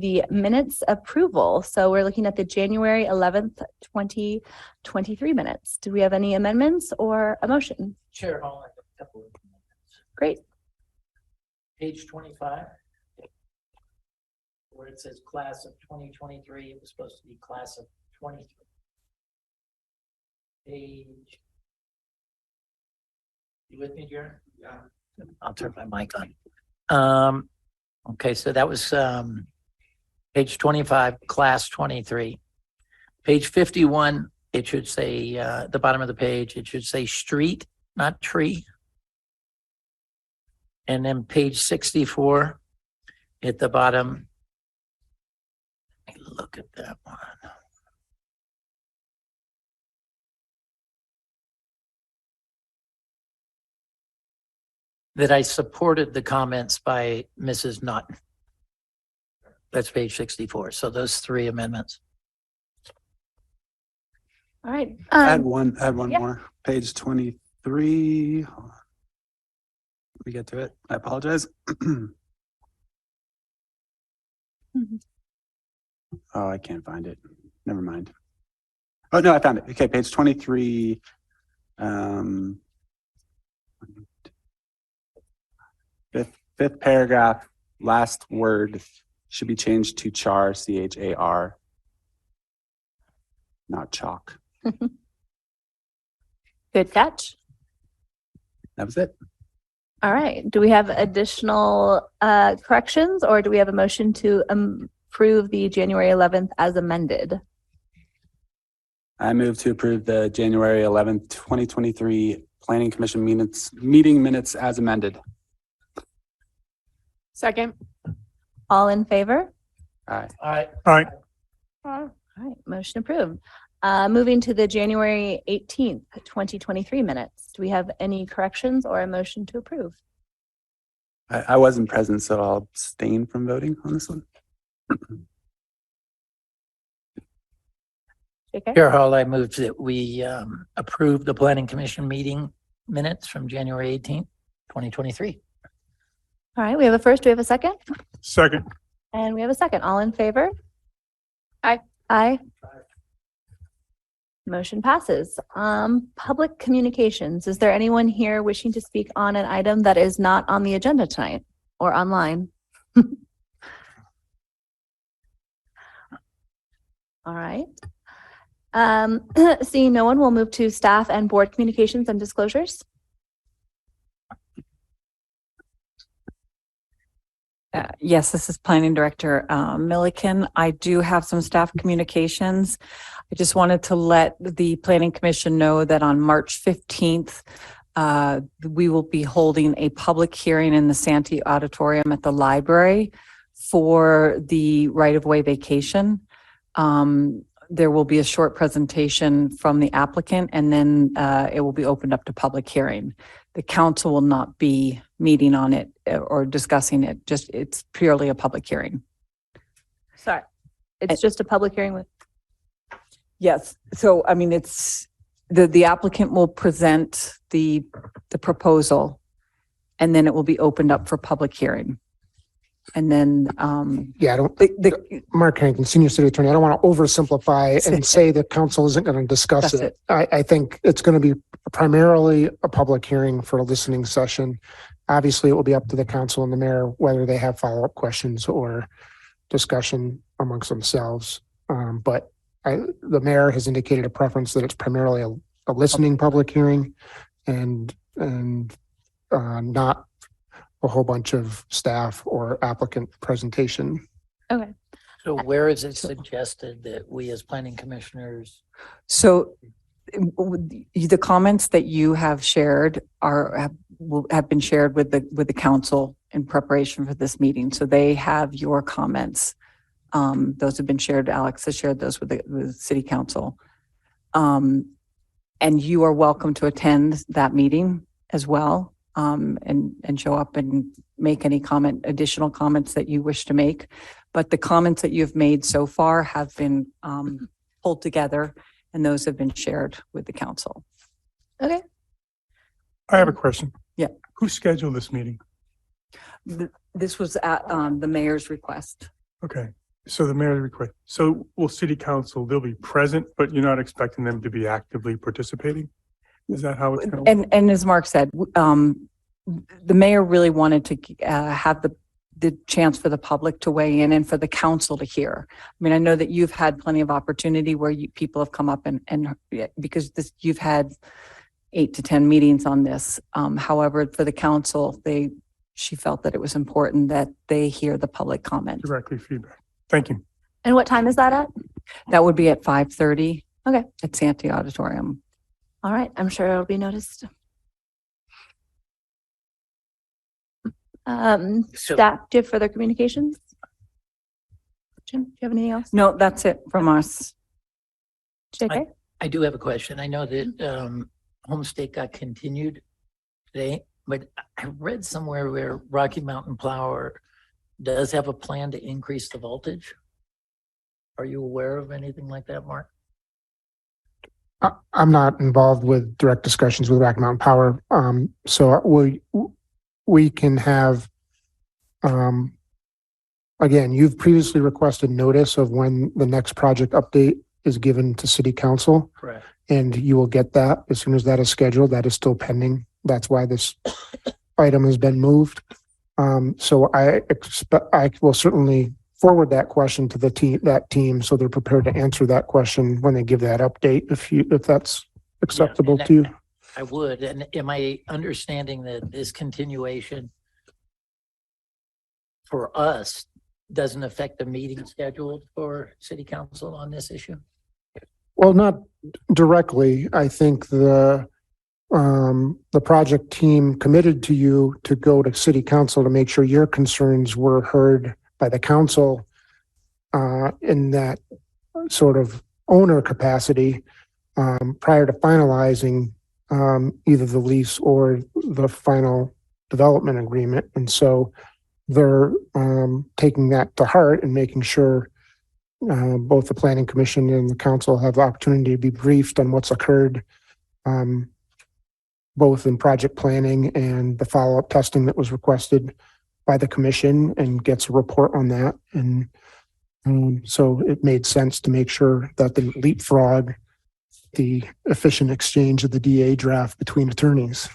the minutes approval. So we're looking at the January 11th, 2023 minutes. Do we have any amendments or a motion? Chair Hall, I have a couple of amendments. Great. Page 25, where it says class of 2023, it was supposed to be class of 23. Page. You with me, Jared? Yeah. I'll turn my mic on. Okay, so that was page 25, class 23. Page 51, it should say, the bottom of the page, it should say street, not tree. And then page 64 at the bottom. Let me look at that one. That I supported the comments by Mrs. Nutt. That's page 64. So those three amendments. All right. Add one yeah. more. Page 23. Hold on. Let me get to it. I apologize. Oh, I can't find it. Never mind. Oh, no, I found it. Okay, page 23. Fifth paragraph, last word should be changed to char, C-H-A-R, not chalk. Good catch. That was it. All right. Do we have additional corrections, or do we have a motion to approve the January 11th as amended? I move to approve the January 11th, 2023 Planning Commission meeting minutes as amended. Second. All in favor? Aye. All Aye. All right. Motion approved. Moving to the January 18th, 2023 minutes. Do we have any corrections or a motion to approve? I wasn't present, so I'll abstain from voting on this one. JK? Chair Hall, I move that we approve the Planning Commission meeting minutes from January 18th, 2023. All right. We have a first. Do we have a second? Second. And we have a second. All in favor? Aye. Aye. Motion passes. Public communications. Is there anyone here wishing to speak on an item that is not on the agenda tonight or online? All right. Seeing no one, we'll move to staff and board communications and disclosures. Yes, this is Planning Director Milliken. I do have some staff communications. I just wanted to let the Planning Commission know that on March 15th, we will be holding a public hearing in the Santee Auditorium at the library for the right-of-way vacation. There will be a short presentation from the applicant, and then it will be opened up to public hearing. The council will not be meeting on it or discussing it. It's purely a public hearing. Sorry. It's just a public hearing with. Yes. So, I mean, it's the applicant will present the proposal, and then it will be opened up for public hearing. And then, Yeah, I don't, Mark Hankin, Senior City Attorney, I don't want to oversimplify and say that council isn't going to discuss it. I think it's going to be primarily a public hearing for a listening session. Obviously, it will be up to the council and the mayor whether they have follow-up questions or discussion amongst themselves. But the mayor has indicated a preference that it's primarily a listening public hearing and not a whole bunch of staff or applicant presentation. Okay. So where is it suggested that we as planning commissioners? so the comments that you have shared have been shared with the council in preparation for this meeting. So they have your comments. Those have been shared. Alex has shared those with the city council. And you are welcome to attend that meeting as well. And show up and make any additional comments that you wish to make. But the comments that you've made so far have been pulled together, and those have been shared with the council. Okay. I have a question. Yeah. Who scheduled this meeting? This was at the mayor's request. Okay. So the mayor request, so will city council, they'll be present, but you're not expecting them to be actively participating? Is that how it's going? And as Mark said, the mayor really wanted to have the chance for the public to weigh in and for the council to hear. I mean, I know that you've had plenty of opportunity where people have come up and because you've had 8 to 10 meetings on this. However, for the council, she felt that it was important that they hear the public comment. Directly feedback. Thank you. And what time is that at? That would be at 5:30. Okay. At Santee Auditorium. All right, I'm sure it'll be noticed. So- Staff, do you have further communications? Jim, do you have anything else? No, that's it from us. JK? I do have a question. I know that Homestake got continued today, but I read somewhere where Rocky Mountain Power does have a plan to increase the voltage. Are you aware of anything like that, Mark? I'm not involved with direct discussions with Rocky Mountain Power. So we can have, again, you've previously requested notice of when the next project update is given to city council, Correct. and you will get that as soon as that is scheduled. That is still pending. That's why this item has been moved. So I will certainly forward that question to that team, so they're prepared to answer that question when they give that update, if that's acceptable and to you. I would. And am I understanding that this continuation for us doesn't affect the meeting scheduled for city council on this issue? Well, not directly. I think the project team committed to you to go to city council to make sure your concerns were heard by the council in that sort of owner capacity prior to finalizing either the lease or the final development agreement. And so they're taking that to heart and making sure both the planning commission and the council have the opportunity to be briefed on what's occurred, both in project planning and the follow-up testing that was requested by the commission, and gets a report on that. And so it made sense to make sure that they leapfrog the efficient exchange of the DA draft between attorneys.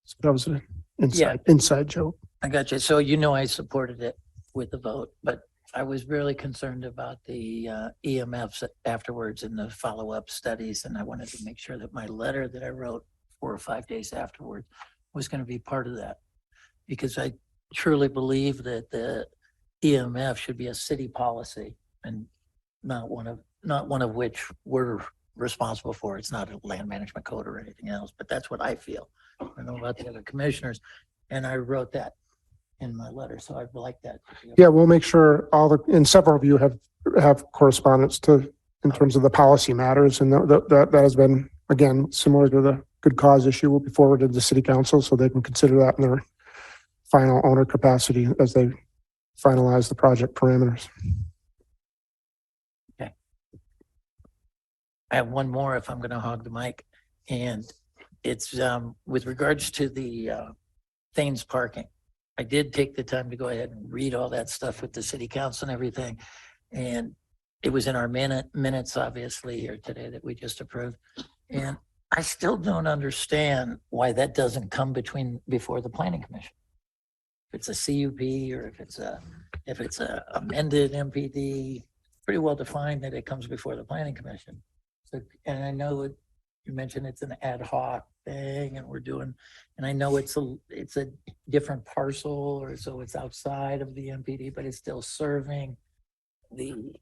So that was an inside joke. I got you. So you know I supported it with the vote, but I was really concerned about the EMFs afterwards and the follow-up studies. And I wanted to make sure that my letter that I wrote 4 or 5 days afterward was going to be part of that. Because I truly believe that the EMF should be a city policy and not one of which we're responsible for. It's not a land management code or anything else, but that's what I feel. I don't know about the other commissioners. And I wrote that in my letter, so I'd like that. Yeah, we'll make sure and several of you have correspondence in terms of the policy matters, and that has been, again, similar to the good cause issue, will be forwarded to the city council so they can consider that in their final owner capacity as they finalize the project parameters. Okay. I have one more if I'm going to hog the mic, and it's with regards to the Thames parking. I did take the time to go ahead and read all that stuff with the city council and everything. And it was in our minutes, obviously, here today that we just approved. And I still don't understand why that doesn't come before the planning commission. If it's a CUP or if it's a amended MPD, pretty well defined that it comes before the planning commission. So, and I know you mentioned it's an ad hoc thing and I know it's a different parcel, or so it's outside of the MPD, but it's still serving the.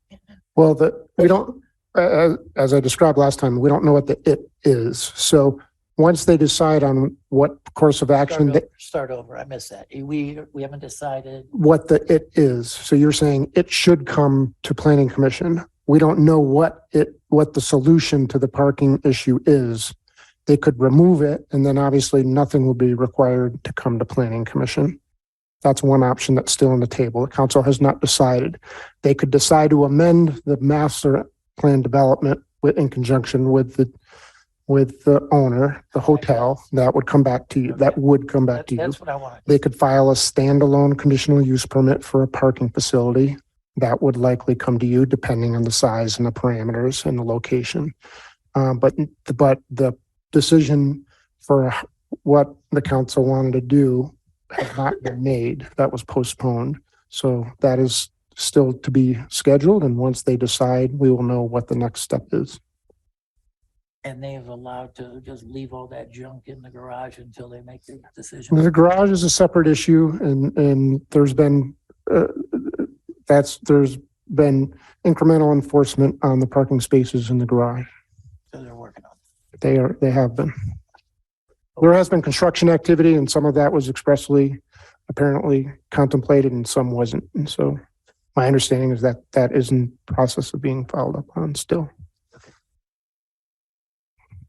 Well, we don't, as I described last time, we don't know what the it is. So once they decide on what course of action, Start over. I missed that. We haven't decided. what the it is. So you're saying it should come to planning commission. We don't know what the solution to the parking issue is. They could remove it, and then obviously nothing will be required to come to planning commission. That's one option that's still on the table. The council has not decided. They could decide to amend the master plan development in conjunction with the owner, the hotel. That would come back to you. That would come back to you. That's what I want. They could file a standalone conditional use permit for a parking facility. that would likely come to you depending on the size and the parameters and the location. But the decision for what the council wanted to do has not been made. That was postponed. So that is still to be scheduled. And once they decide, we will know what the next step is. And they have allowed to just leave all that junk in the garage until they make their decision. The garage is a separate issue and there's been, there's been incremental enforcement on the parking spaces in the garage. So they're working on it. They have been. There has been construction activity and some of that was expressly apparently contemplated and some wasn't. And so my understanding is that that is in process of being followed up on still.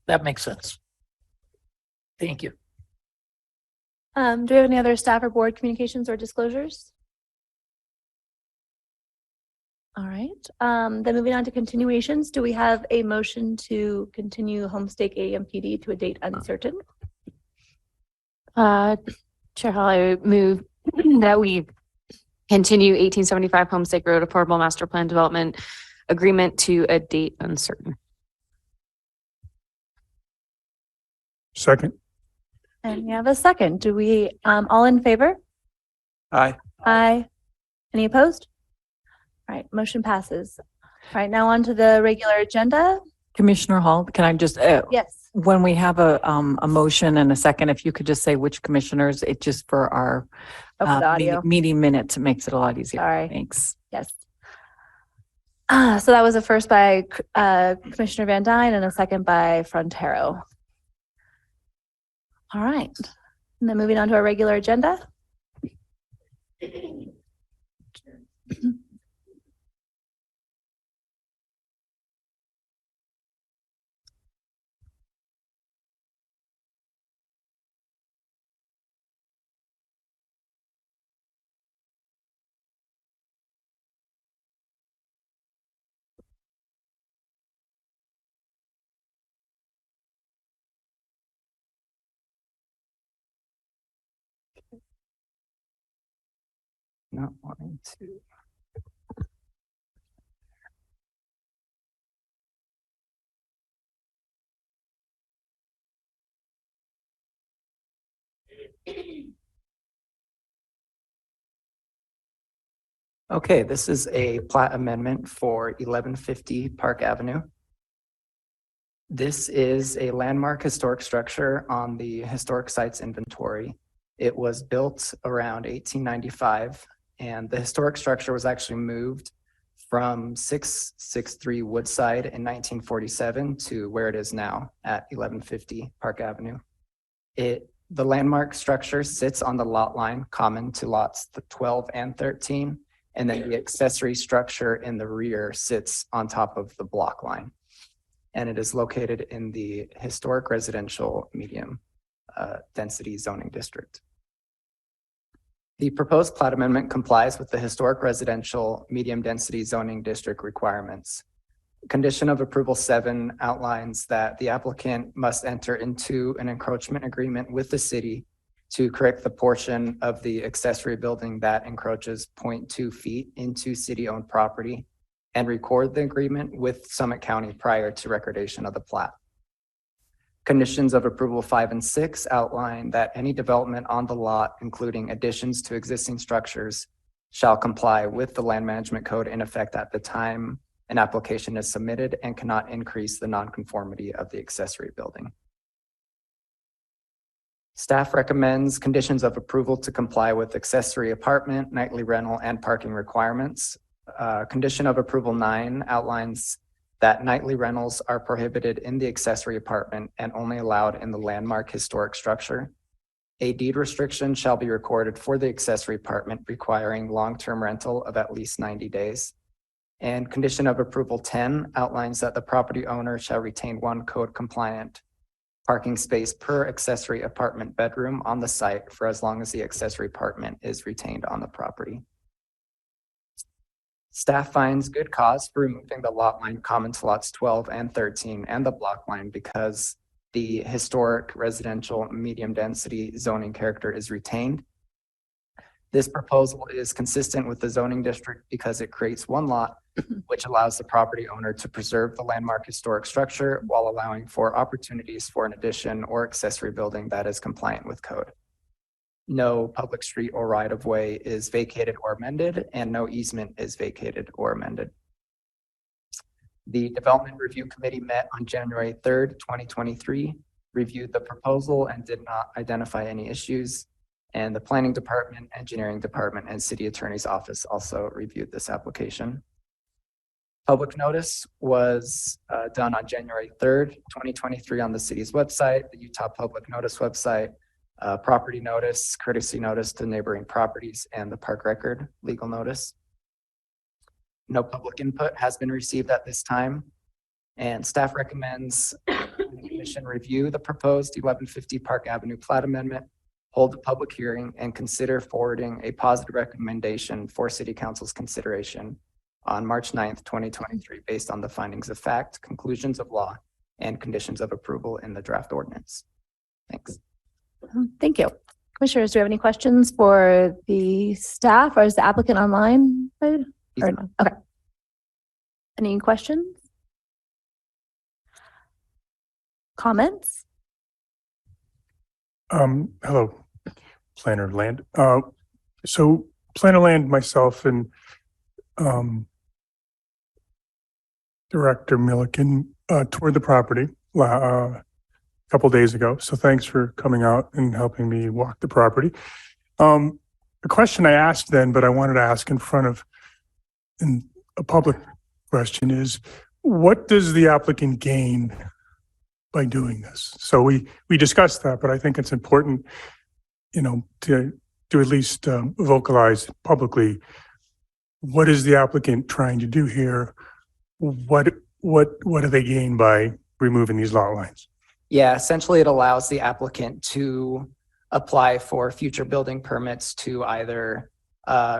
That makes sense. Thank you. Do we have any other staff or board communications or disclosures? All right, then moving on to continuations, do we have a motion to continue Homestake AMPD to a date uncertain? Chair Hall, I move that we continue 1875 Homestake Road Affordable Master Plan Development Agreement to a date uncertain. Second. And we have a second. Do we, all in favor? Aye. Aye. Any opposed? All right, motion passes. All right, now on to the regular agenda. Commissioner Hall, can I just, Yes. when we have a motion and a second, if you could just say which commissioners, it just for our Oh, for the audio. meeting minutes, it makes it a lot easier. Sorry. Thanks. Yes. So that was a first by Commissioner Van Dyne and a second by Frontero. All right, and then moving on to our regular agenda. Not wanting to. Okay, this is a plat amendment for 1150 Park Avenue. This is a landmark historic structure on the historic sites inventory. It was built around 1895, and the historic structure was actually moved from 663 Woodside in 1947 to where it is now at 1150 Park Avenue. The landmark structure sits on the lot line common to lots 12 and 13, and then the accessory structure in the rear sits on top of the block line. And it is located in the historic residential medium density zoning district. The proposed plat amendment complies with the historic residential medium density zoning district requirements. Condition of approval 7 outlines that the applicant must enter into an encroachment agreement with the city to correct the portion of the accessory building that encroaches 0.2 feet into city-owned property and record the agreement with Summit County prior to recordation of the plat. Conditions of approval 5 and 6 outline that any development on the lot, including additions to existing structures, shall comply with the land management code in effect at the time an application is submitted and cannot increase the nonconformity of the accessory building. Staff recommends conditions of approval to comply with accessory apartment, nightly rental, and parking requirements. Condition of approval 9 outlines that nightly rentals are prohibited in the accessory apartment and only allowed in the landmark historic structure. A deed restriction shall be recorded for the accessory apartment requiring long-term rental of at least 90 days. And condition of approval 10 outlines that the property owner shall retain 1 code compliant parking space per accessory apartment bedroom on the site for as long as the accessory apartment is retained on the property. Staff finds good cause for removing the lot line common to lots 12 and 13 and the block line because the historic residential medium density zoning character is retained. This proposal is consistent with the zoning district because it creates one lot, which allows the property owner to preserve the landmark historic structure while allowing for opportunities for an addition or accessory building that is compliant with code. No public street or right-of-way is vacated or amended, and no easement is vacated or amended. The Development Review Committee met on January 3rd, 2023, reviewed the proposal and did not identify any issues. And the Planning Department, Engineering Department, and City Attorney's Office also reviewed this application. Public notice was done on January 3rd, 2023 on the city's website, the Utah Public Notice website, property notice, courtesy notice to neighboring properties, and the park record legal notice. No public input has been received at this time, and staff recommends the commission review the proposed 1150 Park Avenue plat amendment, hold a public hearing, and consider forwarding a positive recommendation for city council's consideration on March 9th, 2023, based on the findings of fact, conclusions of law, and conditions of approval in the draft ordinance. Thanks. Thank you. Commissioners, do you have any questions for the staff, or is the applicant online? Or no? Okay. Any questions? Comments? Hello, Planner Land. So Planner Land, myself and Director Milliken toured the property a couple days ago. So thanks for coming out and helping me walk the property. The question I asked then, but I wanted to ask in a public question is, what does the applicant gain by doing this? So we discussed that, but I think it's important, to at least vocalize publicly, what is the applicant trying to do here? What do they gain by removing these lot lines? Yeah, essentially it allows the applicant to apply for future building permits to either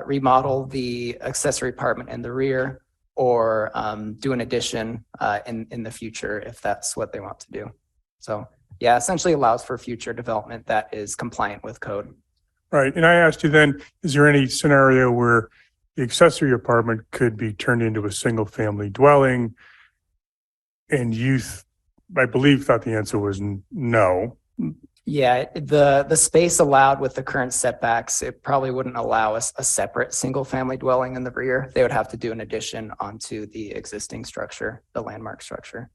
remodel the accessory apartment in the rear or do an addition in the future if that's what they want to do. So yeah, essentially allows for future development that is compliant with code. Right. And I asked you then, is there any scenario where the accessory apartment could be turned into a single family dwelling? And youth, I believe, thought the answer was no. Yeah, the space allowed with the current setbacks, it probably wouldn't allow us a separate single family dwelling in the rear. They would have to do an addition onto the existing structure, the landmark structure.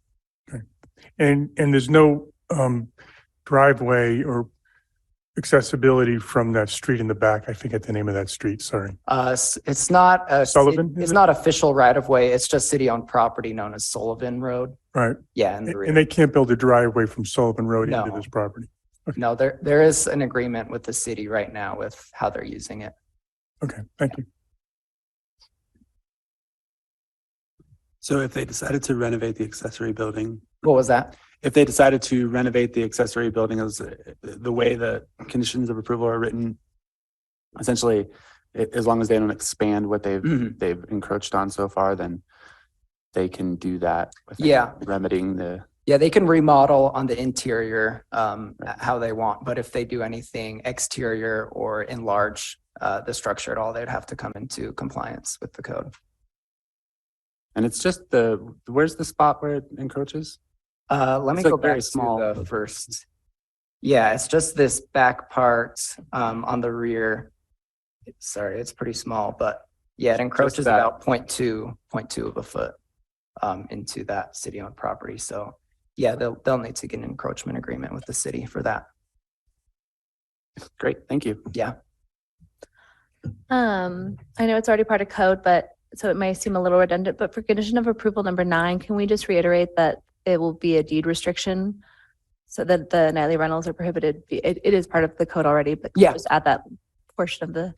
Okay. And there's no driveway or accessibility from that street in the back. I forget the name of that street. Sorry. It's not Sullivan, It's not official right of way. It's just city-owned property known as Sullivan Road. Right. Yeah, in the rear. And they can't build a driveway from Sullivan Road into No. this property. No, there is an agreement with the city right now with how they're using it. Okay, thank you. So if they decided to renovate the accessory building, What was that? if they decided to renovate the accessory building as the way the conditions of approval are written, essentially, as long as they don't expand what they've encroached on so far, then they can do that. without Yeah. Remedying the. Yeah, they can remodel on the interior how they want, but if they do anything exterior or enlarge the structure at all, they'd have to come into compliance with the code. And it's just where's the spot where it encroaches? Let me It's go like very back to small. the first. Yeah, it's just this back part on the rear. Sorry, it's pretty small, but yeah, it encroaches that. about 0.2 of a foot into that city-owned property. So yeah, they'll need to get an encroachment agreement with the city for that. Great, thank you. Yeah. I know it's already part of code, but so it may seem a little redundant, but for condition of approval number 9, can we just reiterate that it will be a deed restriction so that the nightly rentals are prohibited? It is part of the code already, but can we Yeah. just add that portion of would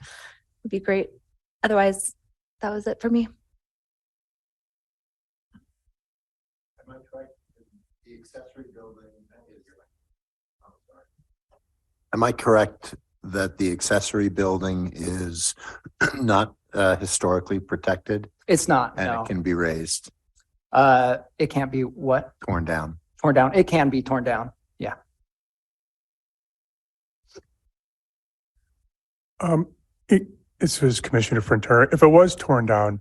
be great. Otherwise, that was it for me. Am I correct that the accessory building is not historically protected It's not, and no. it can be raised, It can't be what? torn down? Torn down? It can be torn down. Yeah. this was Commissioner Frontera. If it was torn down,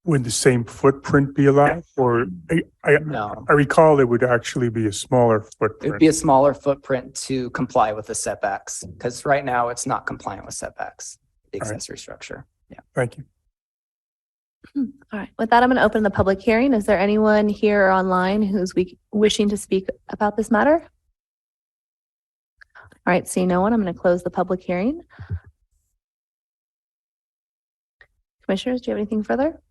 would the same footprint be allowed? Or No, I recall it would actually be a smaller it would footprint. be a smaller footprint to comply with the setbacks, because right now it's not compliant with setbacks, the All right. accessory structure. Yeah. Thank you. All right, with that, I'm going to open the public hearing. Is there anyone here or online who's wishing to speak about this matter? All right, seeing no one, I'm going to close the public hearing. Commissioners, do you have anything further?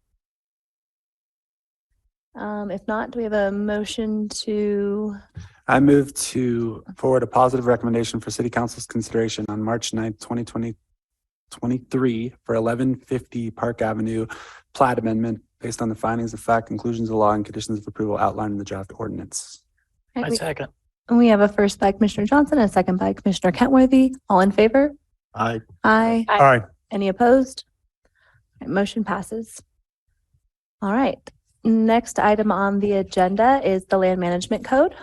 If not, do we have a motion to, I move to forward a positive recommendation for city council's consideration on March 9th, 2023 for 1150 Park Avenue plat amendment based on the findings of fact, conclusions of law, and conditions of approval outlined in the draft ordinance. all I right, second. we have a first by Commissioner Johnson and a second by Commissioner Kentworthy. All in favor? I, Aye. Aye. Any opposed? All right, motion passes. All right, next item on the agenda is the Land Management Code.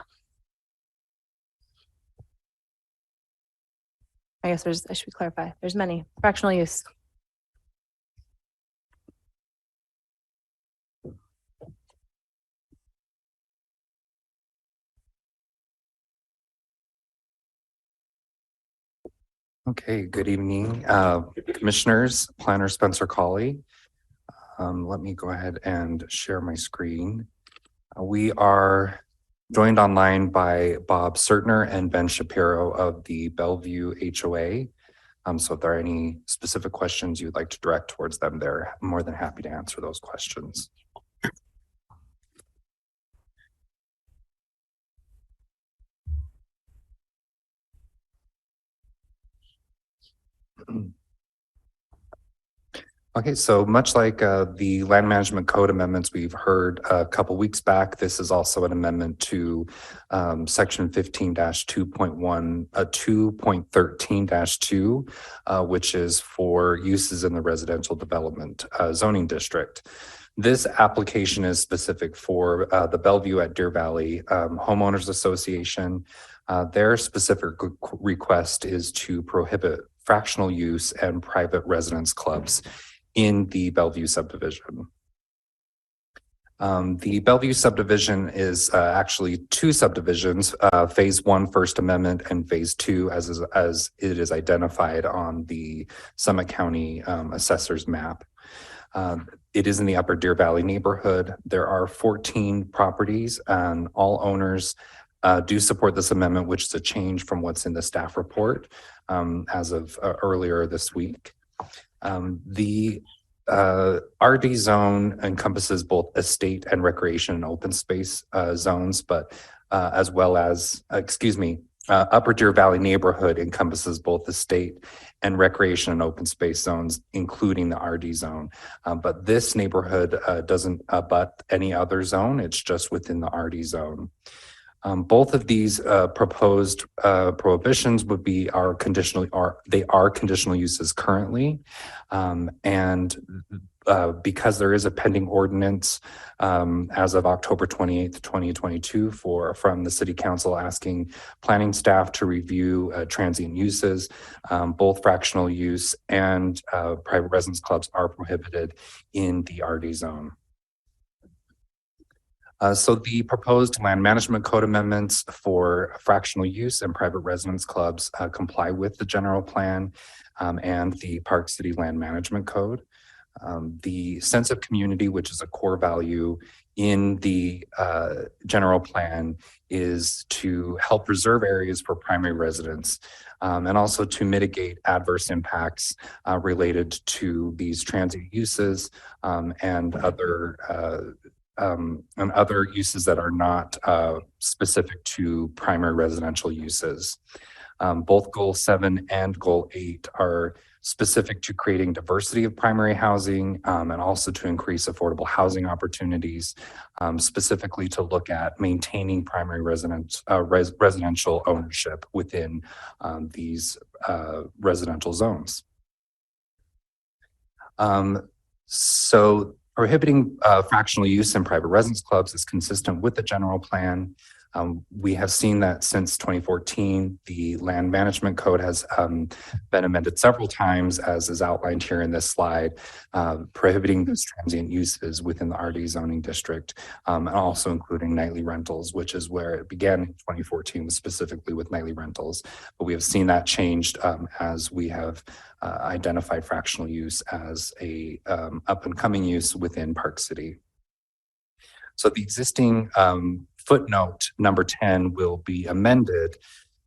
I guess I should clarify, there's many. Fractional use. Okay, good evening, Commissioners, Planner Spencer Colley. Let me go ahead and share my screen. We are joined online by Bob Sertner and Ben Shapiro of the Bellevue HOA. So if there are any specific questions you'd like to direct towards them, they're more than happy to answer those questions. Okay, so much like the land management code amendments we've heard a couple weeks back, this is also an amendment to section 15-2.1, 2.13-2, which is for uses in the residential development zoning district. This application is specific for the Bellevue at Deer Valley Homeowners Association. Their specific request is to prohibit fractional use and private residence clubs in the Bellevue subdivision. The Bellevue subdivision is actually two subdivisions, phase 1 First Amendment and phase 2 as it is identified on the Summit County assessor's map. It is in the Upper Deer Valley neighborhood. There are 14 properties and all owners do support this amendment, which is a change from what's in the staff report as of earlier this week. The RD zone encompasses both estate and recreation and open space zones, but as well as, Upper Deer Valley neighborhood encompasses both estate and recreation and open space zones, including the RD zone. But this neighborhood doesn't abut any other zone. It's just within the RD zone. Both of these proposed prohibitions would be conditional uses currently, and because there is a pending ordinance as of October 28th, 2022 from the City Council asking planning staff to review transient uses, both fractional use and private residence clubs are prohibited in the RD zone. So the proposed land management code amendments for fractional use and private residence clubs comply with the general plan and the Park City Land Management Code. The sense of community, which is a core value in the general plan, is to help preserve areas for primary residents and also to mitigate adverse impacts related to these transient uses and other uses that are not specific to primary residential uses. Both Goal 7 and Goal 8 are specific to creating diversity of primary housing and also to increase affordable housing opportunities, specifically to look at maintaining primary residential ownership within these residential zones. So prohibiting fractional use in private residence clubs is consistent with the general plan. We have seen that since 2014, the land management code has been amended several times, as is outlined here in this slide, prohibiting transient uses within the RD zoning district, and also including nightly rentals, which is where it began in 2014, specifically with nightly rentals. But we have seen that changed as we have identified fractional use as a up and coming use within Park City. So the existing footnote number 10 will be amended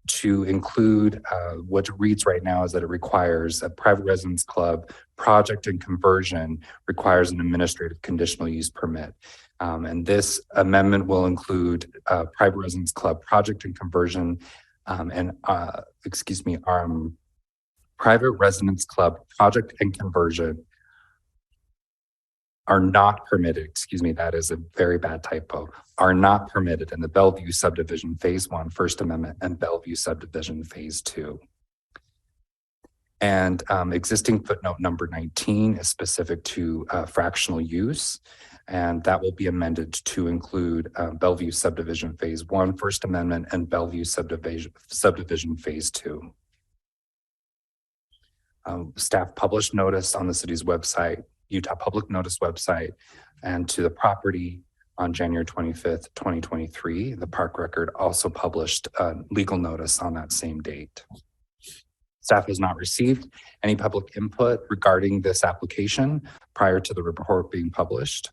to include what it reads right now is that it requires a private residence club project and conversion requires an administrative conditional use permit. And this amendment will include private residence club project and conversion private residence club project and conversion are not permitted, that is a very bad typo, are not permitted in the Bellevue subdivision phase 1 First Amendment and Bellevue subdivision phase 2. And existing footnote number 19 is specific to fractional use, and that will be amended to include Bellevue subdivision phase 1 First Amendment and Bellevue subdivision phase 2. Staff published notice on the city's website, Utah Public Notice website, and to the property on January 25th, 2023. The Park Record also published a legal notice on that same date. Staff has not received any public input regarding this application prior to the report being published.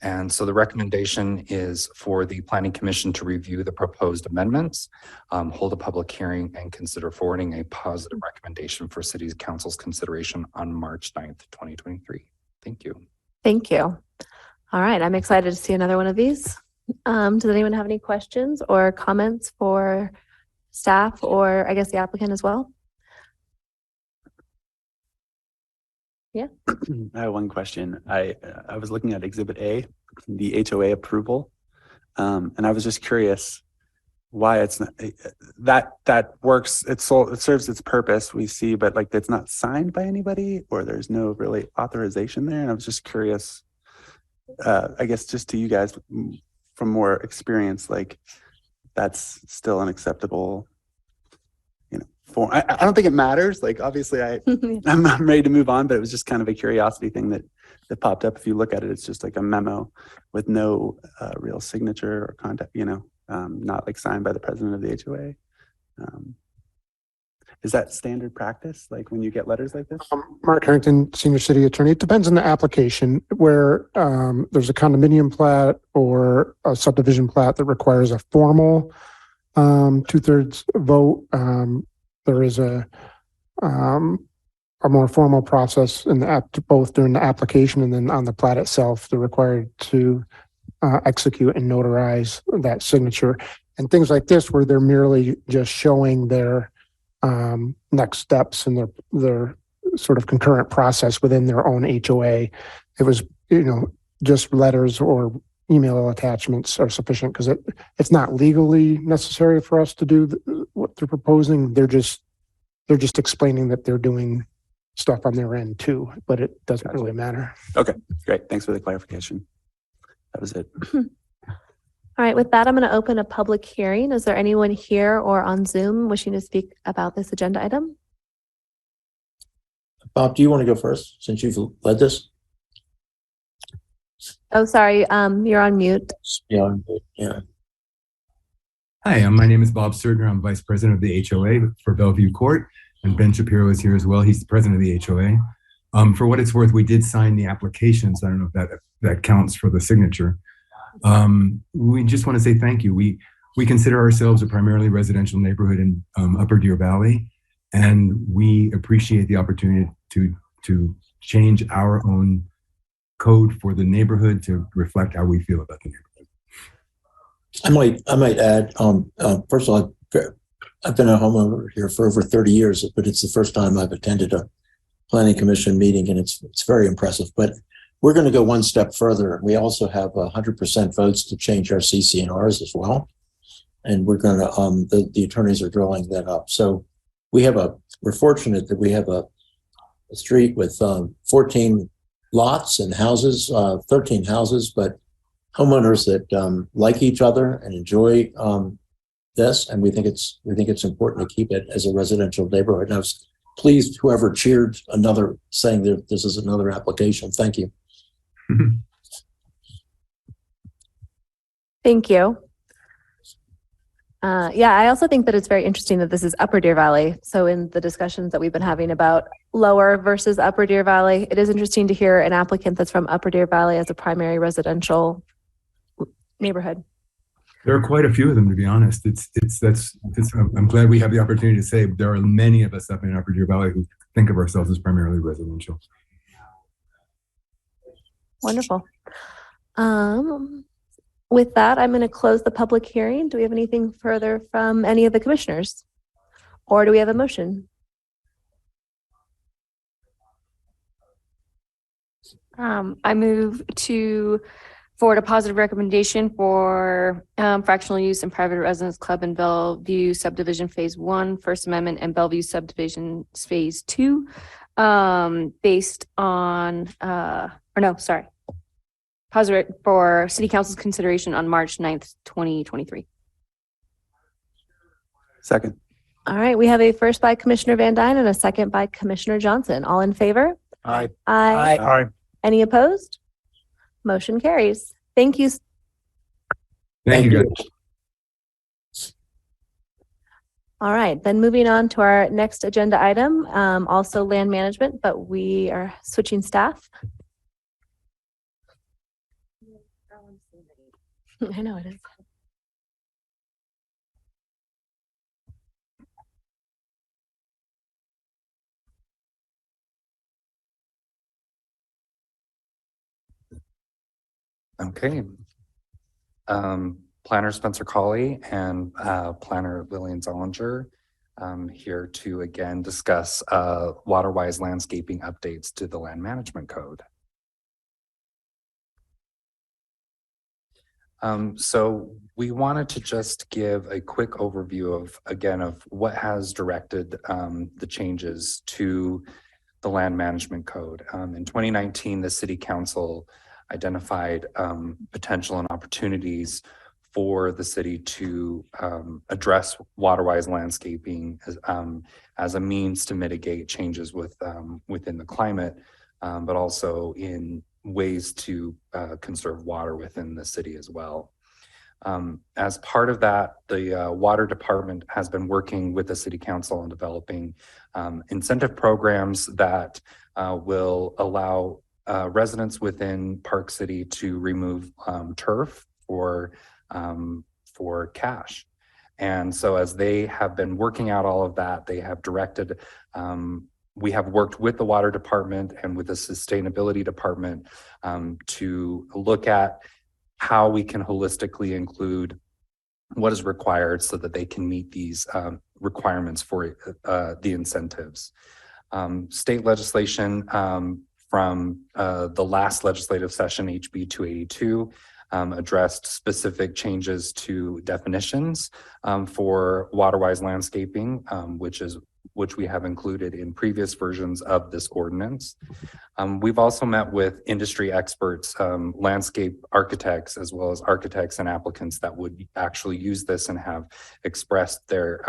And so the recommendation is for the Planning Commission to review the proposed amendments, hold a public hearing, and consider forwarding a positive recommendation for City Council's consideration on March 9th, 2023. Thank you. Thank you. All right, I'm excited to see another one of these. Does anyone have any questions or comments for staff or I guess the applicant as well? Yeah. I have one question. I was looking at Exhibit A, the HOA approval, and I was just curious why it's not that works. It serves its purpose, we see, but like it's not signed by anybody, or there's no really authorization there. And I was just curious, I guess, just to you guys from more experience, like that's still unacceptable. I don't think it matters. Like, obviously I'm ready to move on, but it was just kind of a curiosity thing that popped up. If you look at it, it's just like a memo with no real signature or contact, not like signed by the president of the HOA. Is that standard practice? Like when you get letters like this? Mark Harrington, Senior City Attorney. It depends on the application where there's a condominium plat or a subdivision plat that requires a formal 2/3 vote. There is a more formal process in the both during the application and then on the plat itself. They're required to execute and notarize that signature, and things like this where they're merely just showing their next steps and their sort of concurrent process within their own HOA. It was, just letters or email attachments are sufficient because it's not legally necessary for us to do what they're proposing. They're just explaining that they're doing stuff on their end too, but it doesn't really matter. Okay, great. Thanks for the clarification. That was it. All right, with that, I'm going to open a public hearing. Is there anyone here or on Zoom wishing to speak about this agenda item? Bob, do you want to go first since you've led this? Oh, sorry. You're on mute. Yeah. Hi, my name is Bob Serger. I'm Vice President of the HOA for Bellevue Court, and Ben Shapiro is here as well. He's the President of the HOA. For what it's worth, we did sign the applications. I don't know if that counts for the signature. We just want to say thank you. We consider ourselves a primarily residential neighborhood in Upper Deer Valley, and we appreciate the opportunity to change our own code for the neighborhood to reflect how we feel about the neighborhood. I might add, first of all, I've been a homeowner here for over 30 years, but it's the first time I've attended a planning commission meeting, and it's very impressive. But we're going to go one step further. We also have 100% votes to change our CC&Rs as well. And we're going to, the attorneys are drawing that up. So we're fortunate that we have a street with 14 lots and houses, 13 houses, but homeowners that like each other and enjoy this, and we think it's important to keep it as a residential neighborhood. And I was pleased whoever cheered another, saying that this is another application. Thank you. Thank you. Yeah, I also think that it's very interesting that this is Upper Deer Valley. So in the discussions that we've been having about Lower versus Upper Deer Valley, it is interesting to hear an applicant that's from Upper Deer Valley as a primary residential neighborhood. There are quite a few of them, to be honest. I'm glad we have the opportunity to say there are many of us up in Upper Deer Valley who think of ourselves as primarily residential. Wonderful. With that, I'm going to close the public hearing. Do we have anything further from any of the commissioners? Or do we have a motion? I move to forward a positive recommendation for fractional use in private residence club in Bellevue subdivision phase 1, First Amendment, and Bellevue subdivision phase 2, based on, positive for city council's consideration on March 9th, 2023. Second. All right, we have a first by Commissioner Van Dyne and a second by Commissioner Johnson. All in favor? Aye. Aye. Aye. Any opposed? Motion carries. Thank you. Thank you, guys. All right, then moving on to our next agenda item, also land management, but we are switching staff. I know it is. Okay. Planner Spencer Colley and Planner Lillian Zollinger here to again discuss water-wise landscaping updates to the Land Management Code. So we wanted to just give a quick overview of what has directed the changes to the Land Management Code. In 2019, the City Council identified potential and opportunities for the city to address water-wise landscaping as a means to mitigate changes within the climate, but also in ways to conserve water within the city as well. As part of that, the water department has been working with the city council on developing incentive programs that will allow residents within Park City to remove turf for cash. And so as they have been working out all of that, they have directed, we have worked with the water department and with the sustainability department to look at how we can holistically include what is required so that they can meet these requirements for the incentives. State legislation from the last legislative session, HB 282, addressed specific changes to definitions for water-wise landscaping, which we have included in previous versions of this ordinance. We've also met with industry experts, landscape architects, as well as architects and applicants that would actually use this and have expressed their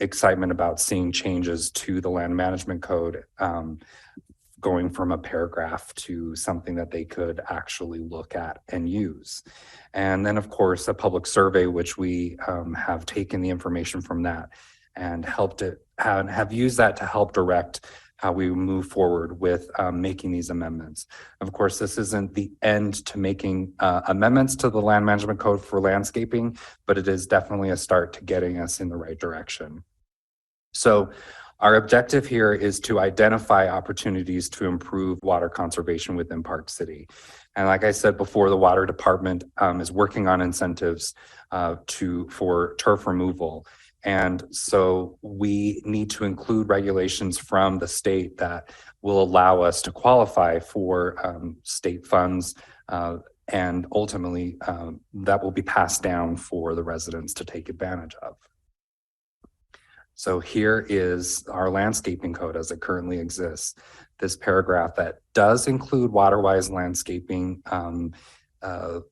excitement about seeing changes to the Land Management Code, going from a paragraph to something that they could actually look at and use. And then, of course, a public survey, which we have taken the information from that and have used that to help direct how we move forward with making these amendments. Of course, this isn't the end to making amendments to the Land Management Code for landscaping, but it is definitely a start to getting us in the right direction. So our objective here is to identify opportunities to improve water conservation within Park City. And like I said before, the water department is working on incentives for turf removal. And so we need to include regulations from the state that will allow us to qualify for state funds, and ultimately that will be passed down for the residents to take advantage of. So here is our landscaping code as it currently exists. This paragraph that does include water-wise landscaping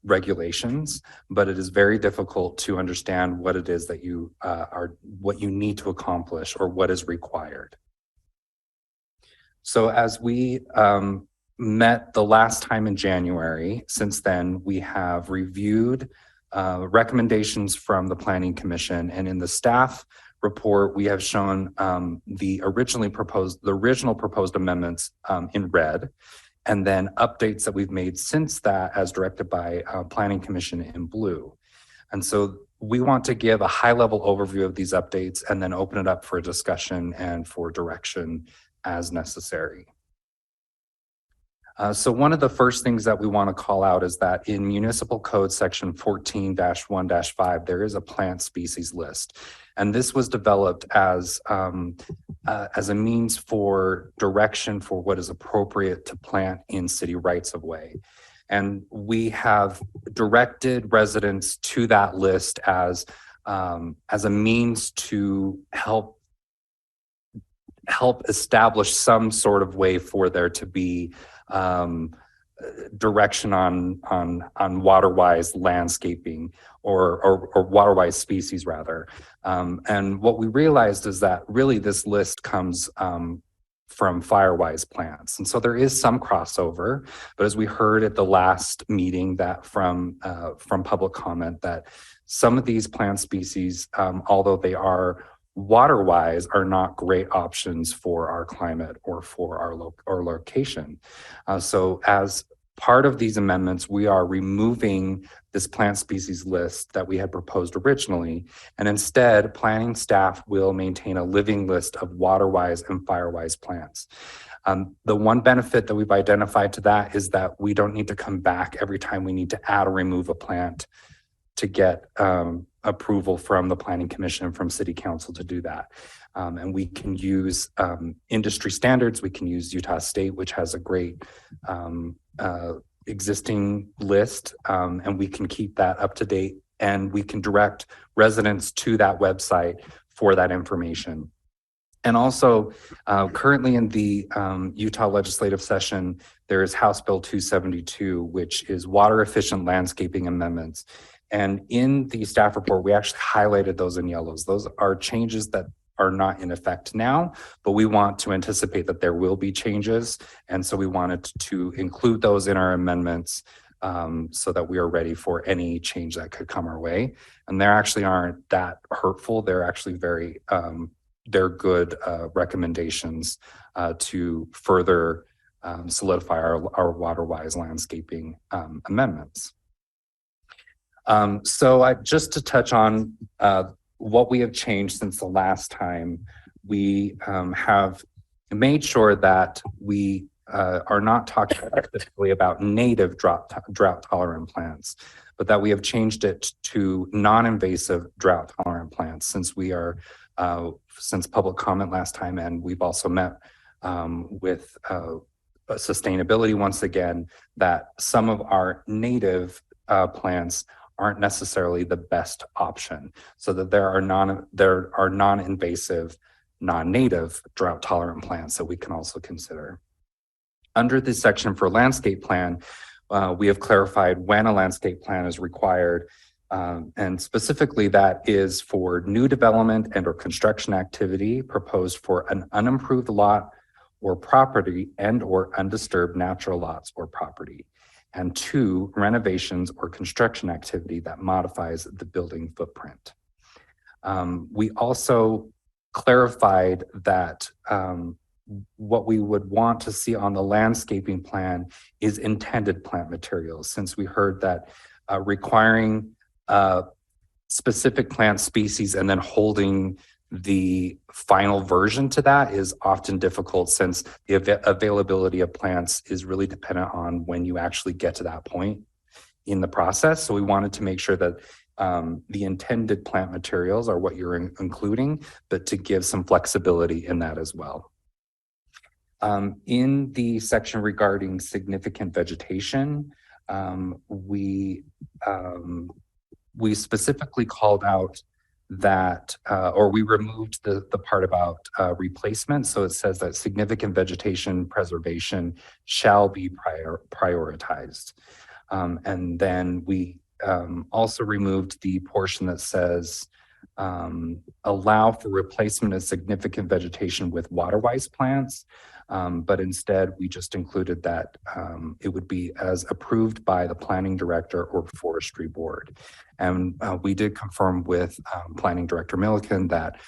regulations, but it is very difficult to understand what it is that you what you need to accomplish or what is required. So as we met the last time in January, since then we have reviewed recommendations from the Planning Commission, and in the staff report we have shown the original proposed amendments in red, and then updates that we've made since that as directed by Planning Commission in blue. And so we want to give a high-level overview of these updates and then open it up for a discussion and for direction as necessary. So one of the first things that we want to call out is that in Municipal Code Section 14-1-5, there is a plant species list. And this was developed as a means for direction for what is appropriate to plant in city rights of way. And we have directed residents to that list as a means to help establish some sort of way for there to be direction on water-wise landscaping or water-wise species rather. And what we realized is that really this list comes from fire-wise plants. And so there is some crossover, but as we heard at the last meeting that from public comment, that some of these plant species, although they are water-wise, are not great options for our climate or for our location. So as part of these amendments, we are removing this plant species list that we had proposed originally, and instead planning staff will maintain a living list of water-wise and fire-wise plants. The one benefit that we've identified to that is that we don't need to come back every time we need to add or remove a plant to get approval from the Planning Commission and from City Council to do that. And we can use industry standards. We can use Utah State, which has a great existing list, and we can keep that up to date, and we can direct residents to that website for that information. And also, currently in the Utah legislative session, there is House Bill 272, which is water efficient landscaping amendments. And in the staff report, we actually highlighted those in yellows. Those are changes that are not in effect now, but we want to anticipate that there will be changes. And so we wanted to include those in our amendments so that we are ready for any change that could come our way. And they actually aren't that hurtful. They're actually very, they're good recommendations to further solidify our water-wise landscaping amendments. So just to touch on what we have changed since the last time, we have made sure that we are not talking specifically about native drought-tolerant plants, but that we have changed it to non-invasive drought-tolerant plants since we are, since public comment last time, and we've also met with sustainability once again, that some of our native plants aren't necessarily the best option, so that there are non-invasive, non-native drought-tolerant plants that we can also consider. Under this section for landscape plan, we have clarified when a landscape plan is required, and specifically that is for new development and or construction activity proposed for an unimproved lot or property and or undisturbed natural lots or property. And 2, renovations or construction activity that modifies the building footprint. We also clarified that what we would want to see on the landscaping plan is intended plant materials, since we heard that requiring specific plant species and then holding the final version to that is often difficult, since the availability of plants is really dependent on when you actually get to that point in the process. So we wanted to make sure that the intended plant materials are what you're including, but to give some flexibility in that as well. In the section regarding significant vegetation, we specifically called out that, or we removed the part about replacement. So it says that significant vegetation preservation shall be prioritized. And then we also removed the portion that says allow for replacement of significant vegetation with water-wise plants. But instead, we just included that it would be as approved by the planning director or forestry board. And we did confirm with planning director Milliken that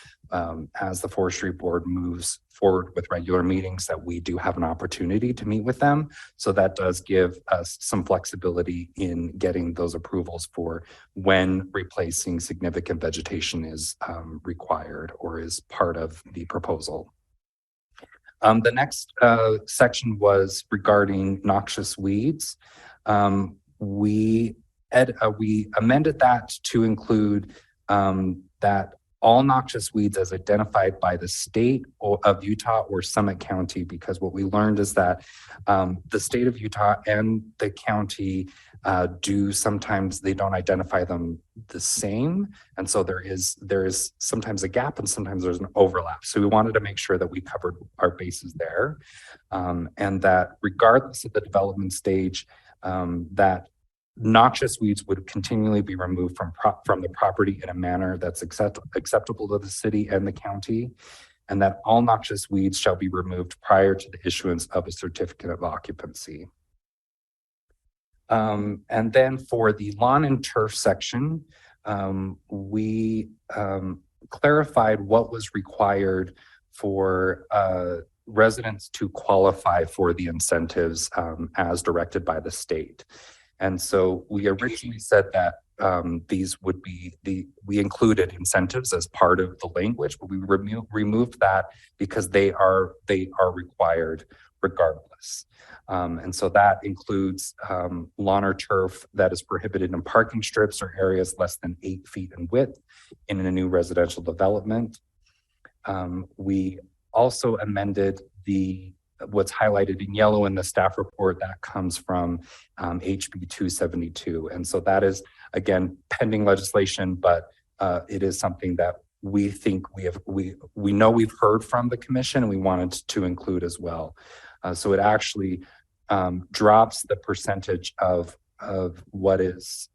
as the forestry board moves forward with regular meetings, that we do have an opportunity to meet with them. So that does give us some flexibility in getting those approvals for when replacing significant vegetation is required or is part of the proposal. The next section was regarding noxious weeds. We amended that to include that all noxious weeds as identified by the state of Utah or Summit County, because what we learned is that the state of Utah and the county sometimes they don't identify them the same. And so there is sometimes a gap and sometimes there's an overlap. So we wanted to make sure that we covered our bases there, and that regardless of the development stage, that noxious weeds would continually be removed from the property in a manner that's acceptable to the city and the county, and that all noxious weeds shall be removed prior to the issuance of a certificate of occupancy. And then for the lawn and turf section, we clarified what was required for residents to qualify for the incentives as directed by the state. And so we originally said that these would be we included incentives as part of the language, but we removed that because they are required regardless. And so that includes lawn or turf that is prohibited in parking strips or areas less than 8 feet in width in a new residential development. We also amended what's highlighted in yellow in the staff report that comes from HB 272. And so that is, again, pending legislation, but it is something that we think we know we've heard from the commission and we wanted to include as well. So it actually drops the percentage of what is,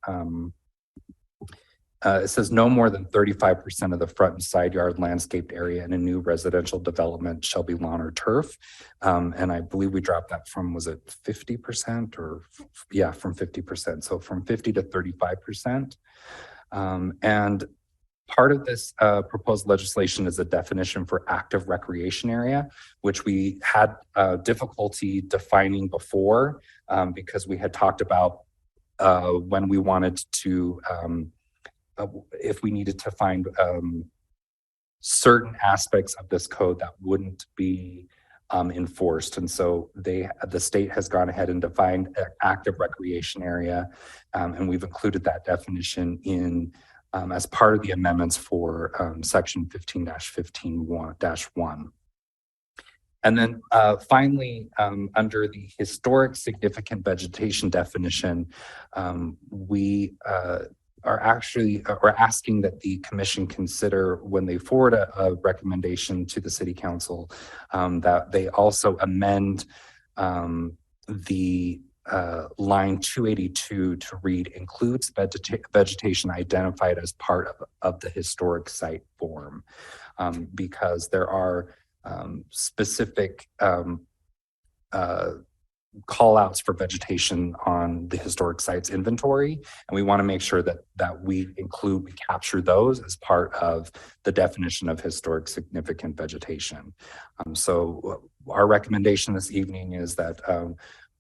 it says no more than 35% of the front and side yard landscaped area in a new residential development shall be lawn or turf. And I believe we dropped that from, was it 50% or yeah, from 50%. So from 50 to 35%. And part of this proposed legislation is a definition for active recreation area, which we had difficulty defining before because we had talked about when we wanted to if we needed to find certain aspects of this code that wouldn't be enforced. And so the state has gone ahead and defined an active recreation area. And we've included that definition in as part of the amendments for section 15-15-1. And then finally, under the historic significant vegetation definition, we are asking that the commission consider when they forward a recommendation to the city council that they also amend the line 282 to read includes vegetation identified as part of the historic site form, because there are specific call outs for vegetation on the historic sites inventory. And we want to make sure that we capture those as part of the definition of historic significant vegetation. So our recommendation this evening is that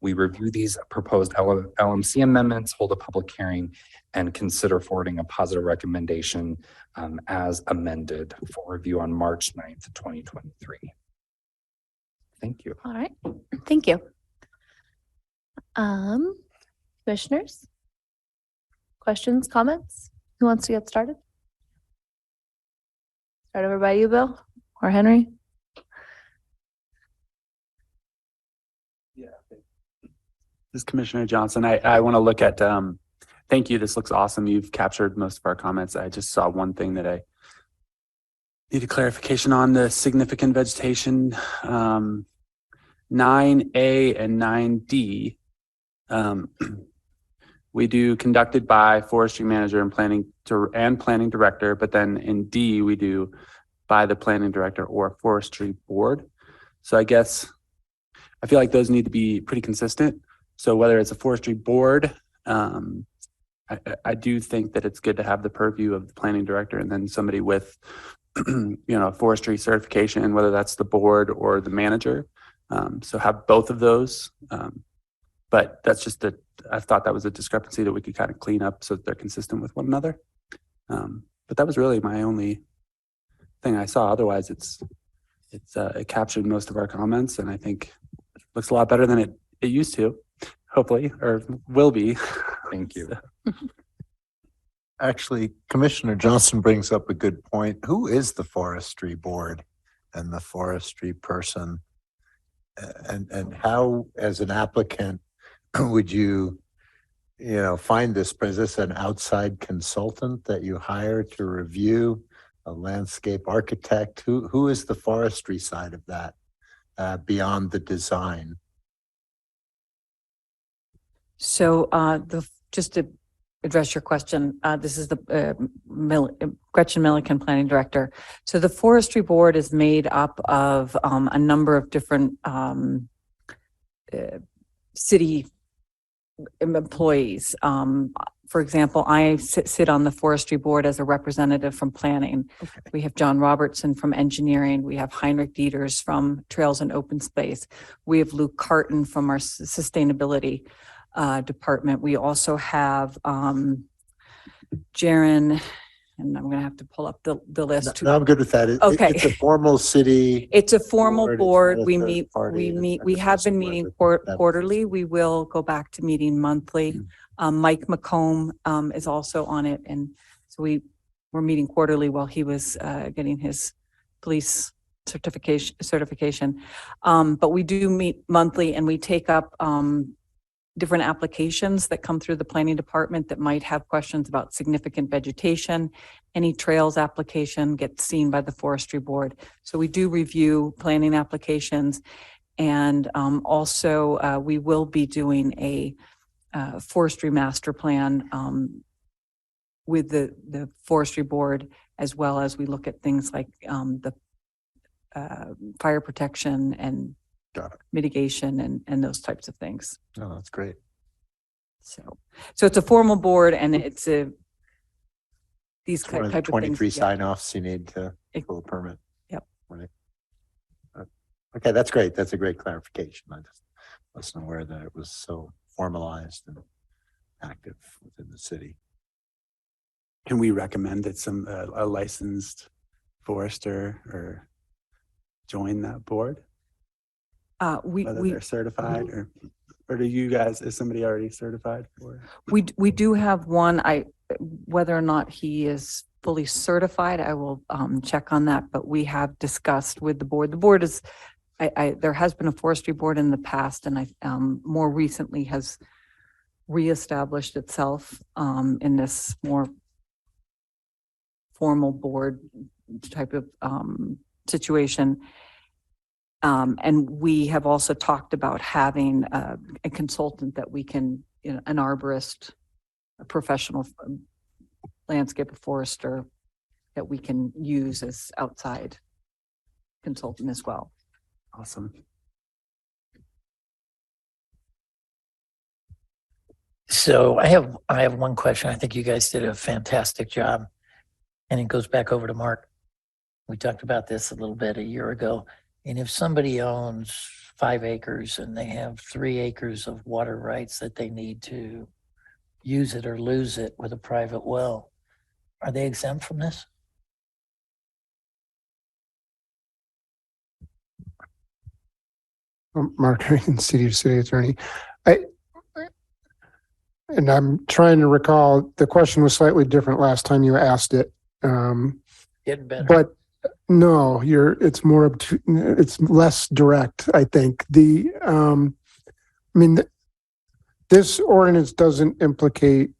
we review these proposed LMC amendments, hold a public hearing, and consider forwarding a positive recommendation as amended for review on March 9th, 2023. Thank you. All right, thank you. Commissioners, questions, comments? Who wants to get started? Start over by you, Bill or Henry. Yeah. This is Commissioner Johnson. I want to look at, thank you. This looks awesome. You've captured most of our comments. I just saw one thing that I needed clarification on, the significant vegetation, 9A and 9D. we do conducted by forestry manager and planning director, but then in D, we do by the planning director or forestry board. So I guess I feel like those need to be pretty consistent. So whether it's a forestry board, I do think that it's good to have the purview of the planning director and then somebody with, forestry certification, whether that's the board or the manager. So have both of those. But that's just I thought that was a discrepancy that we could kind of clean up so that they're consistent with one another. But that was really my only thing I saw. Otherwise, it captured most of our comments, and I think it looks a lot better than it used to, hopefully, or will be. Thank you. Actually, Commissioner Johnson brings up a good point. Who is the forestry board and the forestry person? And how, as an applicant, would you, find this? Is this an outside consultant that you hire to review, a landscape architect? Who is the forestry side of that beyond the design? So just to address your question, this is the Gretchen Milliken, Planning Director. So the Forestry Board is made up of a number of different city employees. For example, I sit on the Forestry Board as a representative from planning. Okay. We have John Robertson from engineering. We have Heinrich Dieters from Trails and Open Space. We have Luke Carton from our sustainability department. We also have Jaren, and I'm going to have to pull up the list. No, I'm good with that. Okay. It's a formal city. It's a formal board. board. It's not a third party. We have been meeting quarterly. We will go back to meeting monthly. Mike McComb is also on it. And so we're meeting quarterly while he was getting his police certification. But we do meet monthly, and we take up different applications that come through the planning department that might have questions about significant vegetation. Any trails application gets seen by the forestry board. So we do review planning applications. And also we will be doing a forestry master plan with the forestry board, as well as we look at things like the fire protection and mitigation and those types of things. Oh, that's great. So it's a formal board, and it's these It's one of the type of things. 23 yeah. sign-offs you need to pull a permit. Yep. Right. Okay, that's great. That's a great clarification. I just wasn't aware that it was so formalized and active within the city. Can we recommend that a licensed forester or join that board? Whether they're certified or do you guys, is somebody already certified for? We do have one. Whether or not he is fully certified, I will check on that. But we have discussed with the board. The board is, there has been a forestry board in the past, and more recently has reestablished itself in this more formal board type of situation. And we have also talked about having a consultant that we can, an arborist, a professional landscape forester that we can use as outside consultant as well. Awesome. So I have one question. I think you guys did a fantastic job. And it goes back over to Mark. We talked about this a little bit a year ago. And if somebody owns 5 acres and they have 3 acres of water rights that they need to use it or lose it with a private well, are they exempt from this? Mark Harrington, City Attorney. And I'm trying to recall, the question was slightly different last time you asked it. Getting better. But no, it's more, it's less direct, I think. This ordinance doesn't implicate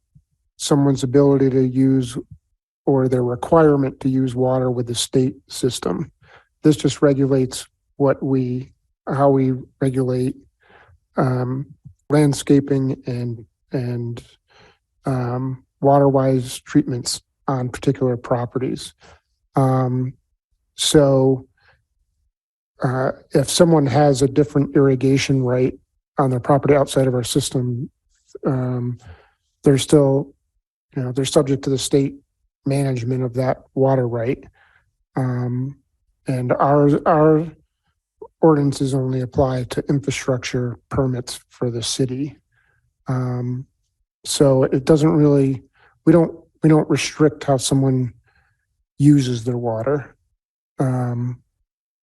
someone's ability to use or their requirement to use water with the state system. This just regulates how we regulate landscaping and water-wise treatments on particular properties. So if someone has a different irrigation right on their property outside of our system, they're still, they're subject to the state management of that water right. And our ordinances only apply to infrastructure permits for the city. So it doesn't really, we don't restrict how someone uses their water.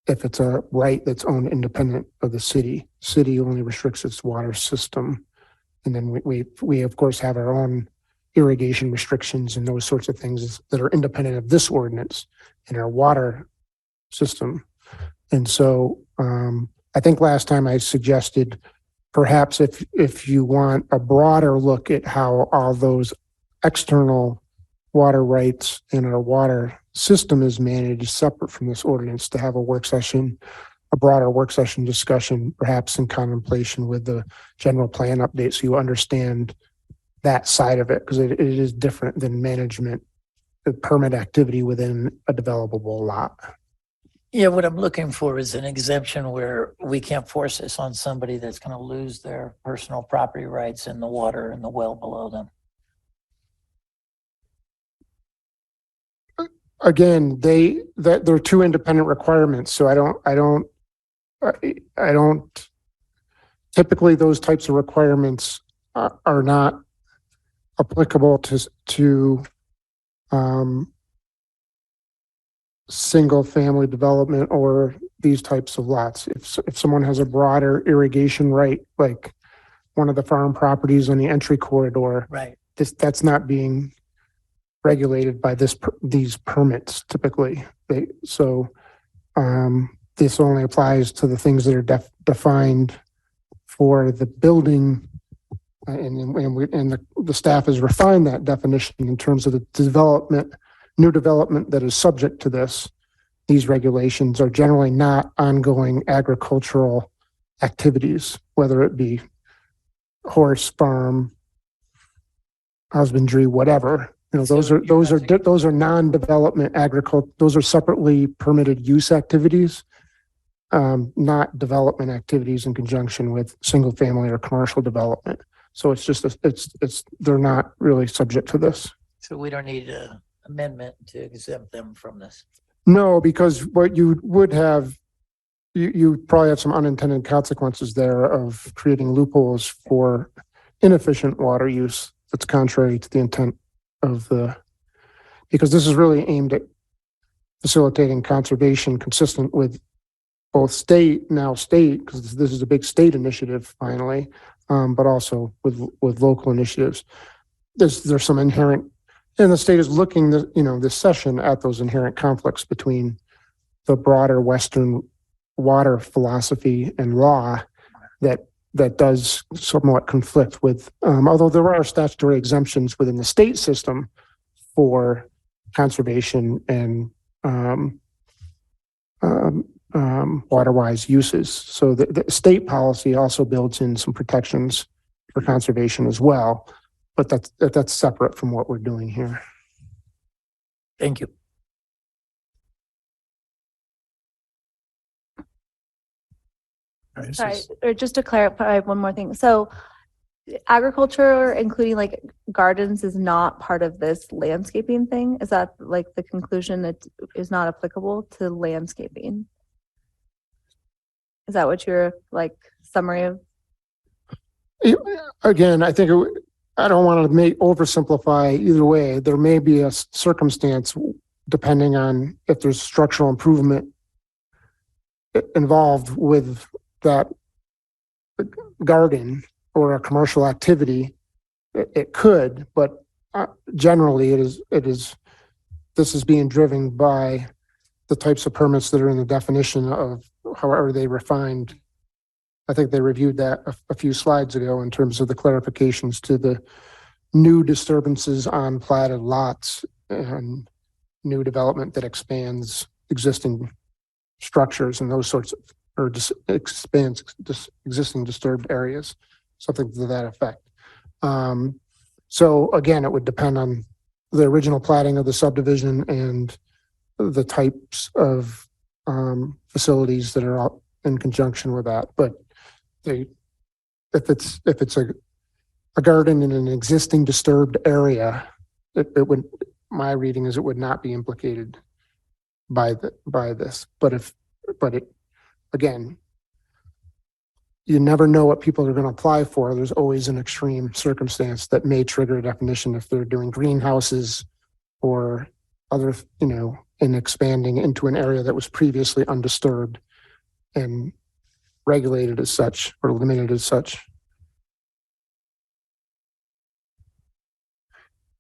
If it's a right that's owned independent of the city only restricts its water system. And then we of course have our own irrigation restrictions and those sorts of things that are independent of this ordinance in our water system. And so I think last time I suggested perhaps if you want a broader look at how all those external water rights in our water system is managed separate from this ordinance, to have a work session, a broader work session discussion, perhaps in contemplation with the general plan update, so you understand that side of it, because it is different than management, the permit activity within a developable lot. Yeah, what I'm looking for is an exemption where we can't force this on somebody that's going to lose their personal property rights in the water and the well below them. Again, they're two independent requirements, so I don't typically those types of requirements are not applicable to single family development or these types of lots. If someone has a broader irrigation right, like one of the farm properties on the entry corridor, Right. that's not being regulated by these permits typically. This only applies to the things that are defined for the building, and the staff has refined that definition in terms of the new development that is subject to this. These regulations are generally not ongoing agricultural activities, whether it be horse farm, husbandry, whatever. Those are non-development agriculture. Those are separately permitted use activities, not development activities in conjunction with single family or commercial development. So it's just they're not really subject to this. So we don't need an amendment to exempt them from this. No, because what you would have, you probably have some unintended consequences there of creating loopholes for inefficient water use that's contrary to the intent of because this is really aimed at facilitating conservation consistent with both state, because this is a big state initiative finally, but also with local initiatives. There's some inherent, and the state is looking this session at those inherent conflicts between the broader Western water philosophy and law that does somewhat conflict with, although there are statutory exemptions within the state system for conservation and water-wise uses. So the state policy also builds in some protections for conservation as well, but that's separate from what we're doing here. Thank you. Sorry, or just to clarify one more thing. So agriculture, including like gardens, is not part of this landscaping thing? Is that like the conclusion that is not applicable to landscaping? Is that what your summary of? Again, I think I don't want to oversimplify either way. There may be a circumstance depending on if there's structural improvement involved with that garden or a commercial activity. It could, but generally this is being driven by the types of permits that are in the definition of however they refined. I think they reviewed that a few slides ago in terms of the clarifications to the new disturbances on platted lots and new development that expands existing structures and those sorts of, or just expands existing disturbed areas, something to that effect. So again, it would depend on the original plating of the subdivision and the types of facilities that are out in conjunction with that. But if it's a garden in an existing disturbed area, it would, my reading is it would not be implicated by this. But again, you never know what people are going to apply for. There's always an extreme circumstance that may trigger a definition if they're doing greenhouses or other, and expanding into an area that was previously undisturbed and regulated as such or limited as such.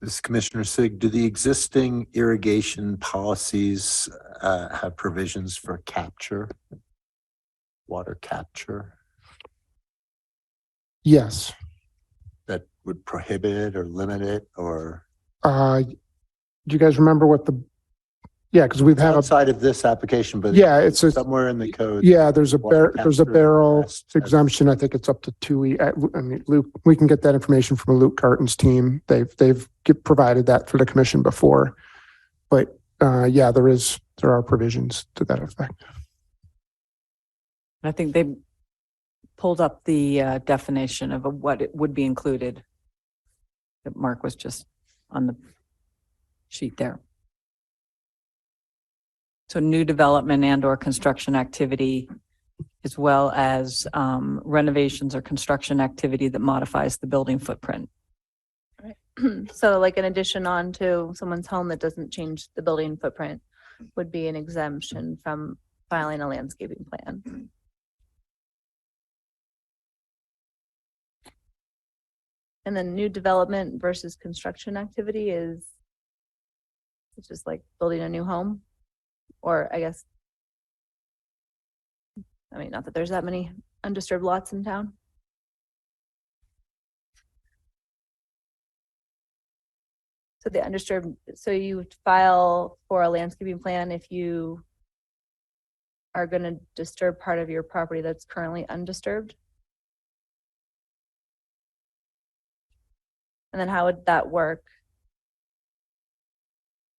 This is Commissioner Sig, do the existing irrigation policies have provisions for capture, water capture, Yes. that would prohibit it or limit it, or Do you guys remember what because we've had outside of this application, but it's a, somewhere in the code? there's a Water capture barrel request. exemption. I think it's up to 2 I mean, Luke, we can get that information from Luke Carton's team. They've provided that for the commission before. But there are provisions to that effect. I think they pulled up the definition of what it would be included. That Mark was just on the sheet there. So new development and or construction activity, as well as renovations or construction activity that modifies the building footprint. So like an addition onto someone's home that doesn't change the building footprint would be an exemption from filing a landscaping plan. And then new development versus construction activity is it's just like building a new home, or I guess, not that there's that many undisturbed lots in town. So the undisturbed, so you would file for a landscaping plan if you are going to disturb part of your property that's currently undisturbed. And then how would that work?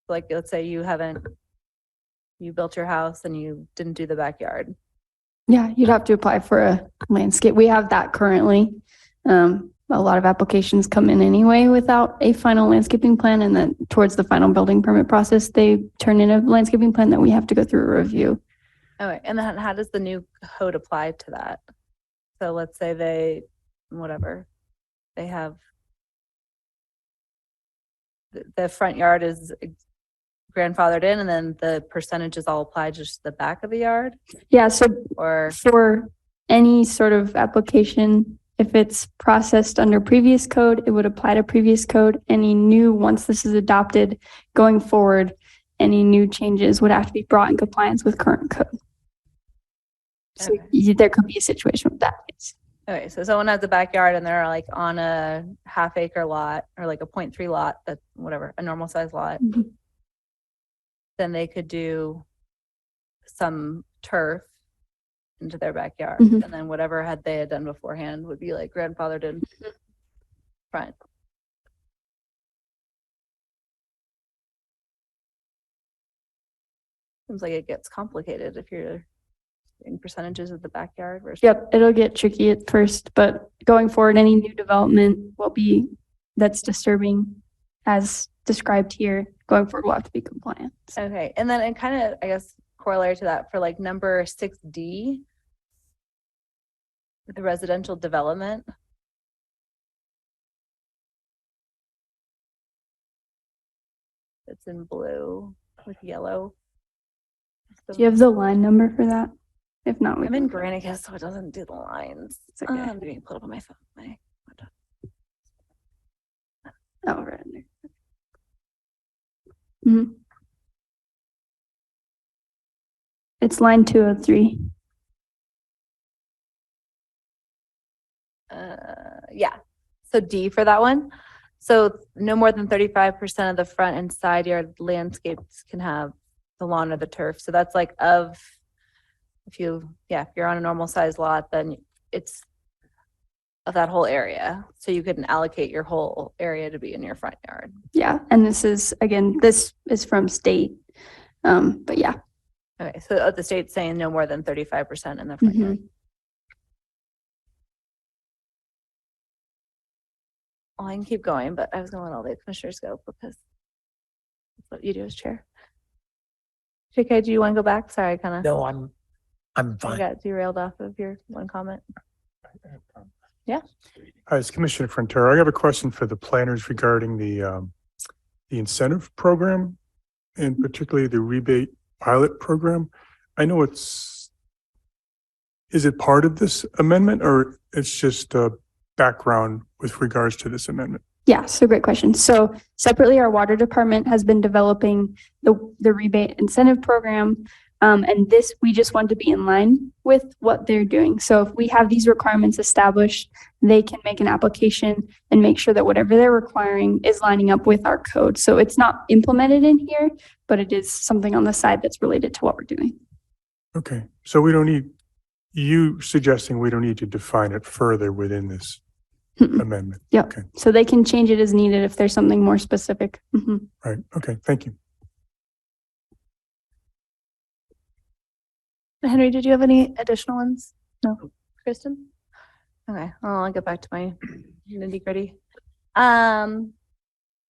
Like, let's say you built your house and you didn't do the backyard. Yeah, you'd have to apply for a landscape. We have that currently. A lot of applications come in anyway without a final landscaping plan, and then towards the final building permit process, they turn in a landscaping plan that we have to go through a review. Okay, and then how does the new code apply to that? So let's say they have the front yard is grandfathered in, and then the percentages all apply just to the back of the yard, Yeah, so or for any sort of application, if it's processed under previous code, it would apply to previous code. Any new, once this is adopted going forward, any new changes would have to be brought in compliance with current code. So there could be a situation with that. Yes. okay, so someone has a backyard and they're like on a half-acre lot or like a 0.3 lot, that a normal size lot. Mhm. Then they could do some turf into their backyard, Mhm. and then whatever they had done beforehand would be like grandfathered in front. Seems like it gets complicated if you're in percentages of the backyard versus. Yep, it'll get tricky at first, but going forward, any new development that's disturbing as described here, going forward will have to be compliant. Okay, and then it kind of, I guess, corollary to that for like number 6D, the residential development. It's in blue with yellow. Do you have the line number for that? If not, we I'm in can. Granicus, so it doesn't do the lines. It's okay. I'm doing pull up on my phone. Oh, right in there. Mm-hmm. It's line 203. Yeah. So D for that one. So no more than 35% of the front and side yard landscapes can have the lawn or the turf. So that's like if you're on a normal size lot, then it's of that whole area. So you couldn't allocate your whole area to be in your front yard. Yeah, and this is, again, this is from state. But yeah. Okay, so the state's saying no more than 35% in the front yard. Well, I can keep going, but I was gonna let all the commissioners go because that's what you do as chair. JK, do you want to go back? Sorry, I kind of No, I'm fine. got derailed off of your one comment. Yeah. Hi, it's Commissioner Frontero. I have a question for the planners regarding the incentive program and particularly the rebate pilot program. I know is it part of this amendment or it's just background with regards to this amendment? Yeah, so great question. So separately, our water department has been developing the rebate incentive program. And this, we just want to be in line with what they're doing. So if we have these requirements established, they can make an application and make sure that whatever they're requiring is lining up with our code. So it's not implemented in here, but it is something on the side that's related to what we're doing. Okay, so we don't need, you suggesting we don't need to define it further within this amendment? Yep. Okay, So they can change it as needed if there's something more specific. right, okay, thank you. Henry, did you have any additional ones? No. Kristen? Okay, well, I'll get back to my nitty gritty. Kind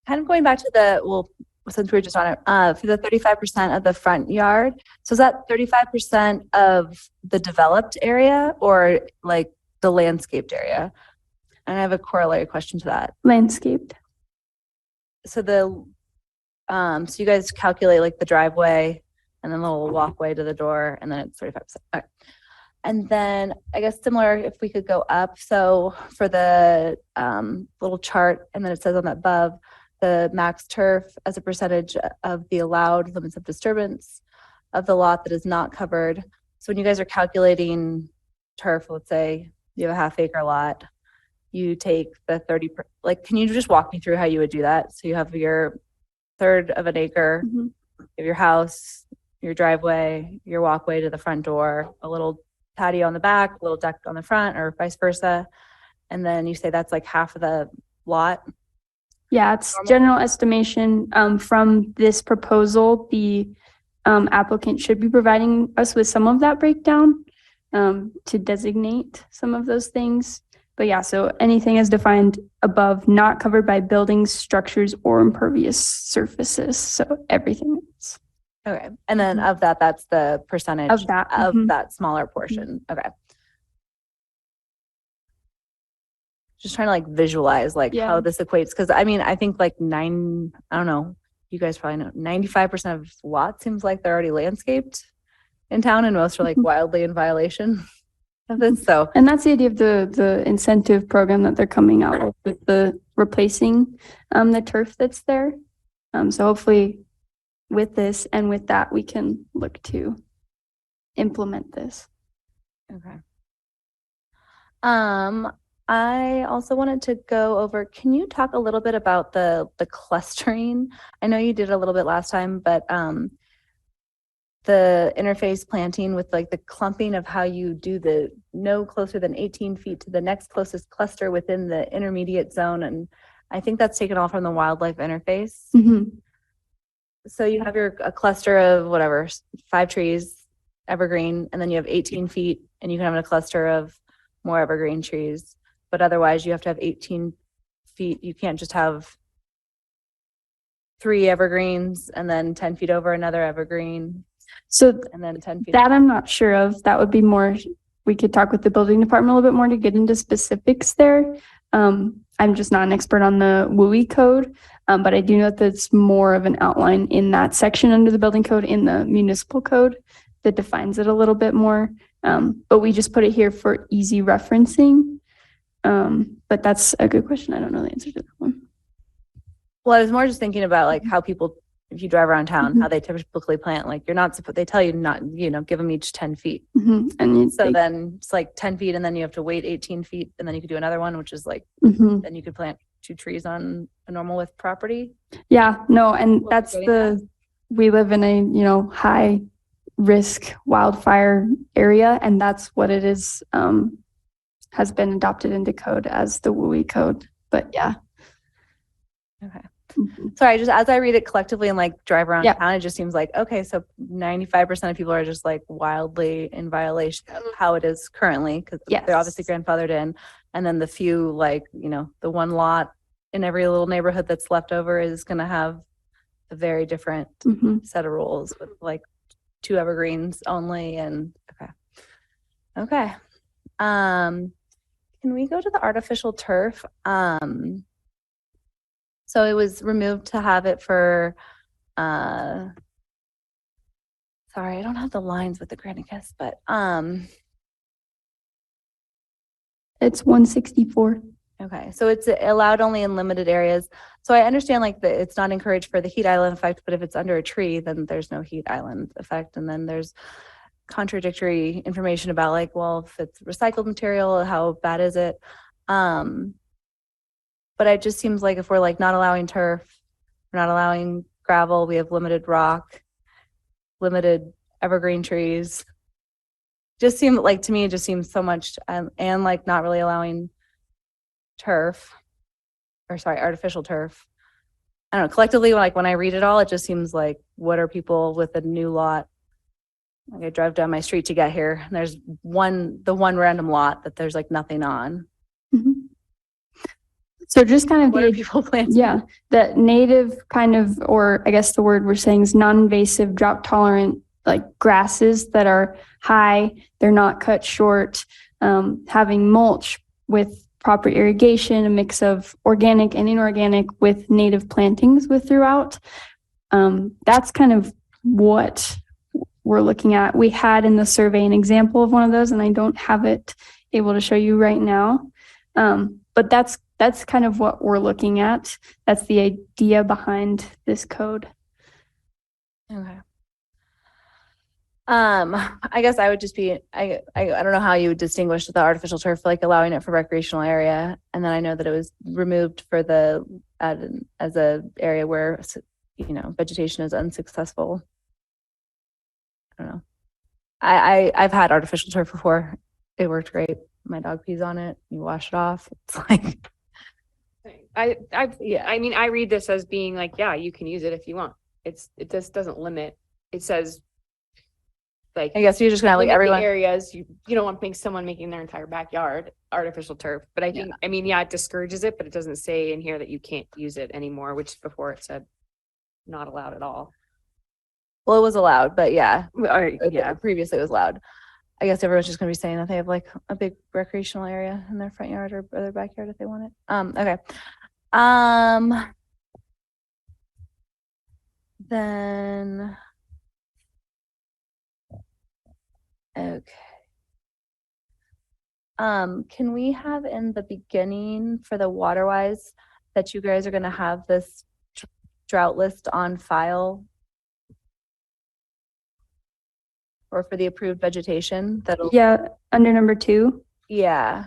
of going back to well, since we were just on it, for the 35% of the front yard. So is that 35% of the developed area or like the landscaped area? And I have a corollary question to that. Landscaped. So so you guys calculate like the driveway and then the little walkway to the door, and then it's 35%. Okay. And then I guess similar, if we could go up. So for the little chart, and then it says on that above, the max turf as a percentage of the allowed limits of disturbance of the lot that is not covered. So when you guys are calculating turf, let's say you have a half-acre lot, you take the 30, can you just walk me through how you would do that? So you have your third of an acre, you have your house, your driveway, your walkway to the front door, a little patio on the back, a little deck on the front, or vice versa. And then you say that's like half of the lot. Yeah, it's general estimation. From this proposal, the applicant should be providing us with some of that breakdown to designate some of those things. But yeah, so anything as defined above, not covered by buildings, structures, or impervious surfaces. So everything else. Okay. And then of that, that's the percentage Of that, that smaller portion. Okay. Just trying to like visualize like Yeah. how this equates. Cause I mean, I think like I don't know, you guys probably know 95% of lots seems like they're already landscaped in town and most are like wildly in violation of this. So And that's the idea of the incentive program that they're coming out with the replacing the turf that's there. So hopefully with this and with that, we can look to implement this. okay. I also wanted to go over, can you talk a little bit about the clustering? I know you did a little bit last time, but the interface planting with like the clumping of how you do the no closer than 18 feet to the next closest cluster within the intermediate zone. And I think that's taken all from the wildlife interface. So you have a cluster of whatever, 5 trees, evergreen, and then you have 18 feet and you can have a cluster of more evergreen trees. But otherwise you have to have 18 feet. You can't just have 3 evergreens and then 10 feet over another evergreen So and then 10 feet. that I'm not sure of. That would be more, we could talk with the building department a little bit more to get into specifics there. I'm just not an expert on the WUI code, but I do know that it's more of an outline in that section under the building code in the municipal code that defines it a little bit more. But we just put it here for easy referencing. But that's a good question. I don't know the answer to that one. Well, I was more just thinking about like how people, if you drive around town, how they typically plant, like you're not supposed, they tell you not, give them each 10 feet. And So then it's like 10 feet and then you have to wait 18 feet and then you could do another one, which is like, then you could plant 2 trees on a normal width property. Yeah, no, and What that's we're getting we live in a, high risk wildfire area, and that's what it is has been adopted into code as the WUI code. But yeah. Okay. Mhm. Sorry, just as I read it collectively and like drive around Yeah. town, it just seems like, okay, so 95% of people are just like wildly in violation of how it is currently, because they're obviously Yes. grandfathered in. And then the few, like, the one lot in every little neighborhood that's left over is going to have a very different Mhm. set of rules with like 2 evergreens only. And okay. Can we go to the artificial turf? So it was removed to have it for, sorry, I don't have the lines with the Granicus, but, It's 164. okay, so it's allowed only in limited areas. So I understand like that it's not encouraged for the heat island effect, but if it's under a tree, then there's no heat island effect. And then there's contradictory information about like, well, if it's recycled material, how bad is it? But it just seems like if we're like not allowing turf, we're not allowing gravel, we have limited rock, limited evergreen trees. Just seem like, to me, it just seems so much, and like not really allowing turf, or sorry, artificial turf. I don't know, collectively, like when I read it all, it just seems like, what are people with a new lot? Like I drive down my street to get here, and there's the one random lot that there's like nothing on. Mhm. So just kind of What are the, people planting? yeah, the native kind of, or I guess the word we're saying is non-invasive, drought tolerant, like grasses that are high, they're not cut short, having mulch with proper irrigation, a mix of organic and inorganic with native plantings with throughout. That's kind of what we're looking at. We had in the survey an example of one of those, and I don't have it able to show you right now. But that's kind of what we're looking at. That's the idea behind this code. Okay. I guess I would just be, I don't know how you would distinguish the artificial turf, like allowing it for recreational area. And then I know that it was removed for as a area where, vegetation is unsuccessful. I don't know. I've had artificial turf before. It worked great. My dog pees on it. You wash it off. It's like, I mean, I read this as being like, yeah, you can use it if you want. It just doesn't limit. It says like, I guess you're just gonna have like limit the everyone. areas, you don't want someone making their entire backyard artificial turf. But I think, I mean, yeah, it discourages it, but it doesn't say in here that you can't use it anymore, which before it said not allowed at all. Well, it was allowed, but yeah. Yeah. Previously it was allowed. I guess everyone's just gonna be saying that they have like a big recreational area in their front yard or their backyard if they want it. Okay. Then. Okay. Can we have in the beginning for the waterwise that you guys are gonna have this drought list on file? Or for the approved vegetation that'll. Yeah, under number 2. Yeah.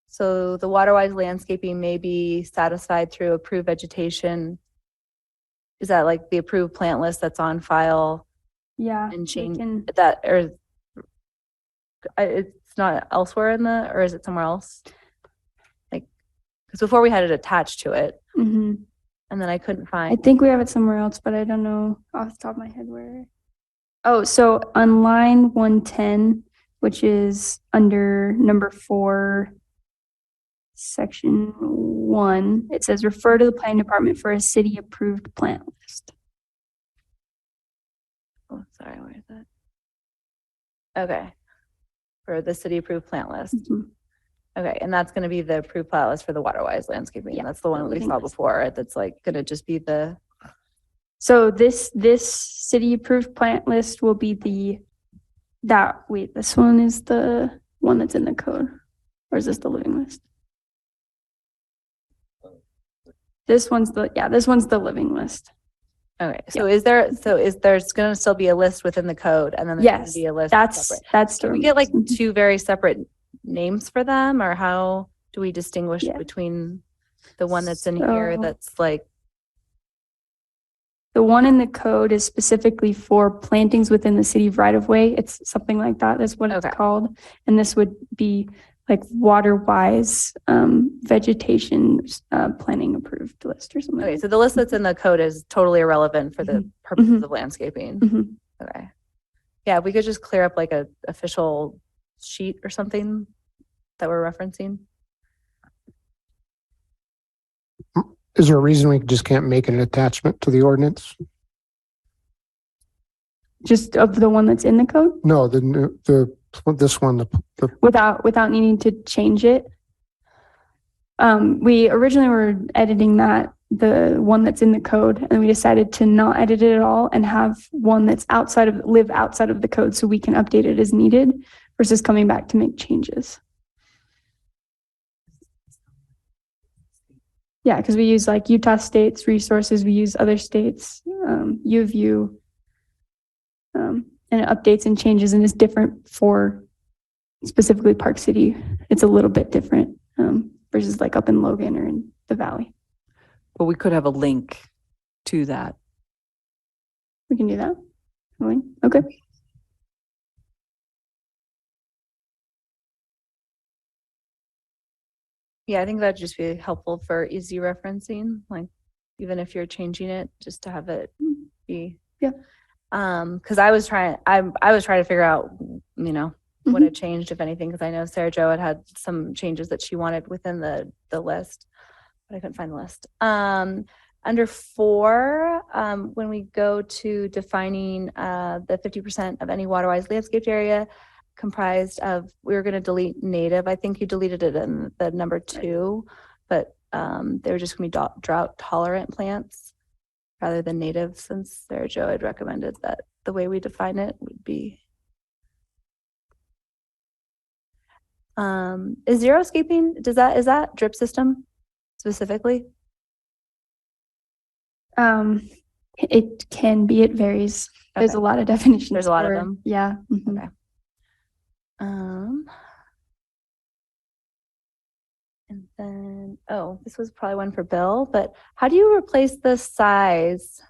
So the waterwise landscaping may be satisfied through approved vegetation. Is that like the approved plant list that's on file Yeah. and we change can- that, or it's not elsewhere or is it somewhere else? Like, because before we had it attached to it Mhm. and then I couldn't I find. think we have it somewhere else, but I don't know off the top of my head where. Oh, so on line 110, which is under number 4, section 1, it says refer to the planning department for a city approved plant list. Oh, sorry, where is that? Okay. For the city approved plant list. Mhm. Okay, and that's gonna be the approved plat list for the waterwise landscaping. Yeah, That's the one the we living saw list. before, right? That's like gonna just be the, So this city approved plant list will be this one is the one that's in the code, or is this the living list? This one's the living list. okay, so there's gonna still be a list within the code and then there's gonna Yes, be a list That's separate. Can we get like Mhm. 2 very separate names for them, or how do we distinguish Yeah. between the one that's in here So- that's like, The one in the code is specifically for plantings within the city right of way. It's something like that. That's what it's Okay. called. And this would be like water wise, vegetation, planning approved list or something. Okay, so the list that's in the code is totally irrelevant for the purposes of landscaping. Mhm. Okay. Yeah, if we could just clear up like a official sheet or something that we're referencing. Is there a reason we just can't make it an attachment to the ordinance? Just of the one that's in the code No, this one, the without needing to change it. We originally were editing the one that's in the code, and we decided to not edit it at all and have one that's live outside of the code so we can update it as needed versus coming back to make changes. Yeah, because we use like Utah State's resources, we use other states, U of U, and it updates and changes and is different for specifically Park City. It's a little bit different versus like up in Logan or in the Valley. But we could have a link to that. We can do that. Okay. Yeah, I think that'd just be helpful for easy referencing, like even if you're changing it, just to have it be. Yeah. Because I was trying to figure out, what had changed, if anything, because I know Sarah Jo had some changes that she wanted within the list, but I couldn't find the list. Under 4, when we go to defining the 50% of any waterwise landscaped area comprised of, we were going to delete native. I think you deleted it in the number 2, but they were just going to be drought tolerant plants rather than native, since Sarah Jo had recommended that the way we define it would be. Is xeriscaping, is that drip system specifically? It can be, it varies. There's Okay. a lot of definitions. There's a lot of them. Yeah. Mhm. Okay. And then, this was probably one for Bill, but how do you replace the size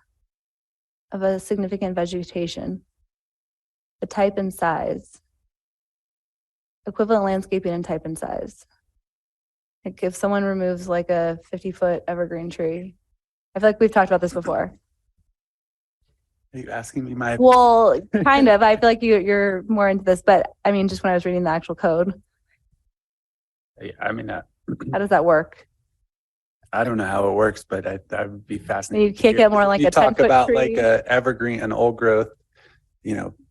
of a significant vegetation? The type and size. Equivalent landscaping and type and size. Like if someone removes like a 50-foot evergreen tree, I feel like we've talked about this before. Are you asking me my? Well, kind of. I feel like you're more into this, but I mean, just when I was reading the actual code, Yeah, I mean, how does that work? I don't know how it works, but I would be fascinated. You can't get more like You a talk 10-foot about like tree. a evergreen, an old growth,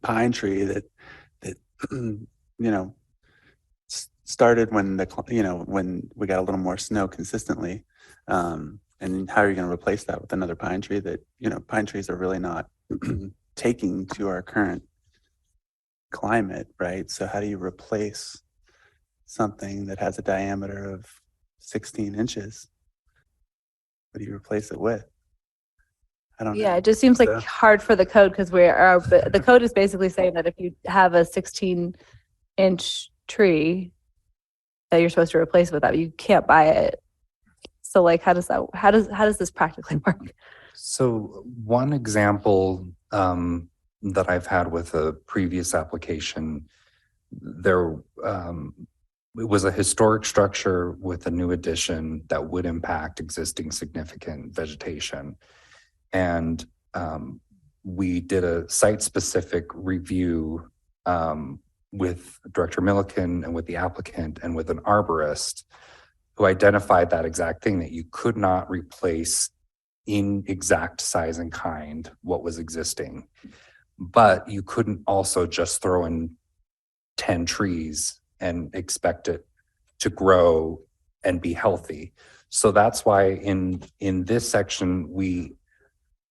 pine tree that started when when we got a little more snow consistently. And how are you going to replace that with another pine tree that, pine trees are really not taking to our current climate, right? So how do you replace something that has a diameter of 16 inches? What do you replace it with? I don't know. Yeah, it just seems like So- hard for the code because the code is basically saying that if you have a 16-inch tree that you're supposed to replace with that, you can't buy it. So like, how does this practically work? So one example that I've had with a previous application, it was a historic structure with a new addition that would impact existing significant vegetation. And we did a site-specific review with Director Milliken and with the applicant and with an arborist who identified that exact thing, that you could not replace in exact size and kind what was existing. But you couldn't also just throw in 10 trees and expect it to grow and be healthy. So that's why in this section, we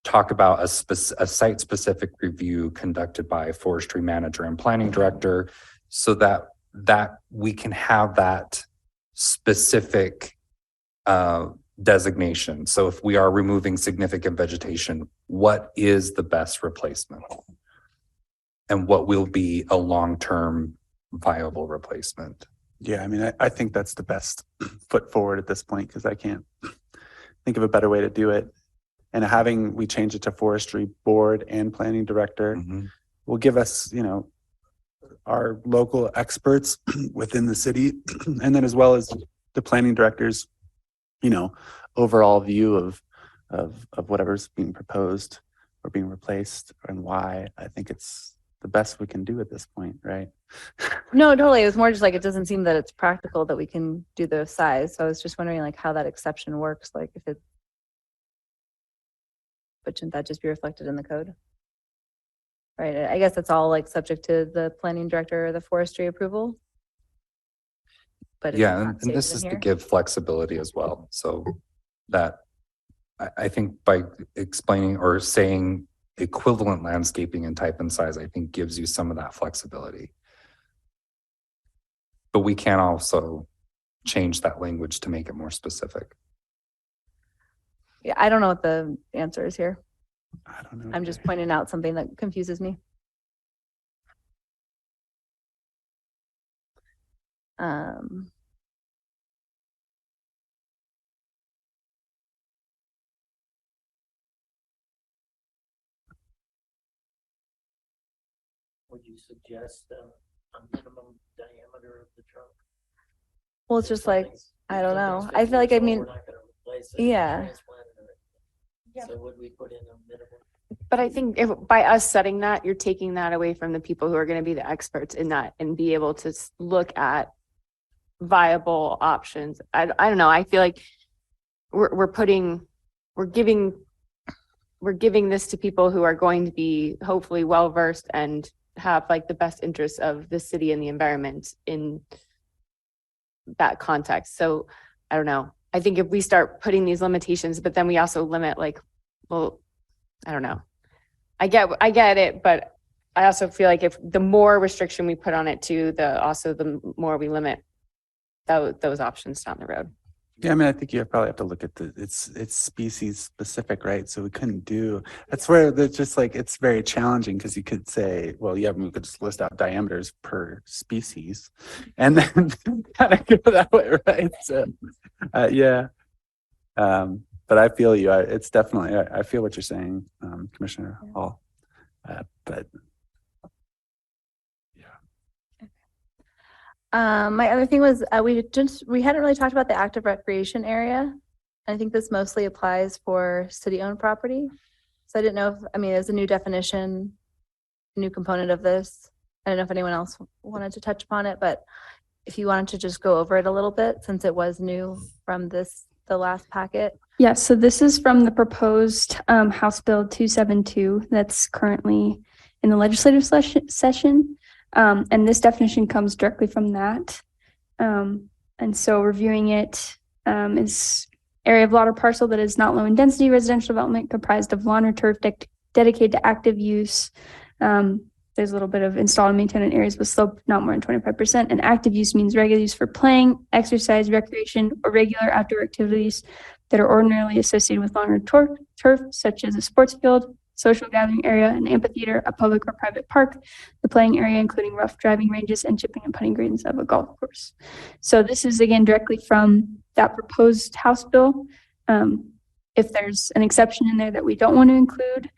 talk about a site-specific review conducted by a forestry manager and planning director, so that we can have that specific designation. So if we are removing significant vegetation, what is the best replacement? And what will be a long-term viable replacement? Yeah, I mean, I think that's the best foot forward at this point, because I can't think of a better way to do it. And we change it to forestry board and planning director will give us, our local experts within the city, and then as well as the planning director's, overall view of whatever's being proposed or being replaced and why. I think it's the best we can do at this point, right? No, totally. It was more just like, it doesn't seem that it's practical that we can do the size. So I was just wondering like how that exception works, like if it, but shouldn't that just be reflected in the code? Right. I guess that's all like subject to the planning director or the forestry approval. But it's Yeah, not and stated this in is to here. give flexibility as well. So that I think by explaining or saying equivalent landscaping in type and size, I think gives you some of that flexibility. But we can also change that language to make it more specific. Yeah, I don't know what the answer is here. I don't know. I'm just pointing out something that confuses me. Would you suggest a minimum diameter of the trunk? Well, it's just like, Something's- I don't know. something's I feel like, 50 I years old, mean, we're not gonna replace it and yeah. transplant it or anything. So would we put in a minimum? But I think if by us setting that, you're taking that away from the people who are going to be the experts in that and be able to look at viable options. I don't know. I feel like we're giving this to people who are going to be hopefully well versed and have like the best interests of the city and the environment in that context. So I don't know. I think if we start putting these limitations, but then we also limit like, well, I don't know. I get it, but I also feel like if the more restriction we put on it too, the more we limit those options down the road. Yeah, I mean, I think you probably have to look at it's species specific, right? So we couldn't do, that's where it's just like, it's very challenging because you could say, well, yeah, we could just list out diameters per species and then kind of go that way, right? So, yeah. But I feel you. It's definitely, I feel what you're saying, Commissioner Hall. But My other thing was, we hadn't really talked about the active recreation area. I think this mostly applies for city-owned property. So I didn't know if, I mean, there's a new definition, new component of this. I don't know if anyone else wanted to touch upon it, but if you wanted to just go over it a little bit, since it was new from the last packet. Yeah, so this is from the proposed House Bill 272 that's currently in the legislative session. And this definition comes directly from that. And so reviewing it is area of lot or parcel that is not low in density residential development comprised of lawn or turf dedicated to active use. There's a little bit of installed and maintained in areas with slope not more than 25%. And active use means regular use for playing, exercise, recreation, or regular outdoor activities that are ordinarily associated with lawn or turf, such as a sports field, social gathering area, an amphitheater, a public or private park, the playing area, including rough driving ranges and chipping and putting greens of a golf course. So this is again directly from that proposed House bill. If there's an exception in there that we don't want to include,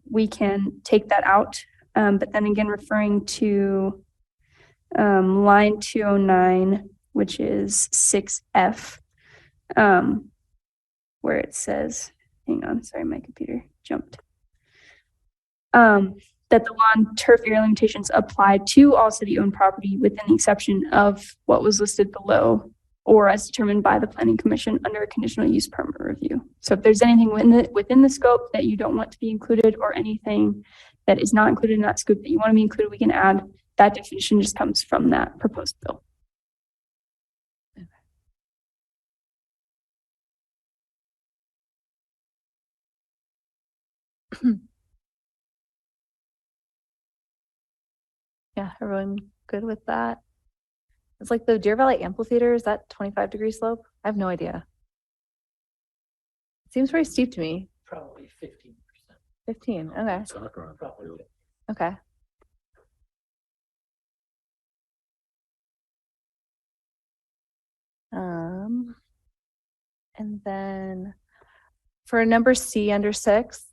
we can take that out. But then again, referring to line 209, which is 6F, where it says, hang on, sorry, my computer jumped. That the lawn turf area limitations apply to all city-owned property within the exception of what was listed below or as determined by the Planning Commission under a conditional use permit review. So if there's anything within the scope that you don't want to be included or anything that is not included in that scope that you want to be included, we can add. That definition just comes from that proposed bill. Yeah, everyone good with that? It's like the Deer Valley Amphitheater, is that 25-degree slope? I have no idea. Seems very steep to me. Probably 15%. 15, okay, Probably. okay. And then for number C under 6,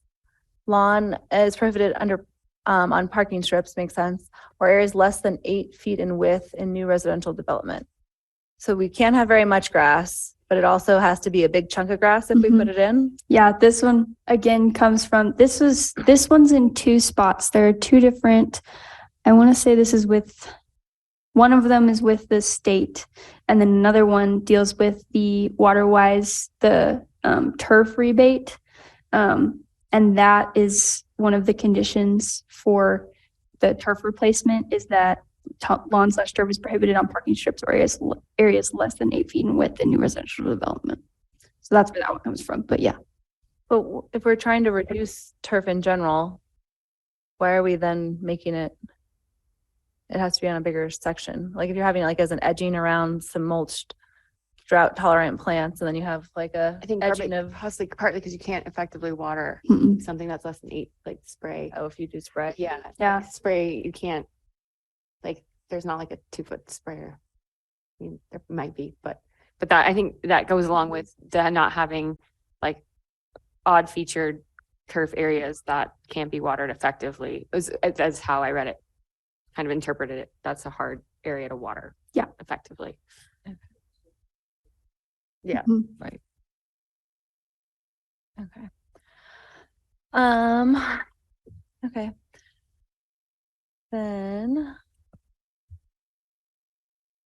lawn is prohibited under on parking strips makes sense, or areas less than 8 feet in width in new residential development. So we can't have very much grass, but it also has to be a big chunk of grass if we put it in. Yeah, this one again comes from, this one's in two spots. There are two different, I want to say this is with, one of them is with the state, and then another one deals with the WaterWise, the turf rebate. And that is one of the conditions for the turf replacement is that lawn/turf is prohibited on parking strips or areas less than 8 feet in width in new residential development. So that's where that one comes from. But yeah. But if we're trying to reduce turf in general, why are we then making it? It has to be on a bigger section. Like if you're having like as an edging around some mulched drought tolerant plants, and then you have like a I think edging of, possibly partly because you can't effectively water Mm-mm. something that's less than 8, like spray. oh, if you do spray. Yeah. Yeah. Spray, you can't, like, there's not like a 2-foot sprayer. I mean, there might be, but that, I think that goes along with the not having like odd featured turf areas that can't be watered effectively. That's how I read it, kind of interpreted it. That's a hard area to water. Yeah. Effectively. Yeah. Mhm. Right. Okay. Okay. Then.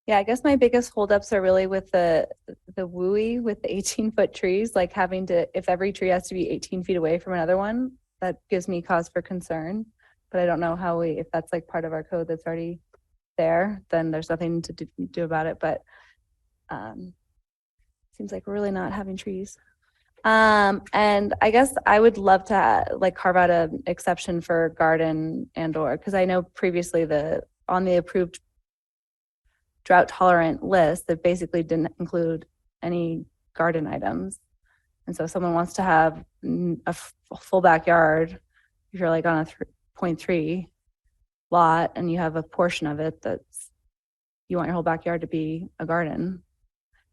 Yeah, I guess my biggest holdups are really with the WUI with the 18-foot trees, like having to, if every tree has to be 18 feet away from another one, that gives me cause for concern. But I don't know how if that's like part of our code that's already there, then there's nothing to do about it. But seems like we're really not having trees. And I guess I would love to like carve out an exception for garden and/or, because I know previously on the approved drought tolerant list that basically didn't include any garden items. And so if someone wants to have a full backyard, if you're like on a 0.3 lot and you have a portion of it that's, you want your whole backyard to be a garden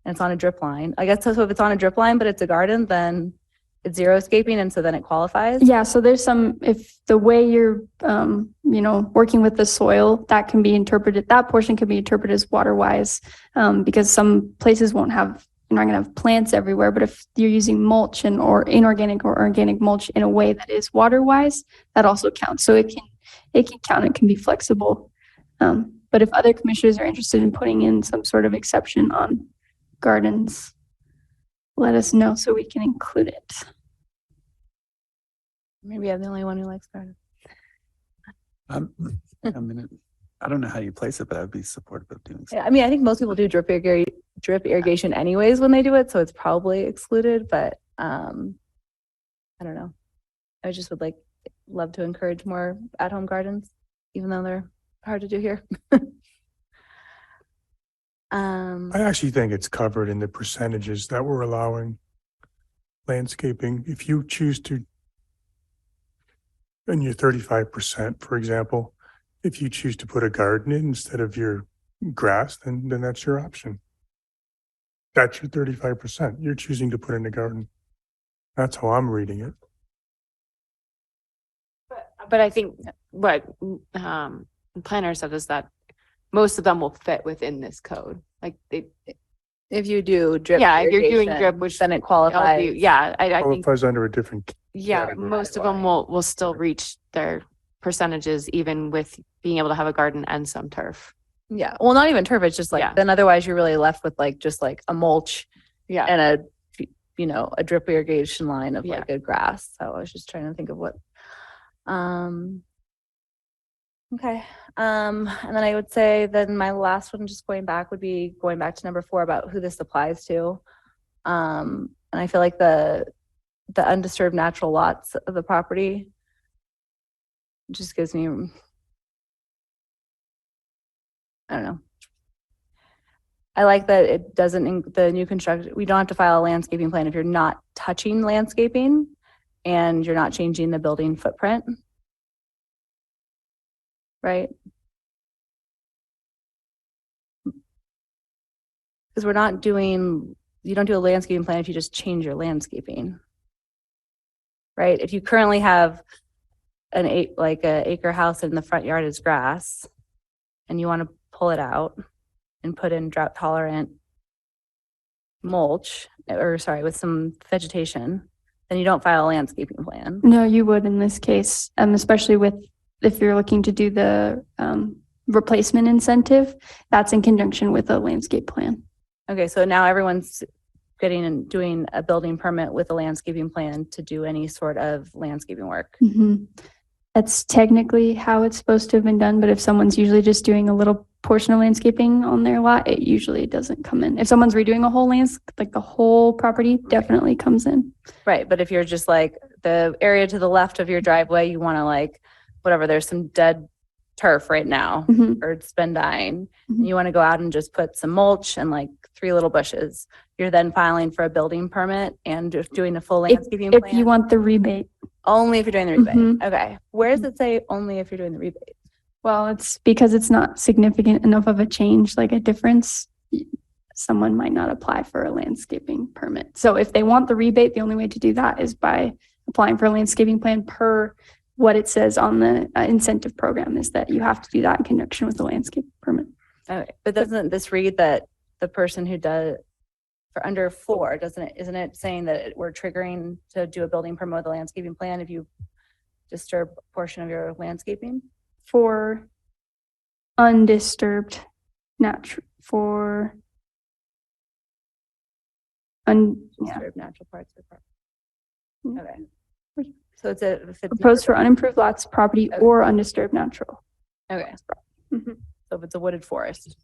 and it's on a drip line. I guess so if it's on a drip line, but it's a garden, then it's xeriscaping, and so then it qualifies. Yeah, so there's some, if the way you're, working with the soil, that can be interpreted, that portion can be interpreted as water-wise, because some places won't have, you're not gonna have plants everywhere, but if you're using mulch or inorganic or organic mulch in a way that is water-wise, that also counts. So it can count, it can be flexible. But if other commissioners are interested in putting in some sort of exception on gardens, let us know so we can include it. Maybe I'm the only one who likes gardens. I mean, I don't know how you place it, but I'd be supportive of doing so. Yeah, I mean, I think most people do drip irrigation anyways when they do it, so it's probably excluded, but I don't know. I just would love to encourage more at-home gardens, even though they're hard to do here. I actually think it's covered in the percentages that we're allowing landscaping. If you choose to, and you're 35%, for example, if you choose to put a garden in instead of your grass, then that's your option. That's your 35%. You're choosing to put in a garden. That's how I'm reading it. But I think what planner said is that most of them will fit within this code. Like if you do drip, yeah, if you're doing irrigation, drip, which then it qualifies. yeah, I think Qualifies under a different. yeah, category. most of them will still reach their percentages even with being able to have a garden and some turf. Yeah, well, not even turf. It's just like Yeah. then otherwise you're really left with just like a mulch Yeah. and a drip irrigation line of Yeah. like a grass. So I was just trying to think of what. Okay. And then I would say then my last one, just going back to number 4 about who this applies to. And I feel like the undisturbed natural lots of the property just gives me, I don't know. I like that it doesn't, the new construction, we don't have to file a landscaping plan if you're not touching landscaping and you're not changing the building footprint. Right? Because you don't do a landscaping plan if you just change your landscaping. Right? If you currently have like a acre house in the front yard is grass and you want to pull it out and put in drought tolerant mulch, or sorry, with some vegetation, then you don't file a landscaping plan. No, you would in this case, especially if you're looking to do the replacement incentive, that's in conjunction with a landscape plan. Okay, so now everyone's getting and doing a building permit with a landscaping plan to do any sort of landscaping work. That's technically how it's supposed to have been done, but if someone's usually just doing a little portion of landscaping on their lot, it usually doesn't come in. If someone's redoing a whole like the whole property, definitely comes in. Right, but if you're just like the area to the left of your driveway, you want to like, whatever, there's some dead turf right now, or it's been dying, and you want to go out and just put some mulch and like 3 little bushes, you're then filing for a building permit and just doing a full landscaping If plan? you want the rebate. Only if you're doing the rebate. Okay. Where does it say only if you're doing the rebate? Well, it's because it's not significant enough of a change, like a difference. Someone might not apply for a landscaping permit. So if they want the rebate, the only way to do that is by applying for a landscaping plan per what it says on the incentive program, is that you have to do that in conjunction with the landscape permit. Okay, but doesn't this read that the person who does for under 4, isn't it saying that we're triggering to do a building permit with a landscaping plan if you disturb a portion of your landscaping? For undisturbed natural, for Disturb natural parts of the property. Okay. So it's if it's proposed for unimproved lots, property, or undisturbed natural. okay. So if it's a wooded forest.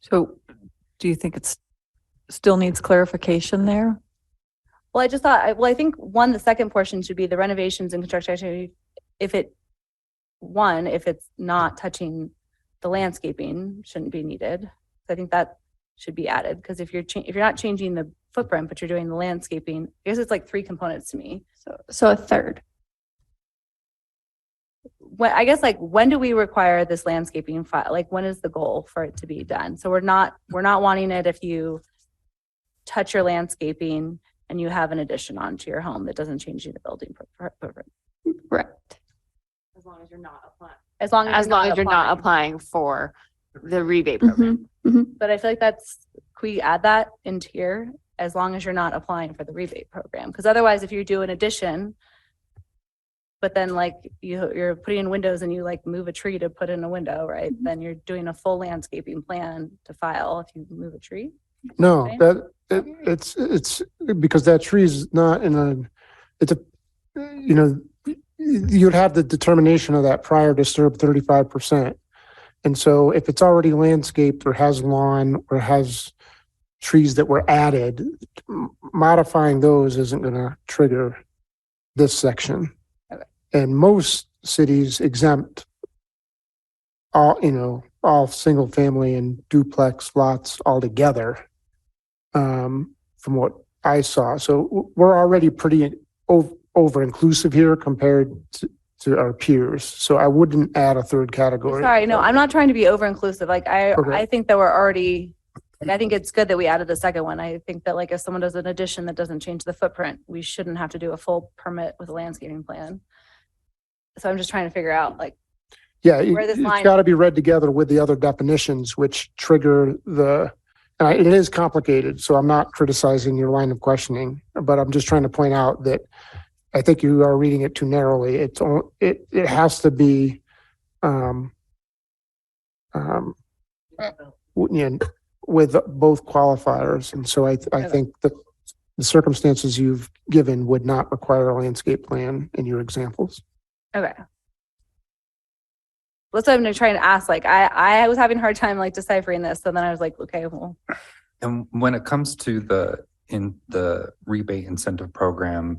So do you think it's still needs clarification there? Well, I just thought, I think the second portion should be the renovations and construction activity. If it's not touching the landscaping, shouldn't be needed. So I think that should be added, because if you're not changing the footprint, but you're doing the landscaping, I guess it's like 3 components to me. So a third. I guess like when do we require this landscaping file? Like when is the goal for it to be done? So we're not wanting it if you touch your landscaping and you have an addition onto your home that doesn't change the building footprint. Right. As long as you're not applying. As long as you're not applying for the rebate program. But I feel like can we add that into here, as long as you're not applying for the rebate program? Because otherwise, if you do an addition, but then like you're putting in windows and you like move a tree to put in a window, right? Then you're doing a full landscaping plan to file if you move a tree. No, Okay. it's because that tree is not you'd have the determination of that prior disturbed 35%. And so if it's already landscaped or has lawn or has trees that were added, modifying those isn't going to trigger this section. Okay. And most cities exempt all single family and duplex lots altogether, from what I saw. So we're already pretty over inclusive here compared to our peers. So I wouldn't add a third category. Sorry, no, I'm not trying to be over inclusive. Like Okay. I think that we're already, and I think it's good that we added the second one. I think that like if someone does an addition that doesn't change the footprint, we shouldn't have to do a full permit with a landscaping plan. So I'm just trying to figure out like, Yeah, where this it's line- got to be read together with the other definitions, which trigger it is complicated, so I'm not criticizing your line of questioning, but I'm just trying to point out that I think you are reading it too narrowly. It has to be, with both qualifiers. And so I think that the circumstances you've given would not require a landscape plan in your examples. okay. That's what I'm trying to ask. Like I was having a hard time like deciphering this. So then I was like, okay, well. And when it comes to the rebate incentive program,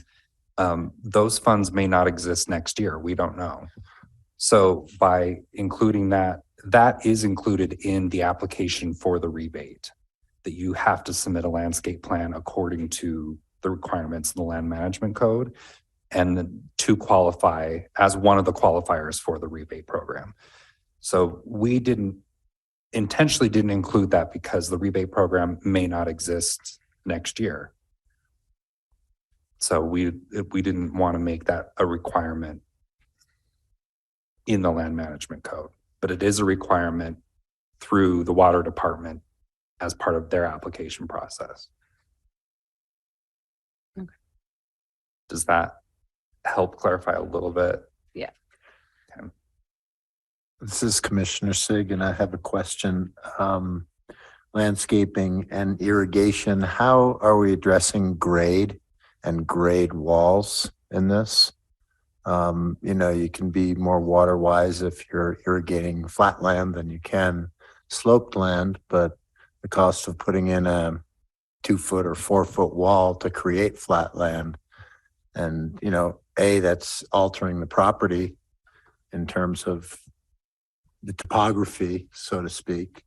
those funds may not exist next year. We don't know. So by including that is included in the application for the rebate, that you have to submit a landscape plan according to the requirements in the land management code, and to qualify as one of the qualifiers for the rebate program. So we intentionally didn't include that because the rebate program may not exist next year. So we didn't want to make that a requirement in the land management code, but it is a requirement through the water department as part of their application process. Okay. Does that help clarify a little bit? Yeah. Okay. This is Commissioner Sig, and I have a question. Landscaping and irrigation, how are we addressing grade and grade walls in this? You can be more water wise if you're irrigating flat land than you can sloped land, but the cost of putting in a 2-foot or 4-foot wall to create flat land, and that's altering the property in terms of the topography, so to speak.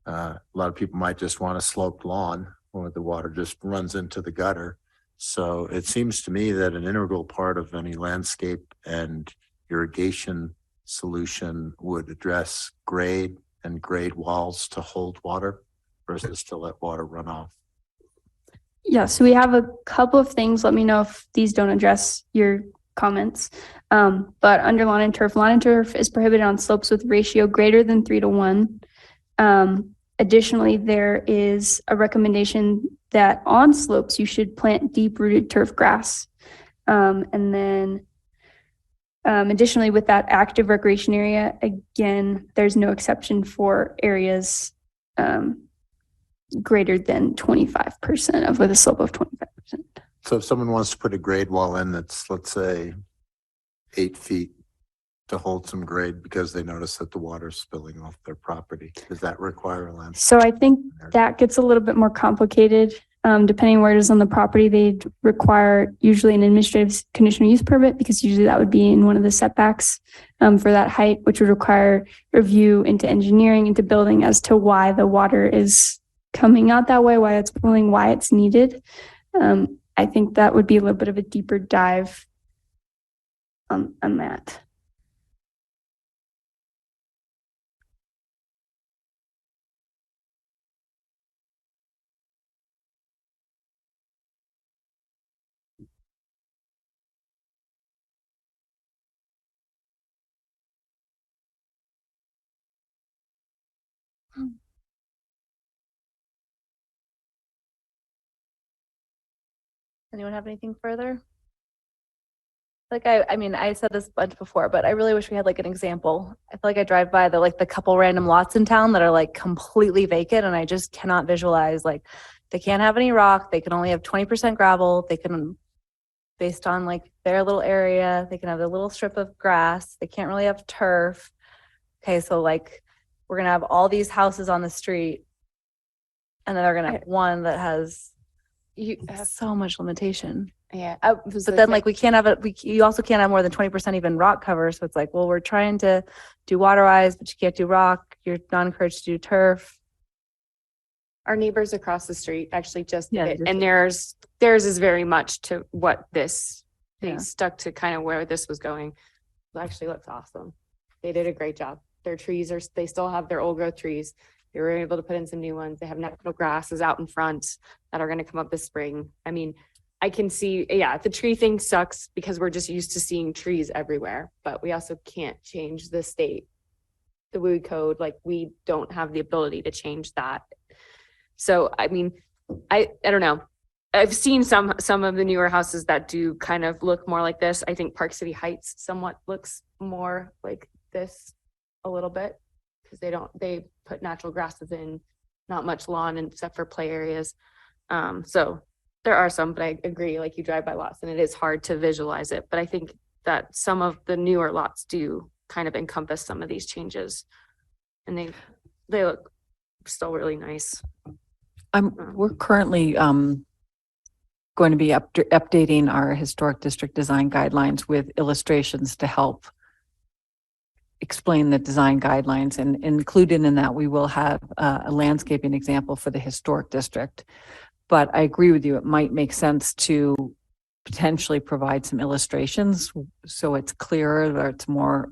A lot of people might just want a sloped lawn where the water just runs into the gutter. So it seems to me that an integral part of any landscape and irrigation solution would address grade and grade walls to hold water versus to let water run off. Yeah, so we have a couple of things. Let me know if these don't address your comments. But under lawn and turf is prohibited on slopes with ratio greater than 3:1. Additionally, there is a recommendation that on slopes you should plant deep-rooted turf grass. And then additionally, with that active recreation area, again, there's no exception for areas greater than 25% with a slope of 25%. So if someone wants to put a grade wall in that's, let's say, 8 feet to hold some grade because they notice that the water's spilling off their property, does that require a landscape? So I think that gets a little bit more complicated. Depending where it is on the property, they require usually an administrative conditional use permit, because usually that would be in one of the setbacks for that height, which would require review into engineering, into building as to why the water is coming out that way, why it's pooling, why it's needed. I think that would be a little bit of a deeper dive on that. Anyone have anything further? I mean, I said this a bunch before, but I really wish we had like an example. I feel like I drive by the couple random lots in town that are like completely vacant, and I just cannot visualize, like, they can't have any rock. They can only have 20% gravel. They can, based on like their little area, they can have a little strip of grass. They can't really have turf. Okay, so like we're gonna have all these houses on the street, and then they're gonna have one that has so much limitation. Yeah. But then like we can't have you also can't have more than 20% even rock cover. So it's like, well, we're trying to do waterized, but you can't do rock. You're not encouraged to do turf. Our neighbors across the street actually just did Yeah, it, they and theirs is very much to what this, they stuck to kind of where this was going. It actually looks awesome. They did a great job. Their trees they still have their old growth trees. They were able to put in some new ones. They have natural grasses out in front that are going to come up this spring. I mean, I can see, the tree thing sucks because we're just used to seeing trees everywhere, but we also can't change the state, the WUI code. Like, we don't have the ability to change that. So, I mean, I don't know. I've seen some of the newer houses that do kind of look more like this. I think Park City Heights somewhat looks more like this a little bit, because they put natural grasses in, not much lawn except for play areas. So there are some, but I agree, like, you drive by lots and it is hard to visualize it. But I think that some of the newer lots do kind of encompass some of these changes, and they look still really nice. We're currently going to be updating our historic district design guidelines with illustrations to help explain the design guidelines, and included in that we will have a landscaping example for the historic district. But I agree with you, it might make sense to potentially provide some illustrations so it's clearer, or it's more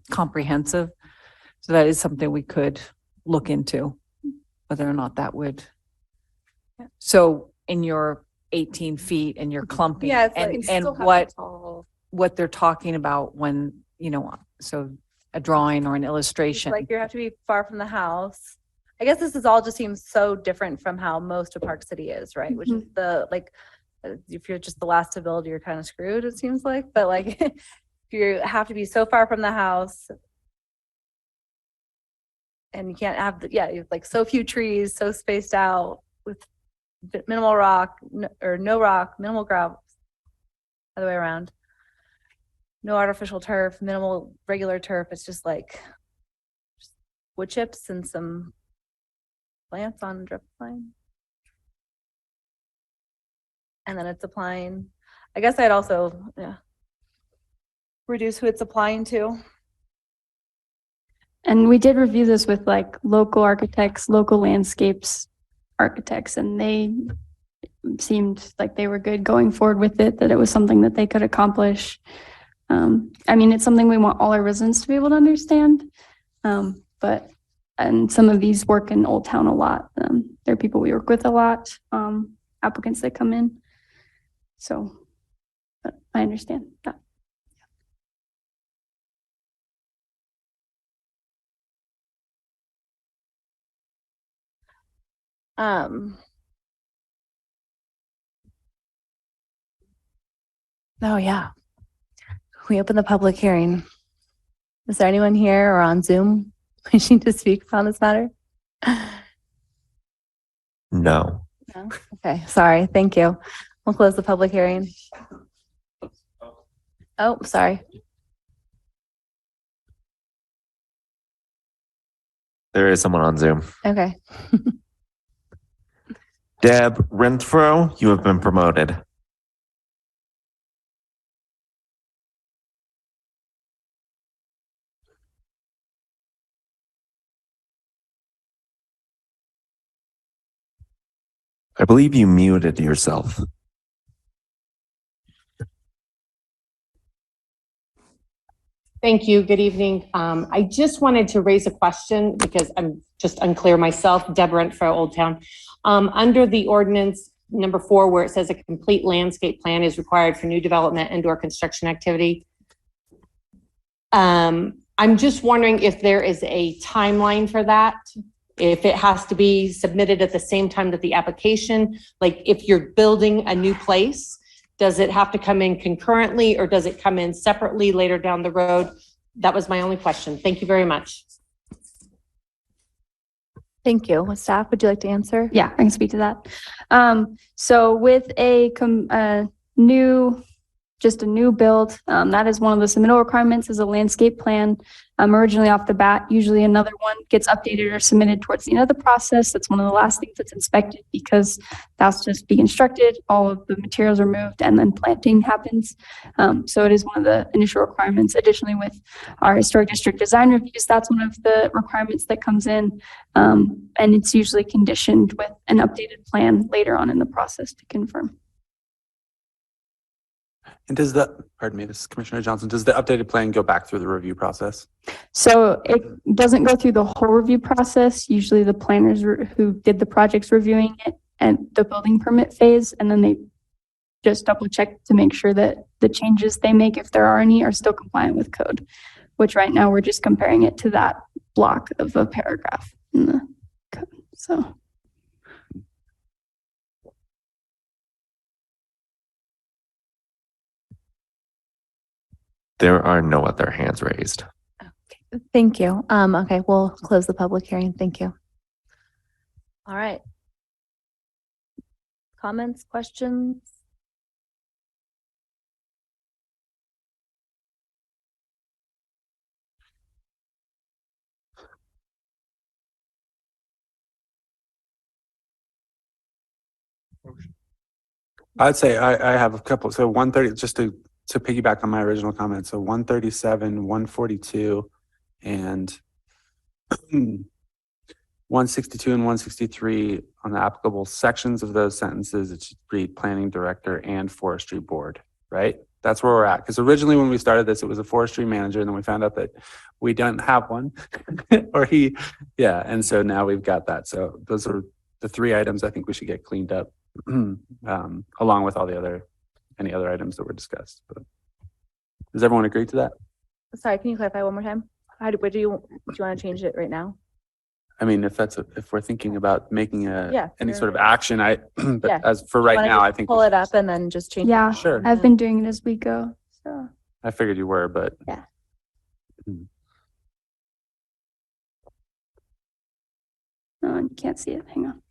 comprehensive. So that is something we could look into, whether or not that would. So in your 18 feet and you're clumping. Yeah, it's And, like- and Still have what they're talking about when, so a drawing or an illustration. Like you have to be far from the house. I guess this is all just seems so different from how most of Park City is, right? Which is if you're just the last to build, you're kind of screwed, it seems like. But like, if you have to be so far from the house and you can't have, you have like so few trees, so spaced out with minimal rock or no rock, minimal gravel, other way around. No artificial turf, minimal regular turf. It's just like wood chips and some plants on drip line. And then it's applying. I guess I'd also, reduce who it's applying to. And we did review this with like local architects, local landscapes architects, and they seemed like they were good going forward with it, that it was something that they could accomplish. I mean, it's something we want all our residents to be able to understand. And some of these work in Old Town a lot. There are people we work with a lot, applicants that come in. So, but I understand that. Oh yeah. We open the public hearing. Is there anyone here or on Zoom wishing to speak on this matter? No. No? Okay, sorry. Thank you. We'll close the public hearing. Oh, sorry. There is someone on Zoom. Okay. Deb Renfro, you have been promoted. I believe you muted yourself. Thank you. Good evening. I just wanted to raise a question because I'm just unclear myself. Deb Renfro, Old Town. Under the ordinance number 4, where it says a complete landscape plan is required for new development and/or construction activity. I'm just wondering if there is a timeline for that. If it has to be submitted at the same time that the application, like if you're building a new place, does it have to come in concurrently or does it come in separately later down the road? That was my only question. Thank you very much. Thank you. Staff, would you like to answer? Yeah, I can speak to that. So with a new build, that is one of the submittal requirements is a landscape plan. Originally off the bat, usually another one gets updated or submitted towards the end of the process. That's one of the last things that's inspected because that's just be constructed, all of the materials are moved, and then planting happens. So it is one of the initial requirements. Additionally, with our historic district design reviews, that's one of the requirements that comes in. And it's usually conditioned with an updated plan later on in the process to confirm. And this is Commissioner Johnson, does the updated plan go back through the review process? So it doesn't go through the whole review process. Usually the planners who did the projects reviewing it and the building permit phase, and then they just double check to make sure that the changes they make, if there are any, are still compliant with code, which right now we're just comparing it to that block of a paragraph in the code. So. There are no other hands raised. Thank you. Okay, we'll close the public hearing. Thank you. All right. Comments, questions? I'd say I have a couple. So 130, just to piggyback on my original comment. So 137, 142, and 162 and 163 on the applicable sections of those sentences, it should read planning director and forestry board, right? That's where we're at. Because originally when we started this, it was a forestry manager, and then we found out that we don't have one. And so now we've got that. So those are the 3 items I think we should get cleaned up along with any other items that were discussed. But does everyone agree to that? Sorry, can you clarify one more time? What do you want to change it right now? I mean, if we're thinking about making Yeah, any figure sort of it out. action, but Yeah. as for right Wanna now, just I think pull it up and then just change. Yeah, Sure. I've been doing it as we go. So I figured you were, but Yeah. no, you can't see it. Hang on.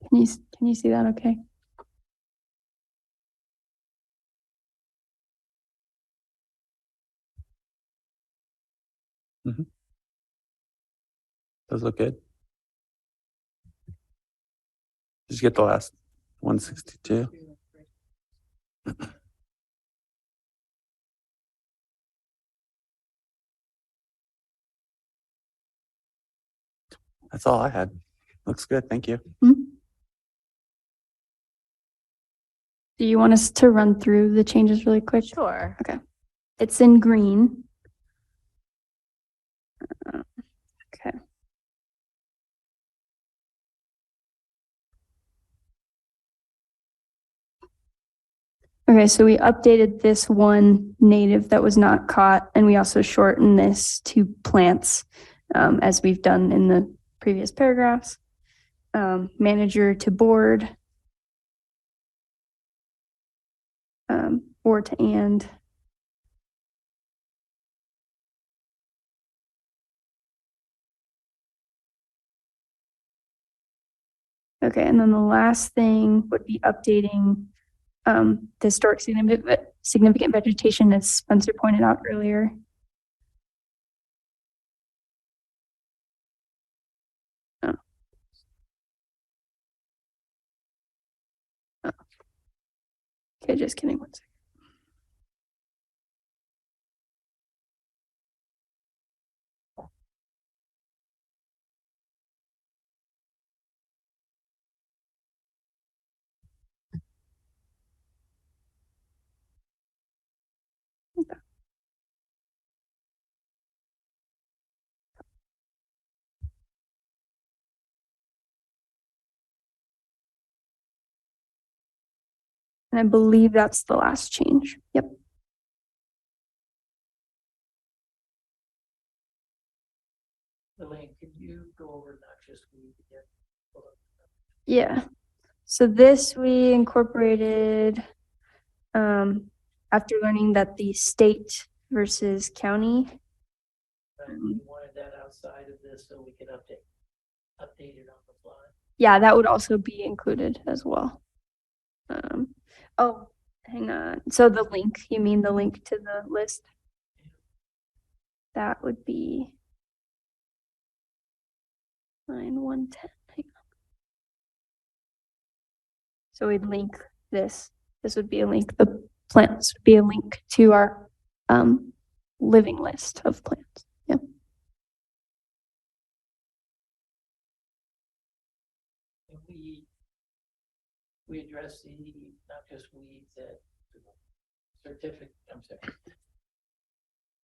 Can you see that? Okay. does look good. Just get the last 162. That's all I had. Looks good. Thank you. Do you want us to run through the changes really quick? Sure. Okay. It's in green. Okay. Okay, so we updated this one native that was not caught, and we also shortened this to plants, as we've done in the previous paragraphs. Manager to board. Or to and. Okay, and then the last thing would be updating the historic significant vegetation, as Spencer pointed out earlier. Oh. Oh. Okay, just kidding. One second. And I believe that's the last change. Yep. Elaine, could you go over noxious weed again? Yeah. So this we incorporated after learning that the state versus county. We wanted that outside of this so we can update it on the fly. Yeah, that would also be included as well. Oh, hang on. So the link, you mean the link to the list? That would be line 110. Hang on. So we'd link this. This would be a link. The plants would be a link to our living list of plants. Yep. We address the noxious weeds at certificate, I'm sorry.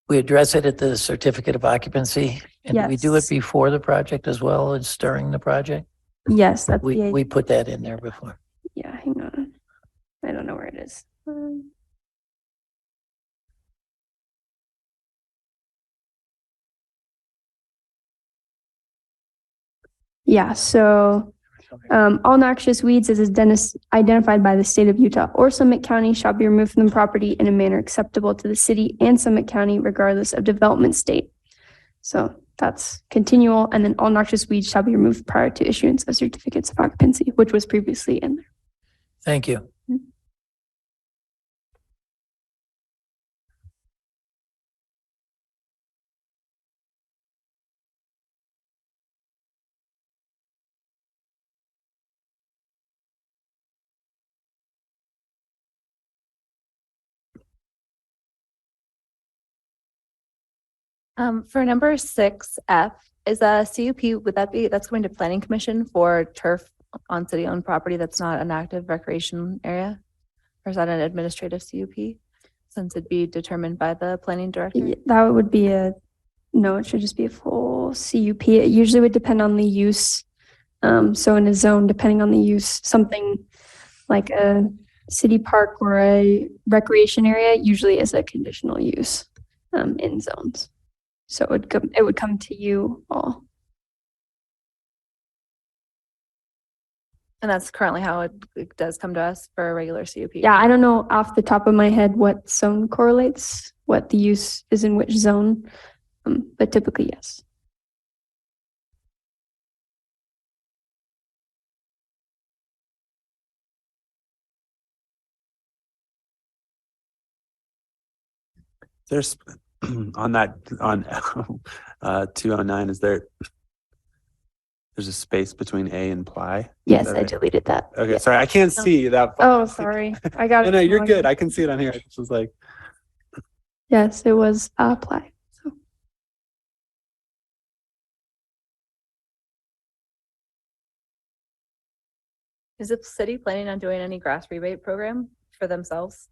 We address it at the certificate of occupancy, and do we do it Yes. before the project as well as during the project? Yes, that's We put that in there before. yeah, hang on. I don't know where it is. Yeah, so all noxious weeds as identified by the state of Utah or Summit County shall be removed from the property in a manner acceptable to the city and Summit County regardless of development state. So that's continual, and then all noxious weeds shall be removed prior to issuance of certificates of occupancy, which was previously in there. Thank you. For number 6F, is a CUP, that's going to planning commission for turf on city-owned property that's not an active recreation area? Or is that an administrative CUP? since it'd be determined by the planning director? That would be no, it should just be a full CUP. It usually would depend on the use. So in a zone, depending on the use, something like a city park or a recreation area usually is a conditional use in zones. So it would come to you all. And that's currently how it does come to us for a regular CUP. Yeah, I don't know off the top of my head what zone correlates, what the use is in which zone, but typically yes. There's on that, on 209, there's a space between A and ply? Yes, Is that I right? deleted that. Okay, sorry, I can't see that. Oh, sorry. I got No, it. no, you're wrong. good. I can see it on here. I just was like, Yes, it was apply. So Is the city planning on doing any grass rebate program for themselves?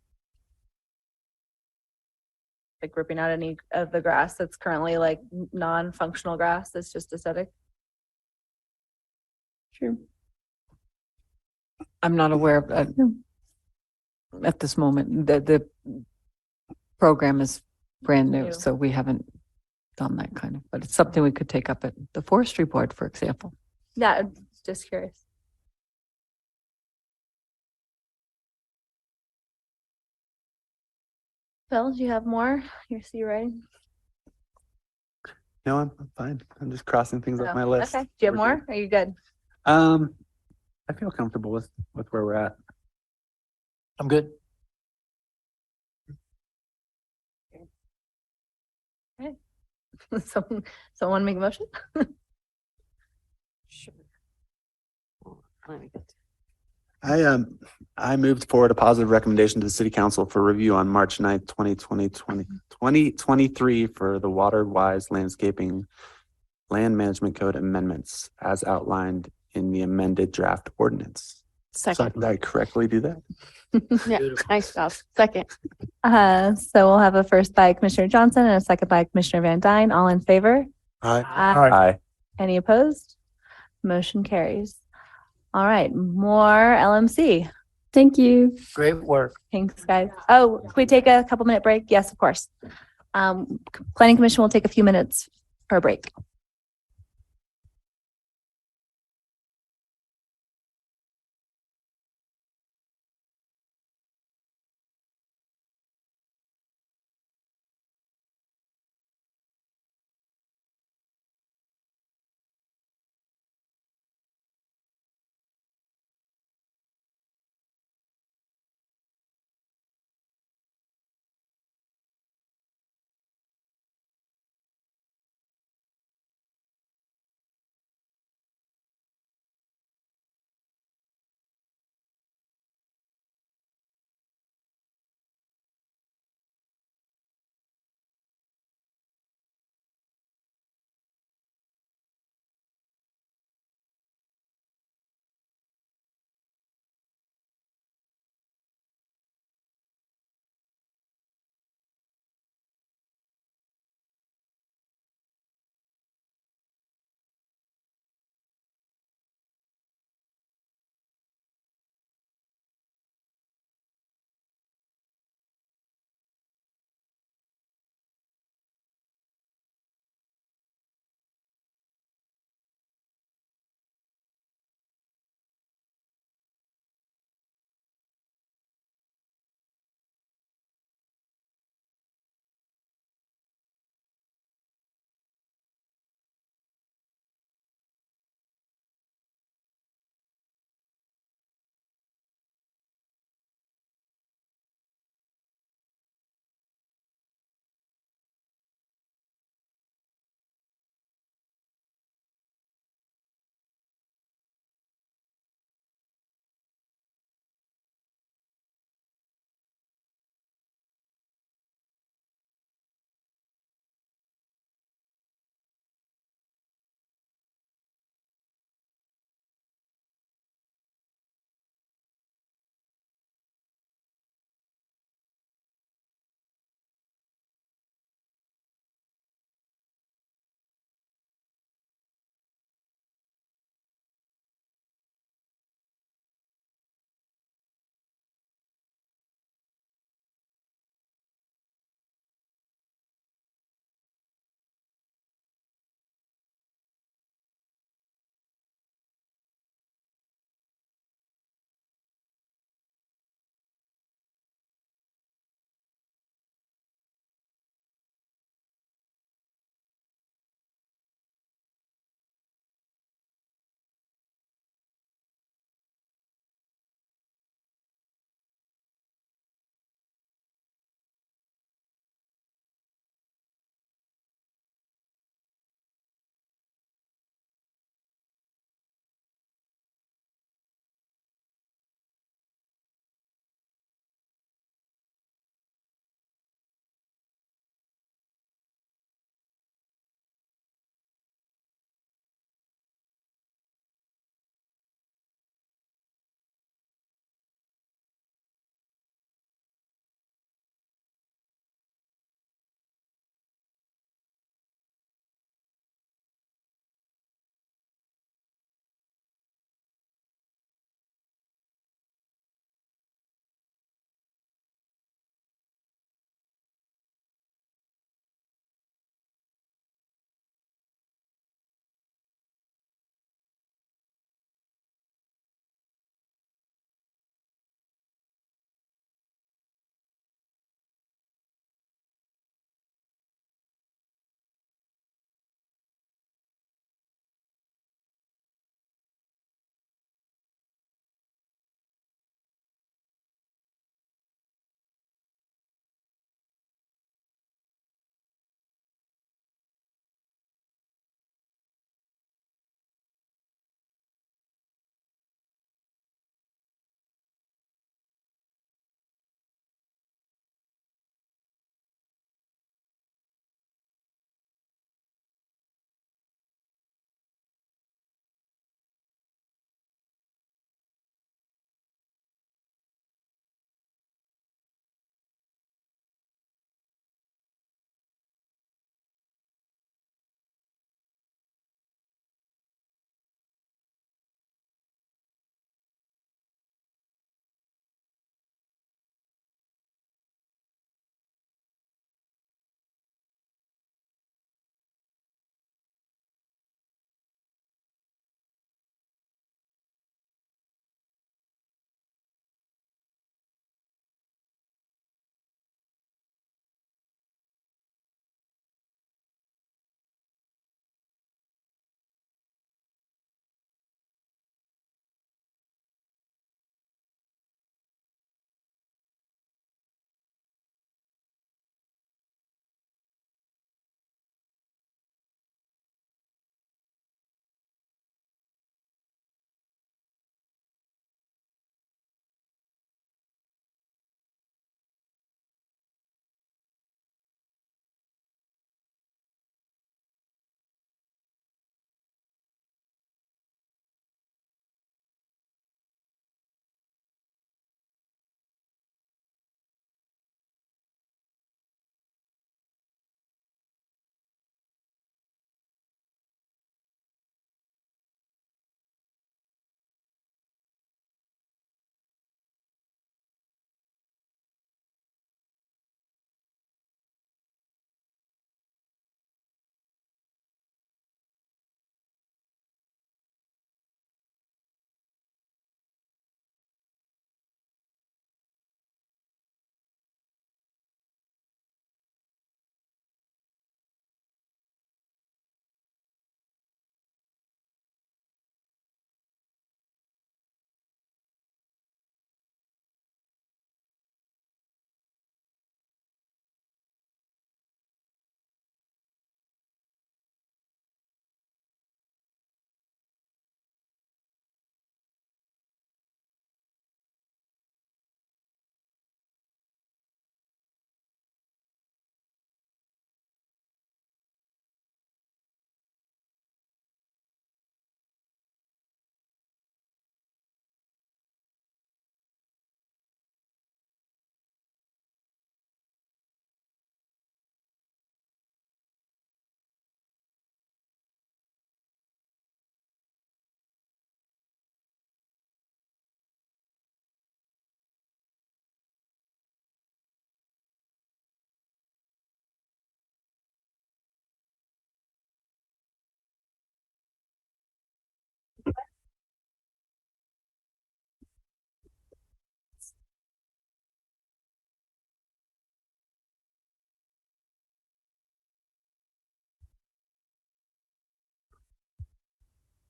Like ripping out any of the grass that's currently like non-functional grass that's just aesthetic? sure. I'm not aware of at this moment. The program is brand new, New. so we haven't done that kind of, but it's something we could take up at the forestry board, for example. Yeah, I'm just curious. Phil, do you have more? You're writing? no, I'm fine. I'm just crossing things off my list. Okay. Do you have more? Are you good? I feel comfortable with where we're at. I'm good. Someone make a motion? I moved forward a positive recommendation to the city council for review on March 9th, 2023 for the Water Wise Landscaping Land Management Code amendments as outlined in the amended draft ordinance. Second. Did I correctly do that? Yeah, nice job. Second. So we'll have a first by Commissioner Johnson and a second by Commissioner Van Dyne. All in favor? Aye. Aye. Any opposed? Motion carries. All right, more LMC. Thank you. Great work. Thanks, guys. Oh, can we take a couple minute break? Yes, of course. Planning Commission will take a few minutes for a break.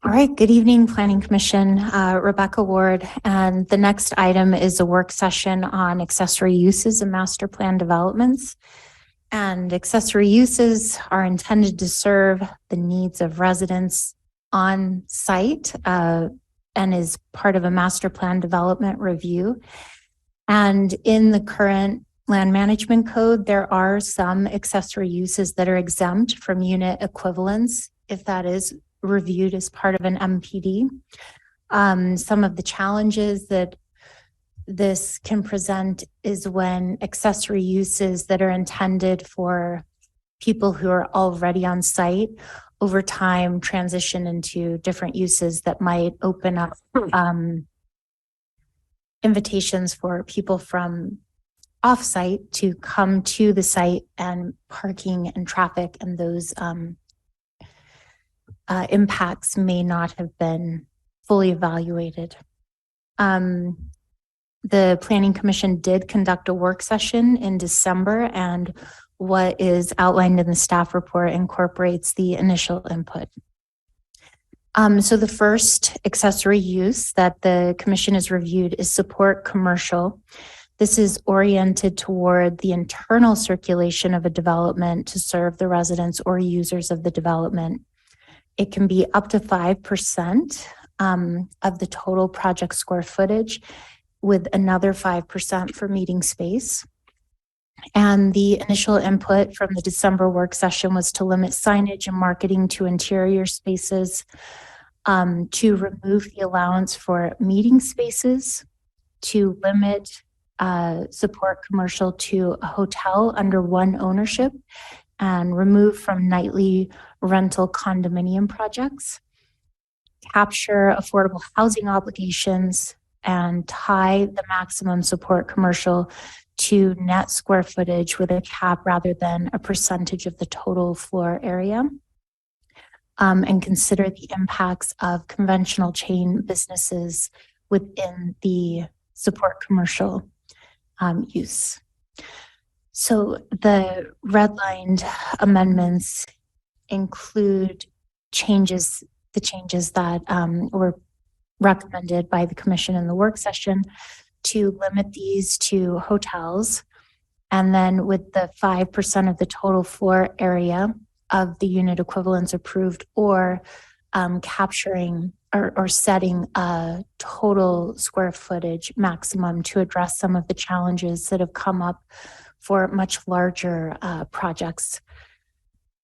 All right, good evening, Planning Commission, Rebecca Ward. And the next item is a work session on accessory uses and master plan developments. And accessory uses are intended to serve the needs of residents on site and is part of a master plan development review. And in the current land management code, there are some accessory uses that are exempt from unit equivalence, if that is reviewed as part of an MPD. Some of the challenges that this can present is when accessory uses that are intended for people who are already on site over time transition into different uses that might open up invitations for people from off-site to come to the site, and parking and traffic and those impacts may not have been fully evaluated. The Planning Commission did conduct a work session in December, and what is outlined in the staff report incorporates the initial input. So the first accessory use that the Commission has reviewed is support commercial. This is oriented toward the internal circulation of a development to serve the residents or users of the development. It can be up to 5% of the total project square footage, with another 5% for meeting space. And the initial input from the December work session was to limit signage and marketing to interior spaces, to remove the allowance for meeting spaces, to limit support commercial to a hotel under one ownership, and remove from nightly rental condominium projects, capture affordable housing obligations, and tie the maximum support commercial to net square footage with a cap rather than a percentage of the total floor area, and consider the impacts of conventional chain businesses within the support commercial use. So the redlined amendments include the changes that were recommended by the Commission in the work session to limit these to hotels. And then with the 5% of the total floor area of the unit equivalents approved, or capturing or setting a total square footage maximum to address some of the challenges that have come up for much larger projects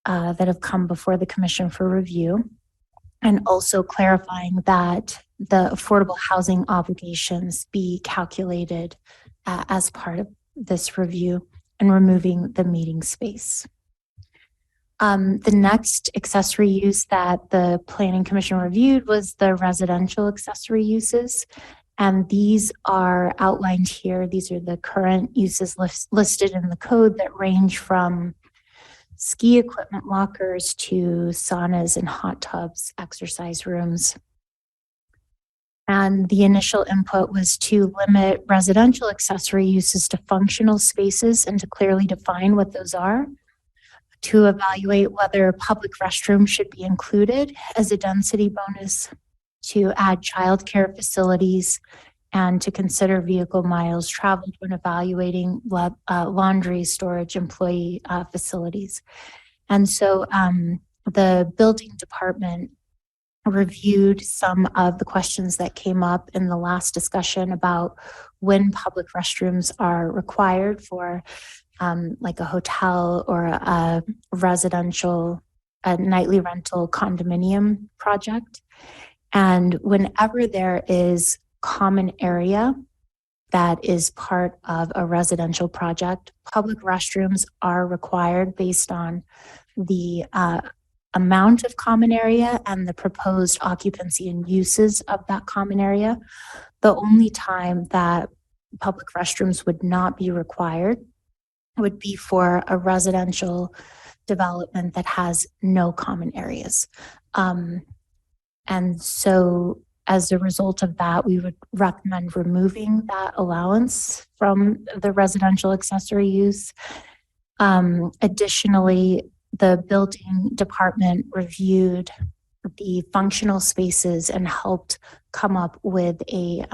that have come before the Commission for review. And also clarifying that the affordable housing obligations be calculated as part of this review, and removing the meeting space. The next accessory use that the Planning Commission reviewed was the residential accessory uses. And these are outlined here. These are the current uses listed in the code that range from ski equipment lockers to saunas and hot tubs, exercise rooms. And the initial input was to limit residential accessory uses to functional spaces and to clearly define what those are, to evaluate whether public restrooms should be included as a density bonus, to add childcare facilities, and to consider vehicle miles traveled when evaluating laundry storage employee facilities. And so the building department reviewed some of the questions that came up in the last discussion about when public restrooms are required for like a hotel or a residential, a nightly rental condominium project. And whenever there is common area that is part of a residential project, public restrooms are required based on the amount of common area and the proposed occupancy and uses of that common area. The only time that public restrooms would not be required would be for a residential development that has no common areas. And so as a result of that, we would recommend removing that allowance from the residential accessory use. Additionally, the building department reviewed the functional spaces and helped come up with a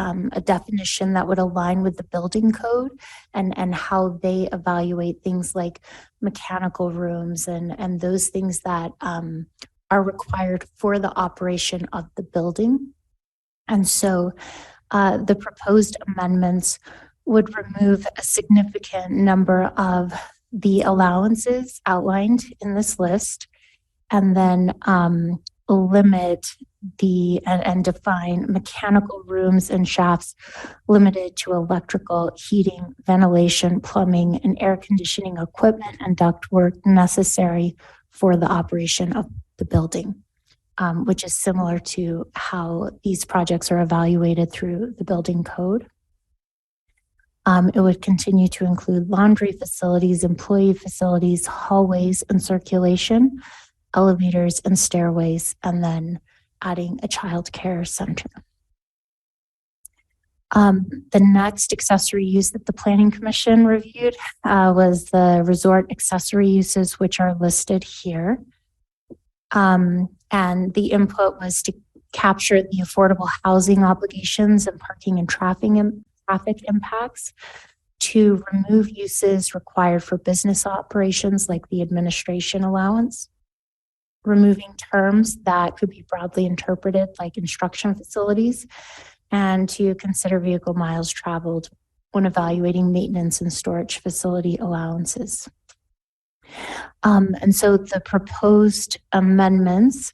definition that would align with the building code and how they evaluate things like mechanical rooms and those things that are required for the operation of the building. And so the proposed amendments would remove a significant number of the allowances outlined in this list, and then limit and define mechanical rooms and shafts limited to electrical, heating, ventilation, plumbing, and air conditioning equipment and ductwork necessary for the operation of the building, which is similar to how these projects are evaluated through the building code. It would continue to include laundry facilities, employee facilities, hallways and circulation, elevators and stairways, and then adding a child care center. The next accessory use that the Planning Commission reviewed was the resort accessory uses, which are listed here. And the input was to capture the affordable housing obligations and parking and traffic impacts, to remove uses required for business operations like the administration allowance, removing terms that could be broadly interpreted like instruction facilities, and to consider vehicle miles traveled when evaluating maintenance and storage facility allowances. And so the proposed amendments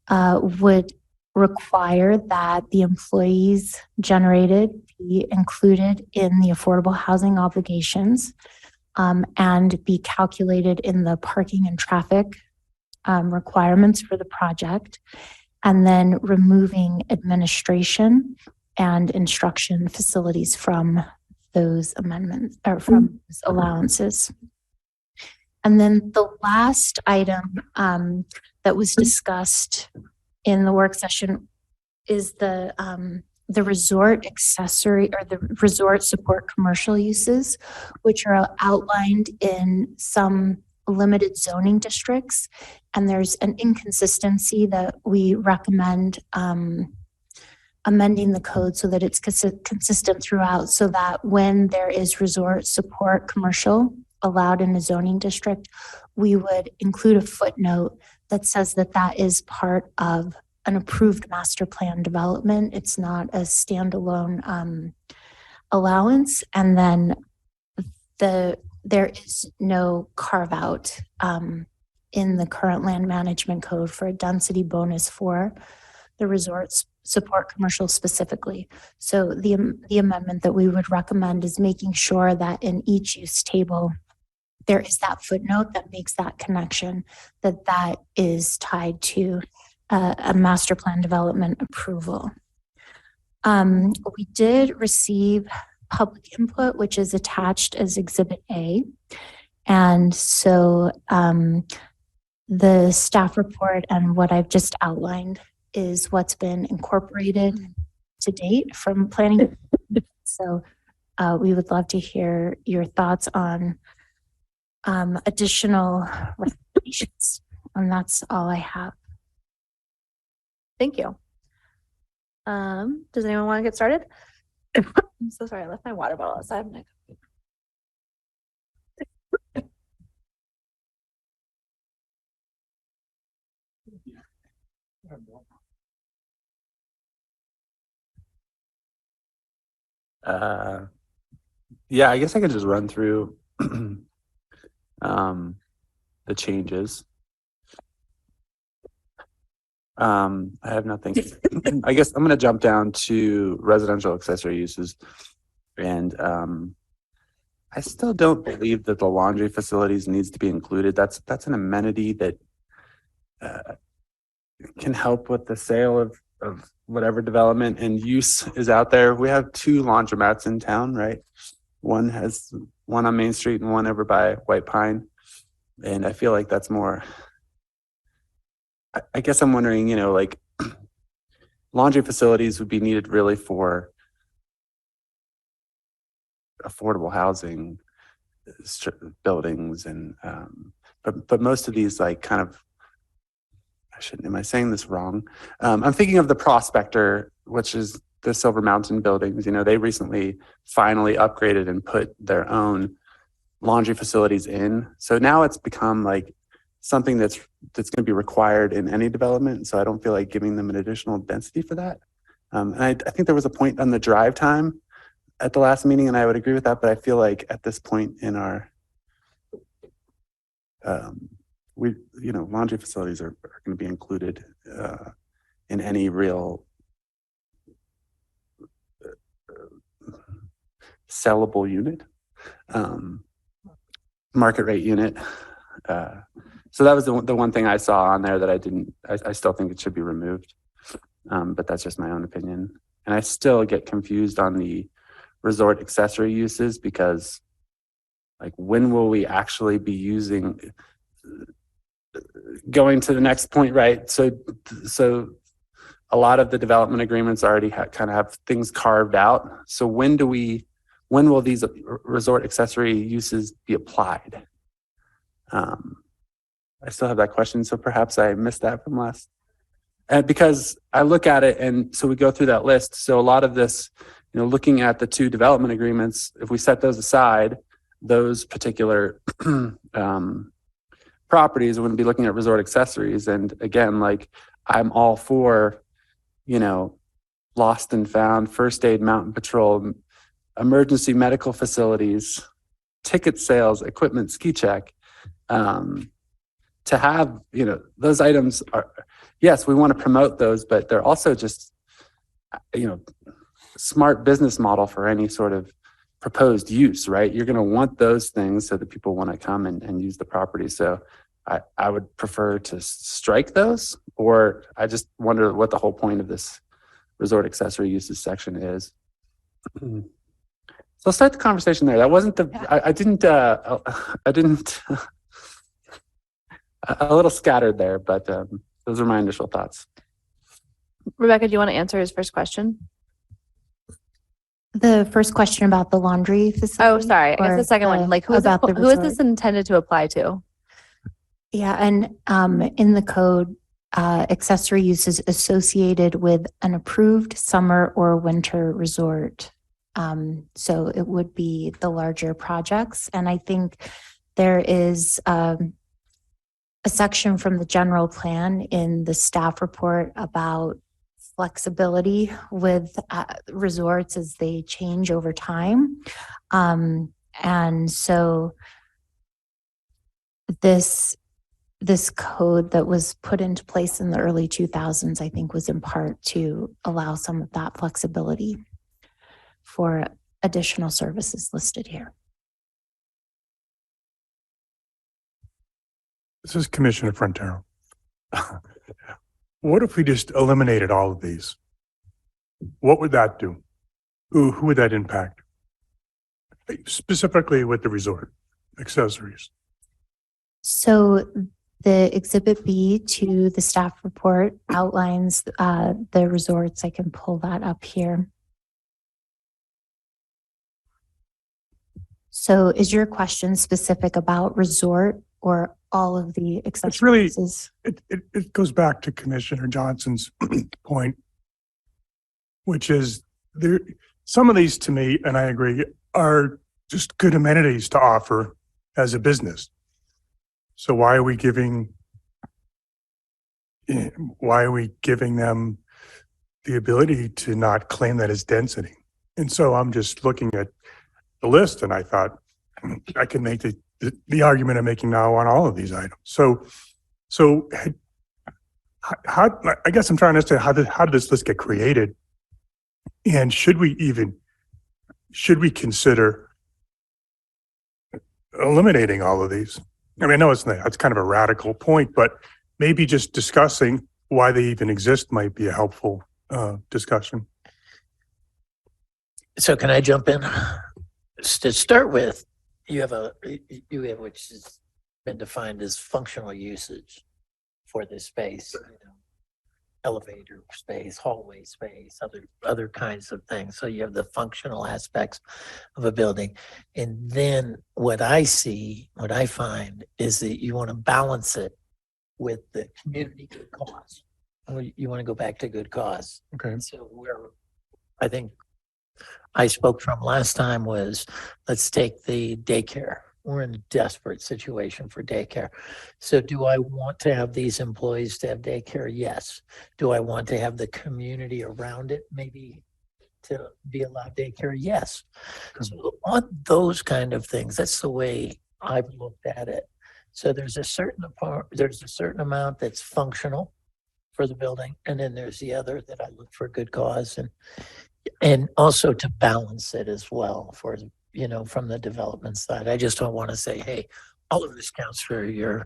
would require that the employees generated be included in the affordable housing obligations and be calculated in the parking and traffic requirements for the project, and then removing administration and instruction facilities from those amendments or from those allowances. And then the last item that was discussed in the work session is the resort accessory or the resort support commercial uses, which are outlined in some limited zoning districts. And there's an inconsistency that we recommend amending the code so that it's consistent throughout, so that when there is resort support commercial allowed in a zoning district, we would include a footnote that says that that is part of an approved master plan development. It's not a standalone allowance. And then there is no carve out in the current land management code for a density bonus for the resorts support commercial specifically. So the amendment that we would recommend is making sure that in each use table, there is that footnote that makes that connection, that is tied to a master plan development approval. We did receive public input, which is attached as Exhibit A. And so the staff report and what I've just outlined is what's been incorporated to date from planning. So we would love to hear your thoughts on additional recommendations. And that's all I have. Thank you. Does anyone want to get started? I'm so sorry, I left my water bottle outside. Yeah, I guess I could just run through the changes. I have nothing. I guess I'm going to jump down to residential accessory uses. And I still don't believe that the laundry facilities needs to be included. That's an amenity that can help with the sale of whatever development and use is out there. We have 2 laundromats in town, right? One on Main Street and one over by White Pine. And I feel like that's more, I guess I'm wondering, like laundry facilities would be needed really for affordable housing buildings and but most of these like kind of, am I saying this wrong? I'm thinking of the Prospector, which is the Silver Mountain buildings. You know, they recently finally upgraded and put their own laundry facilities in. So now it's become like something that's going to be required in any development. So I don't feel like giving them an additional density for that. And I think there was a point on the drive time at the last meeting, and I would agree with that. But I feel like at this point in our, laundry facilities are going to be included in any real sellable unit, market rate unit. So that was the one thing I saw on there that I still think it should be removed. But that's just my own opinion. And I still get confused on the resort accessory uses, because like, when will we actually be using, going to the next point, right? So a lot of the development agreements already kind of have things carved out. So when will these resort accessory uses be applied? I still have that question, so perhaps I missed that from last. And because I look at it, and so we go through that list. So a lot of this, looking at the two development agreements, if we set those aside, those particular properties, we're going to be looking at resort accessories. And again, like, I'm all for, lost and found, first aid, mountain patrol, emergency medical facilities, ticket sales, equipment, ski check. To have, those items are, yes, we want to promote those, but they're also just, smart business model for any sort of proposed use, right? You're going to want those things so that people want to come and use the property. So I would prefer to strike those, or I just wonder what the whole point of this resort accessory uses section is. So I'll start the conversation there. That wasn't I didn't, a little scattered there, but those are my initial thoughts. Rebecca, do you want to answer his first question? The first question about the laundry facility? Oh, sorry. I guess or the second one, like, who is about the who is resort? this intended to apply to? Yeah, and in the code, accessory uses associated with an approved summer or winter resort. So it would be the larger projects. And I think there is a section from the general plan in the staff report about flexibility with resorts as they change over time. And so this code that was put into place in the early 2000s, I think, was in part to allow some of that flexibility for additional services listed here. This is Commissioner Frontero. What if we just eliminated all of these? What would that do? Who would that impact? Specifically with the resort accessories. So the Exhibit B to the staff report outlines the resorts. I can pull that up here. So is your question specific about resort or all of the accessories? It's really, it goes back to Commissioner Johnson's point, which is some of these, to me, and I agree, are just good amenities to offer as a business. So why are we giving them the ability to not claim that as density? And so I'm just looking at the list, and I thought I can make the argument I'm making now on all of these items. So how, I guess I'm trying to understand how did this list get created? And should we consider eliminating all of these? I mean, I know it's kind of a radical point, but maybe just discussing why they even exist might be a helpful discussion. So can I jump in? To start with, you have which has been defined as functional usage for this space, elevator space, hallway space, other kinds of things. So you have the functional aspects of a building. And then what I find is that you want to balance it with the community good cause. You want to go back to good cause. Okay. So I think I spoke from last time was, let's take the daycare. We're in a desperate situation for daycare. So do I want to have these employees to have daycare? Yes. Do I want to have the community around it maybe to be allowed daycare? Yes. So on those kind of things, that's the way I've looked at it. So there's a certain amount that's functional for the building, and then there's the other that I look for good cause and also to balance it as well for, from the development side. I just don't want to say, hey, all of this counts for your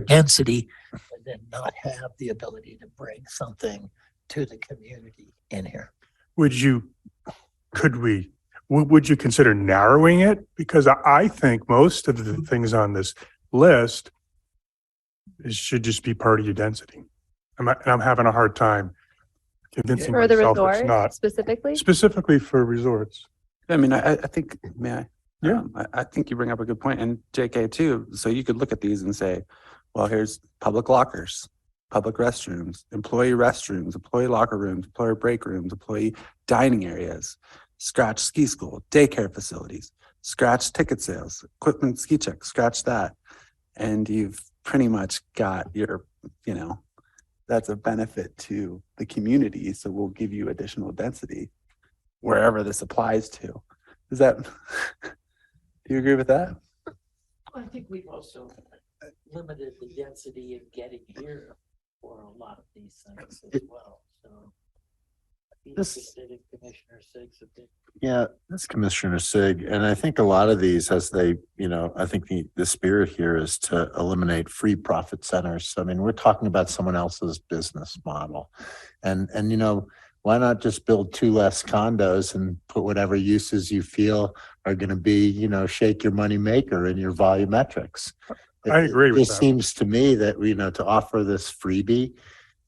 density, and then not have the ability to bring something to the community in here. Would you consider narrowing it? Because I think most of the things on this list should just be part of your density. I'm having a hard time convincing For the myself it's resort not. specifically? Specifically for resorts. I mean, I think, may I? Yeah. I think you bring up a good point, and JK too. So you could look at these and say, well, here's public lockers, public restrooms, employee locker rooms, employee break rooms, employee dining areas, scratch ski school, daycare facilities, scratch ticket sales, equipment ski check, scratch that. And you've pretty much got your, that's a benefit to the community. So we'll give you additional density wherever this applies to. Is that, do you agree with that? I think we've also limited the density in getting here for a lot of these things as well. So Commissioner Sig's opinion. Yeah, that's Commissioner Sig. And I think a lot of these, as they, I think the spirit here is to eliminate free profit centers. I mean, we're talking about someone else's business model. And why not just build 2 less condos and put whatever uses you feel are going to be, shake your money maker in your volumetrics. I agree with that. It just seems to me that, to offer this freebie,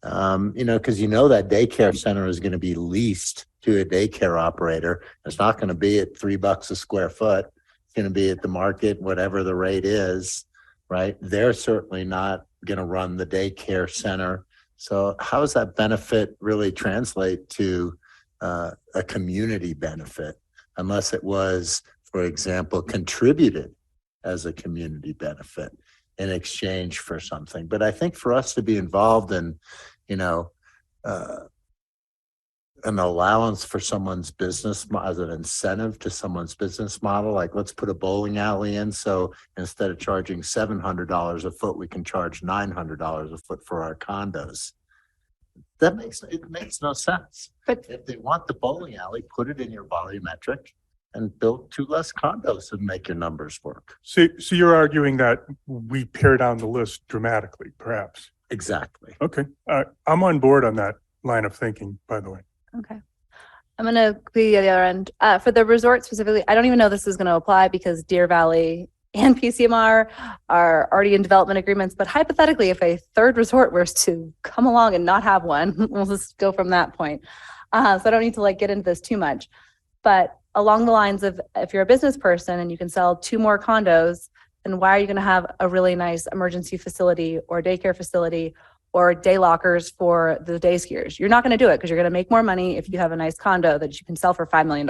because that daycare center is going to be leased to a daycare operator. It's not going to be at $3 a square foot. It's going to be at the market, whatever the rate is, right? They're certainly not going to run the daycare center. So how does that benefit really translate to a community benefit, unless it was, for example, contributed as a community benefit in exchange for something? But I think for us to be involved in, an allowance for someone's business as an incentive to someone's business model, like let's put a bowling alley in. So instead of charging $700 a foot, we can charge $900 a foot for our condos. It makes no sense. But if they want the bowling alley, put it in your volumetric and build 2 less condos and make your numbers work. So you're arguing that we pare down the list dramatically, perhaps? Exactly. Okay. I'm on board on that line of thinking, by the way. Okay. I'm going to be at the other end. For the resort specifically, I don't even know this is going to apply because Deer Valley and PCMR are already in development agreements. But hypothetically, if a third resort were to come along and not have one, we'll just go from that point. So I don't need to get into this too much. But along the lines of, if you're a business person and you can sell 2 more condos, then why are you going to have a really nice emergency facility or daycare facility or day lockers for the day skiers? You're not going to do it because you're going to make more money if you have a nice condo that you can sell for $5 million.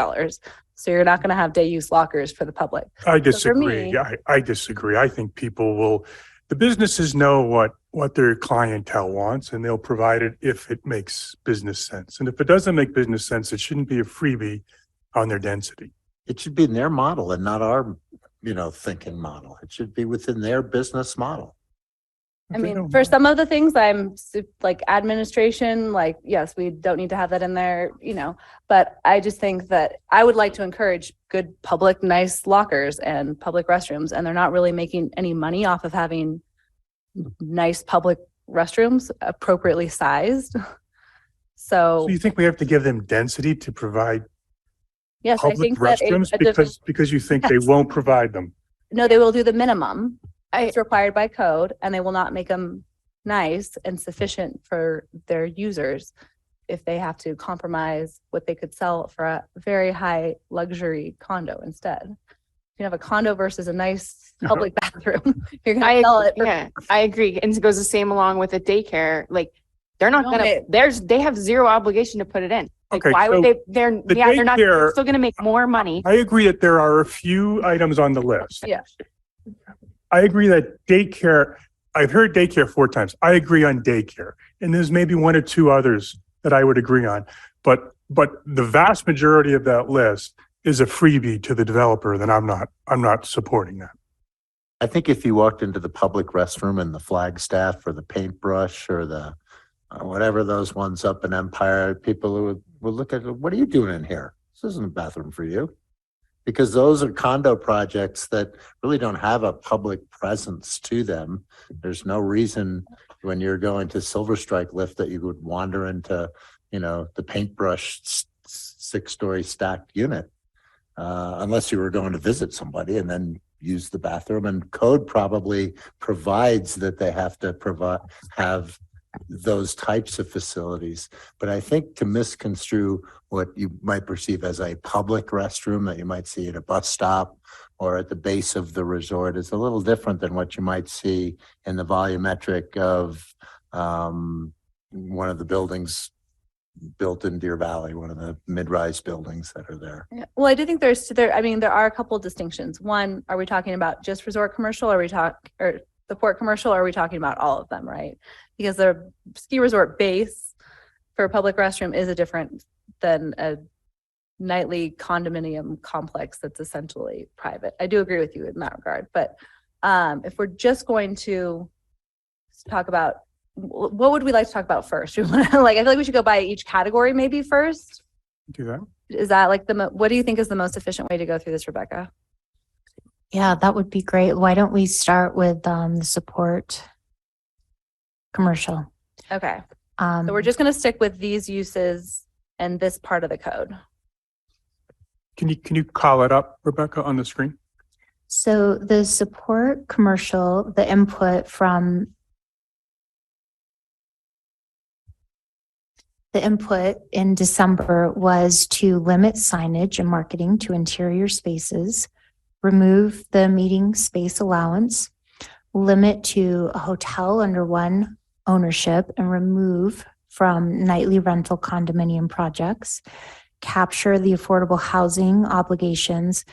So you're not going to have day use lockers for the public. I disagree. So for me, I disagree. I think the businesses know what their clientele wants, and they'll provide it if it makes business sense. And if it doesn't make business sense, it shouldn't be a freebie on their density. It should be in their model and not our, thinking model. It should be within their business model. I mean, for some of the things administration, yes, we don't need to have that in there, but I just think that I would like to encourage good public, nice lockers and public restrooms, and they're not really making any money off of having nice public restrooms appropriately sized. So you think we have to give them density to provide yes, I public think that restrooms because you think they won't provide them? No, they will do the minimum. It's required by code, and they will not make them nice and sufficient for their users if they have to compromise what they could sell for a very high luxury condo instead. can have a condo versus a nice public bathroom. You're gonna sell it. Yeah, I agree. And it goes the same along with a daycare. Like, they're not No, gonna, they have zero obligation to put it in. Like, Okay, why would so they, they're not, they're daycare- still gonna make more money. I agree that there are a few items on the list. Yeah. I agree that daycare, I've heard daycare 4 times. I agree on daycare. And there's maybe 1 or 2 others that I would agree on. But the vast majority of that list is a freebie to the developer, then I'm not supporting that. I think if you walked into the public restroom and the Flagstaff or the paintbrush or the whatever those ones up in Empire, people who would look at it, what are you doing in here? This isn't a bathroom for you. Because those are condo projects that really don't have a public presence to them. There's no reason when you're going to Silver Strike lift that you would wander into, the paintbrush 6-story stacked unit. Unless you were going to visit somebody and then use the bathroom, and code probably provides that they have to have those types of facilities. But I think to misconstrue what you might perceive as a public restroom that you might see at a bus stop or at the base of the resort is a little different than what you might see in the volumetric of one of the buildings built in Deer Valley, one of the mid-rise buildings that are there. Yeah. Well, I do think there are a couple distinctions. One, are we talking about just resort commercial? Or the port commercial? Or are we talking about all of them, right? Because the ski resort base for a public restroom is a different than a nightly condominium complex that's essentially private. I do agree with you in that regard. But if we're just going to talk about, what would we like to talk about first? I feel like we should go by each category maybe first. Do that. Is that like what do you think is the most efficient way to go through this, Rebecca? Yeah, that would be great. Why don't we start with the support commercial? Okay. So we're just going to stick with these uses and this part of the code. Can you call it up, Rebecca, on the screen? So the support commercial, the input in December was to limit signage and marketing to interior spaces, remove the meeting space allowance, limit to a hotel under 1 ownership, and remove from nightly rental condominium projects, capture the affordable housing obligations,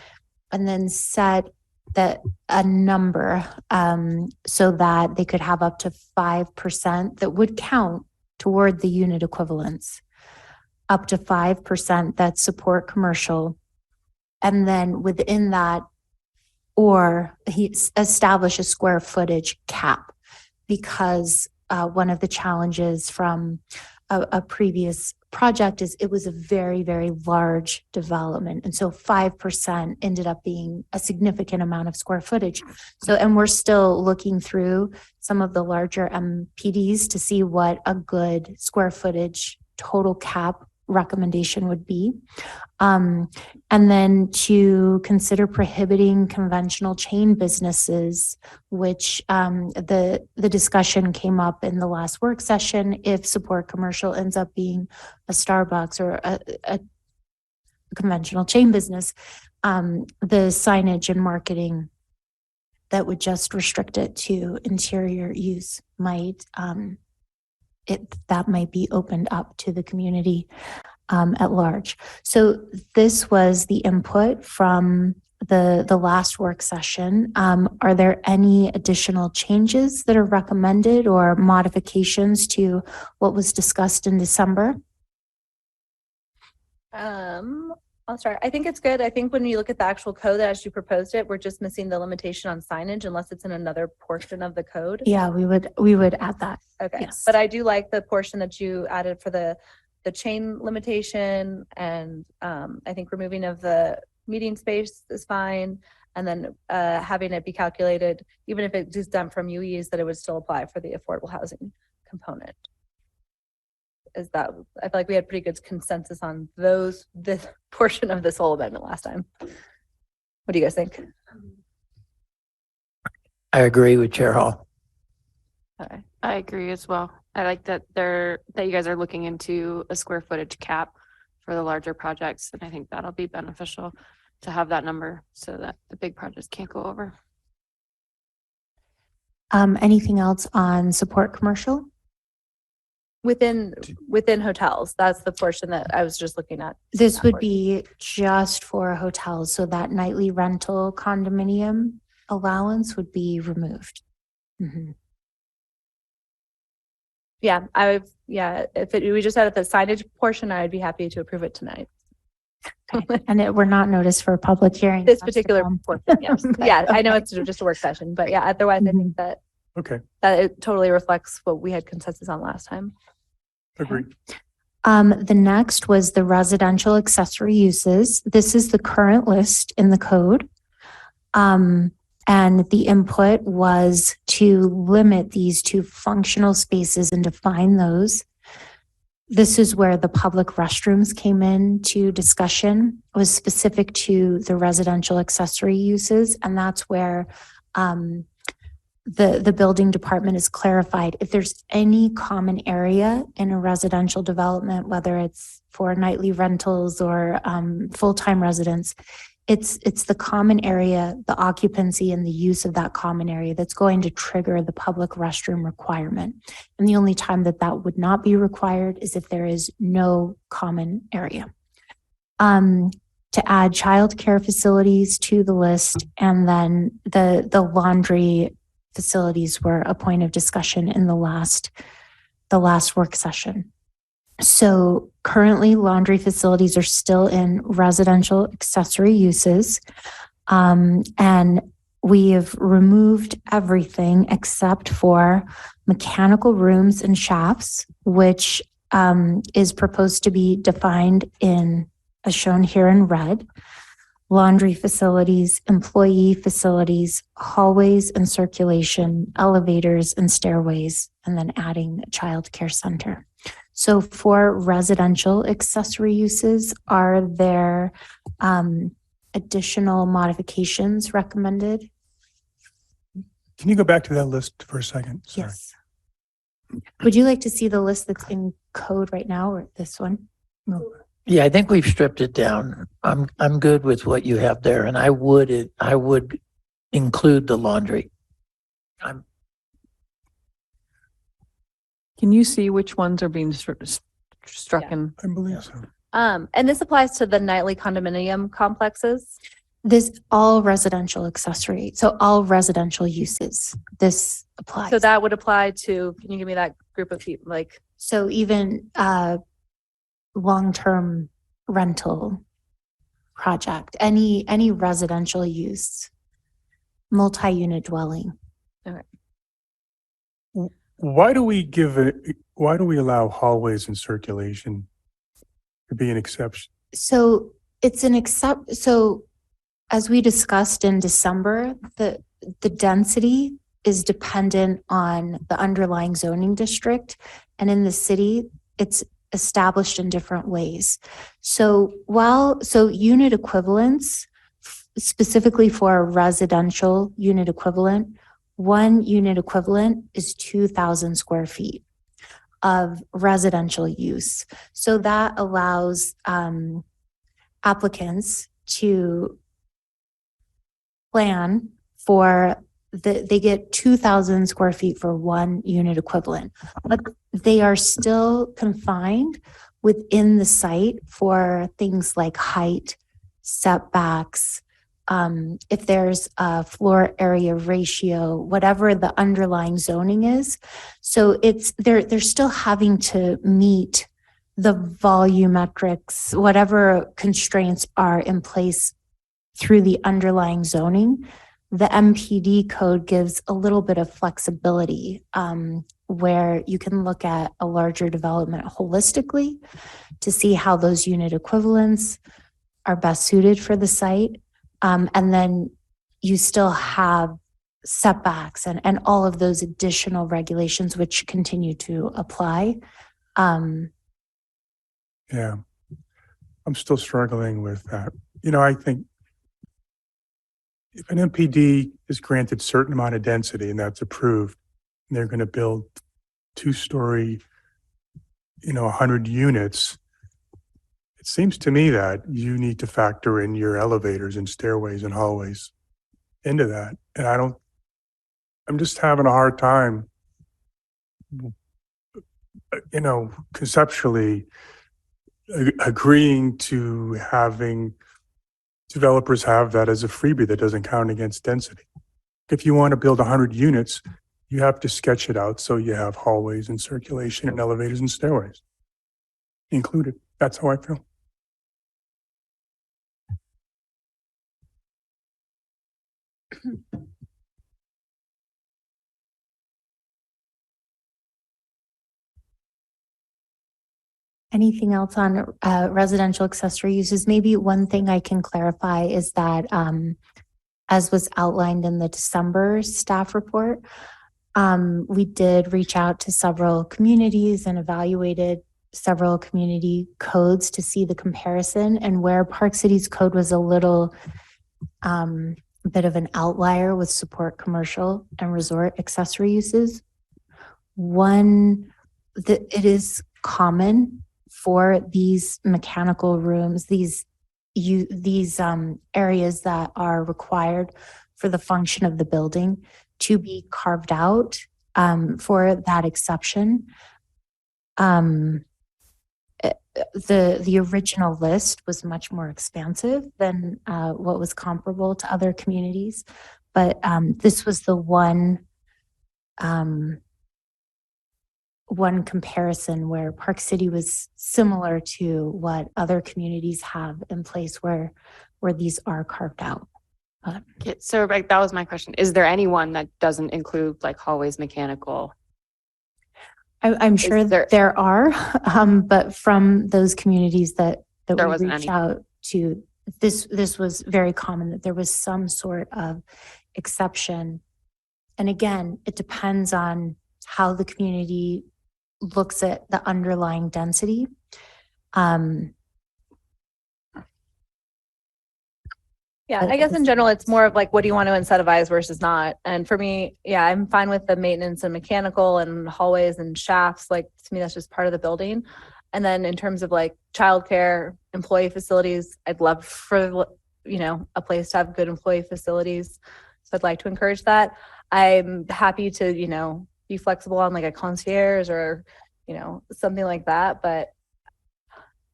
and then set that a number so that they could have up to 5% that would count toward the unit equivalents, up to 5% that support commercial. And then within that, or he establish a square footage cap, because one of the challenges from a previous project is it was a very, very large development. And so 5% ended up being a significant amount of square footage. So, and we're still looking through some of the larger MPDs to see what a good square footage total cap recommendation would be. And then to consider prohibiting conventional chain businesses, which the discussion came up in the last work session. If support commercial ends up being a Starbucks or a conventional chain business, the signage and marketing that would just restrict it to interior use might that might be opened up to the community at large. So this was the input from the last work session. Are there any additional changes that are recommended or modifications to what was discussed in December? I'll start. I think it's good. I think when you look at the actual code that as you proposed it, we're just missing the limitation on signage unless it's in another portion of the code. Yeah, we would add that. Okay. Yes. But I do like the portion that you added for the chain limitation, and I think removing of the meeting space is fine. And then having it be calculated, even if it is done from UEs, that it would still apply for the affordable housing component. Is that, I feel like we had pretty good consensus on this portion of this whole amendment last time. What do you guys think? I agree with Chair Hall. Okay. I agree as well. I like that you guys are looking into a square footage cap for the larger projects, and I think that'll be beneficial. to have that number so that the big projects can't go over. Anything else on support commercial? Within hotels, that's the portion that I was just looking at. This would be just for hotels, so that nightly rental condominium allowance would be removed. Mhm. Yeah, if we just added the signage portion, I'd be happy to approve it tonight. And we're not noticed for a public hearing. This Has to particular come. portion, yes. Yeah, I know it's just a work session, but yeah, otherwise I think that Okay, it totally reflects what we had consensus on last time. agreed. The next was the residential accessory uses. This is the current list in the code. And the input was to limit these to functional spaces and define those. This is where the public restrooms came into discussion. It was specific to the residential accessory uses, and that's where the building department is clarified. If there's any common area in a residential development, whether it's for nightly rentals or full-time residents, it's the common area, the occupancy and the use of that common area that's going to trigger the public restroom requirement. And the only time that that would not be required is if there is no common area. To add childcare facilities to the list, and then the laundry facilities were a point of discussion in the last work session. So currently laundry facilities are still in residential accessory uses. And we have removed everything except for mechanical rooms and shafts, which is proposed to be defined as shown here in red. Laundry facilities, employee facilities, hallways and circulation, elevators and stairways, and then adding a child care center. So for residential accessory uses, are there additional modifications recommended? Can you go back to that list for a second? Sorry. Yes. Would you like to see the list that's in code right now, or this one? No. Yeah, I think we've stripped it down. I'm good with what you have there, and I would include the laundry. Can you see which ones are being struck in? I believe so. And this applies to the nightly condominium complexes. This all residential accessory, so all residential uses, this applies. So that would apply to, can you give me that group of people, like? So even long-term rental project, any residential use, multi-unit dwelling. Why do we allow hallways and circulation to be an exception? So it's so as we discussed in December, the density is dependent on the underlying zoning district, and in the city, it's established in different ways. So unit equivalents, specifically for a residential unit equivalent, 1 unit equivalent is 2,000 square feet of residential use. So that allows applicants to plan for they get 2,000 square feet for 1 unit equivalent, but they are still confined within the site for things like height, setbacks, if there's a floor area ratio, whatever the underlying zoning is. So they're still having to meet the volumetrics, whatever constraints are in place through the underlying zoning. The MPD code gives a little bit of flexibility where you can look at a larger development holistically to see how those unit equivalents are best suited for the site. And then you still have setbacks and all of those additional regulations which continue to apply. Yeah, I'm still struggling with that. I think if an MPD is granted certain amount of density and that's approved, and they're going to build 2-story, 100 units, it seems to me that you need to factor in your elevators and stairways and hallways into that. And I'm just having a hard time, conceptually agreeing to having developers have that as a freebie that doesn't count against density. If you want to build 100 units, you have to sketch it out so you have hallways and circulation and elevators and stairways included. That's how I feel. Anything else on residential accessory uses? Maybe one thing I can clarify is that as was outlined in the December staff report, we did reach out to several communities and evaluated several community codes to see the comparison, and where Park City's code was a little bit of an outlier with support commercial and resort accessory uses. It is common for these mechanical rooms, these areas that are required for the function of the building to be carved out for that exception. The original list was much more expansive than what was comparable to other communities, but this was the one comparison where Park City was similar to what other communities have in place where these are carved out. Okay, so like, that was my question. Is there anyone that doesn't include like hallways, mechanical? I'm sure there are, but from those communities that we wasn't reached any. out to, this was very common that there was some sort of exception. And again, it depends on how the community looks at the underlying density. Yeah, But I guess in this- general, it's more of like, what do you want to incentivize versus not? And for me, yeah, I'm fine with the maintenance and mechanical and hallways and shafts. Like, to me, that's just part of the building. And then in terms of like childcare, employee facilities, I'd love for, a place to have good employee facilities. So I'd like to encourage that. I'm happy to, be flexible on like a concierge or, something like that.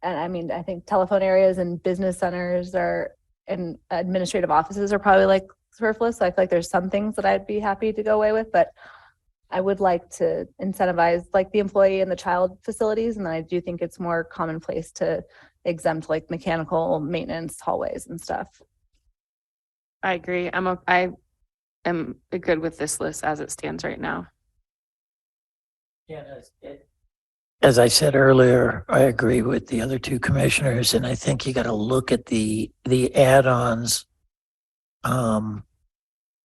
And I mean, I think telephone areas and business centers and administrative offices are probably like superfluous. So I feel like there's some things that I'd be happy to go away with, but I would like to incentivize like the employee and the child facilities. And then I do think it's more commonplace to exempt like mechanical maintenance hallways and stuff. I agree. I am good with this list as it stands right now. Yeah, as I said earlier, I agree with the other two commissioners, and I think you got to look at the add-ons.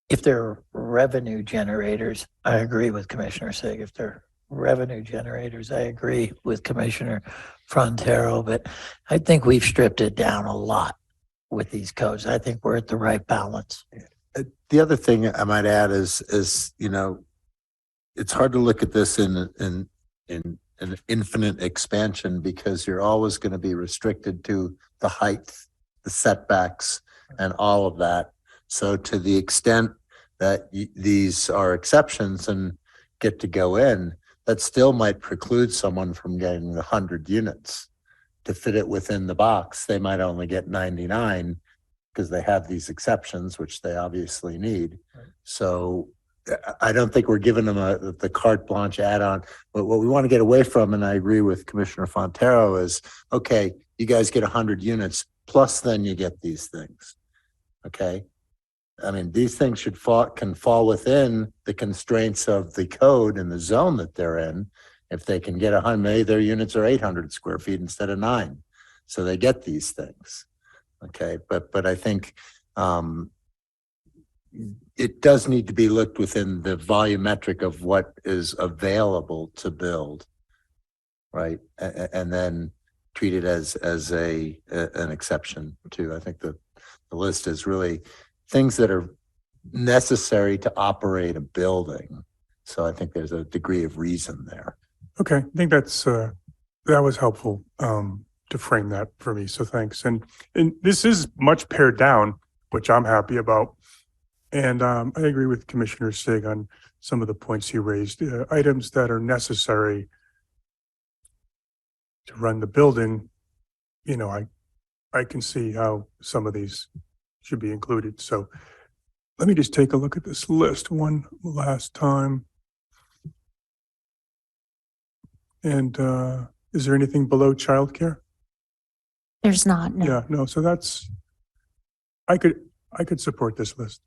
If they're revenue generators, I agree with Commissioner Sig. If they're revenue generators, I agree with Commissioner Frontero, but I think we've stripped it down a lot with these codes. I think we're at the right balance. The other thing I might add is it's hard to look at this in an infinite expansion because you're always going to be restricted to the height, the setbacks, and all of that. So to the extent that these are exceptions and get to go in, that still might preclude someone from getting 100 units. To fit it within the box, they might only get 99 because they have these exceptions, which they obviously need. Right. So I don't think we're giving them the carte blanche add-on. But what we want to get away from, and I agree with Commissioner Frontero, is, okay, you guys get 100 units, plus then you get these things. Okay? I mean, these things can fall within the constraints of the code and the zone that they're in. If they can get 100, maybe their units are 800 square feet instead of 9. So they get these things. Okay, but I think it does need to be looked within the volumetric of what is available to build, right? And then treat it as an exception too. I think the list is really things that are necessary to operate a building. So I think there's a degree of reason there. Okay, I think that was helpful to to frame that for me. So thanks. And this is much pared down, which I'm happy about. And I agree with Commissioner Sig on some of the points he raised. Items that are necessary to run the building, you know, I can see how some of these should be included. So let me just take a look at this list one last time. And is there anything below childcare? There's not, no. Yeah, no, so that's, I could support this list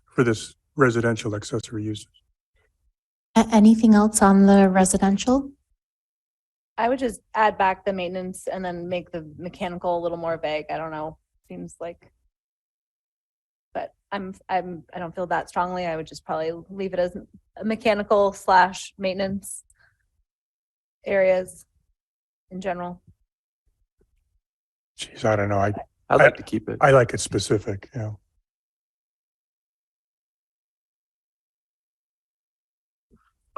for this residential accessory uses. Anything else on the residential? I would just add back the maintenance and then make the mechanical a little more vague. I don't know, seems like. But I don't feel that strongly. I would just probably leave it as a mechanical / maintenance areas in general. Geez, I don't know. I'd like to keep it. I like it specific, you know.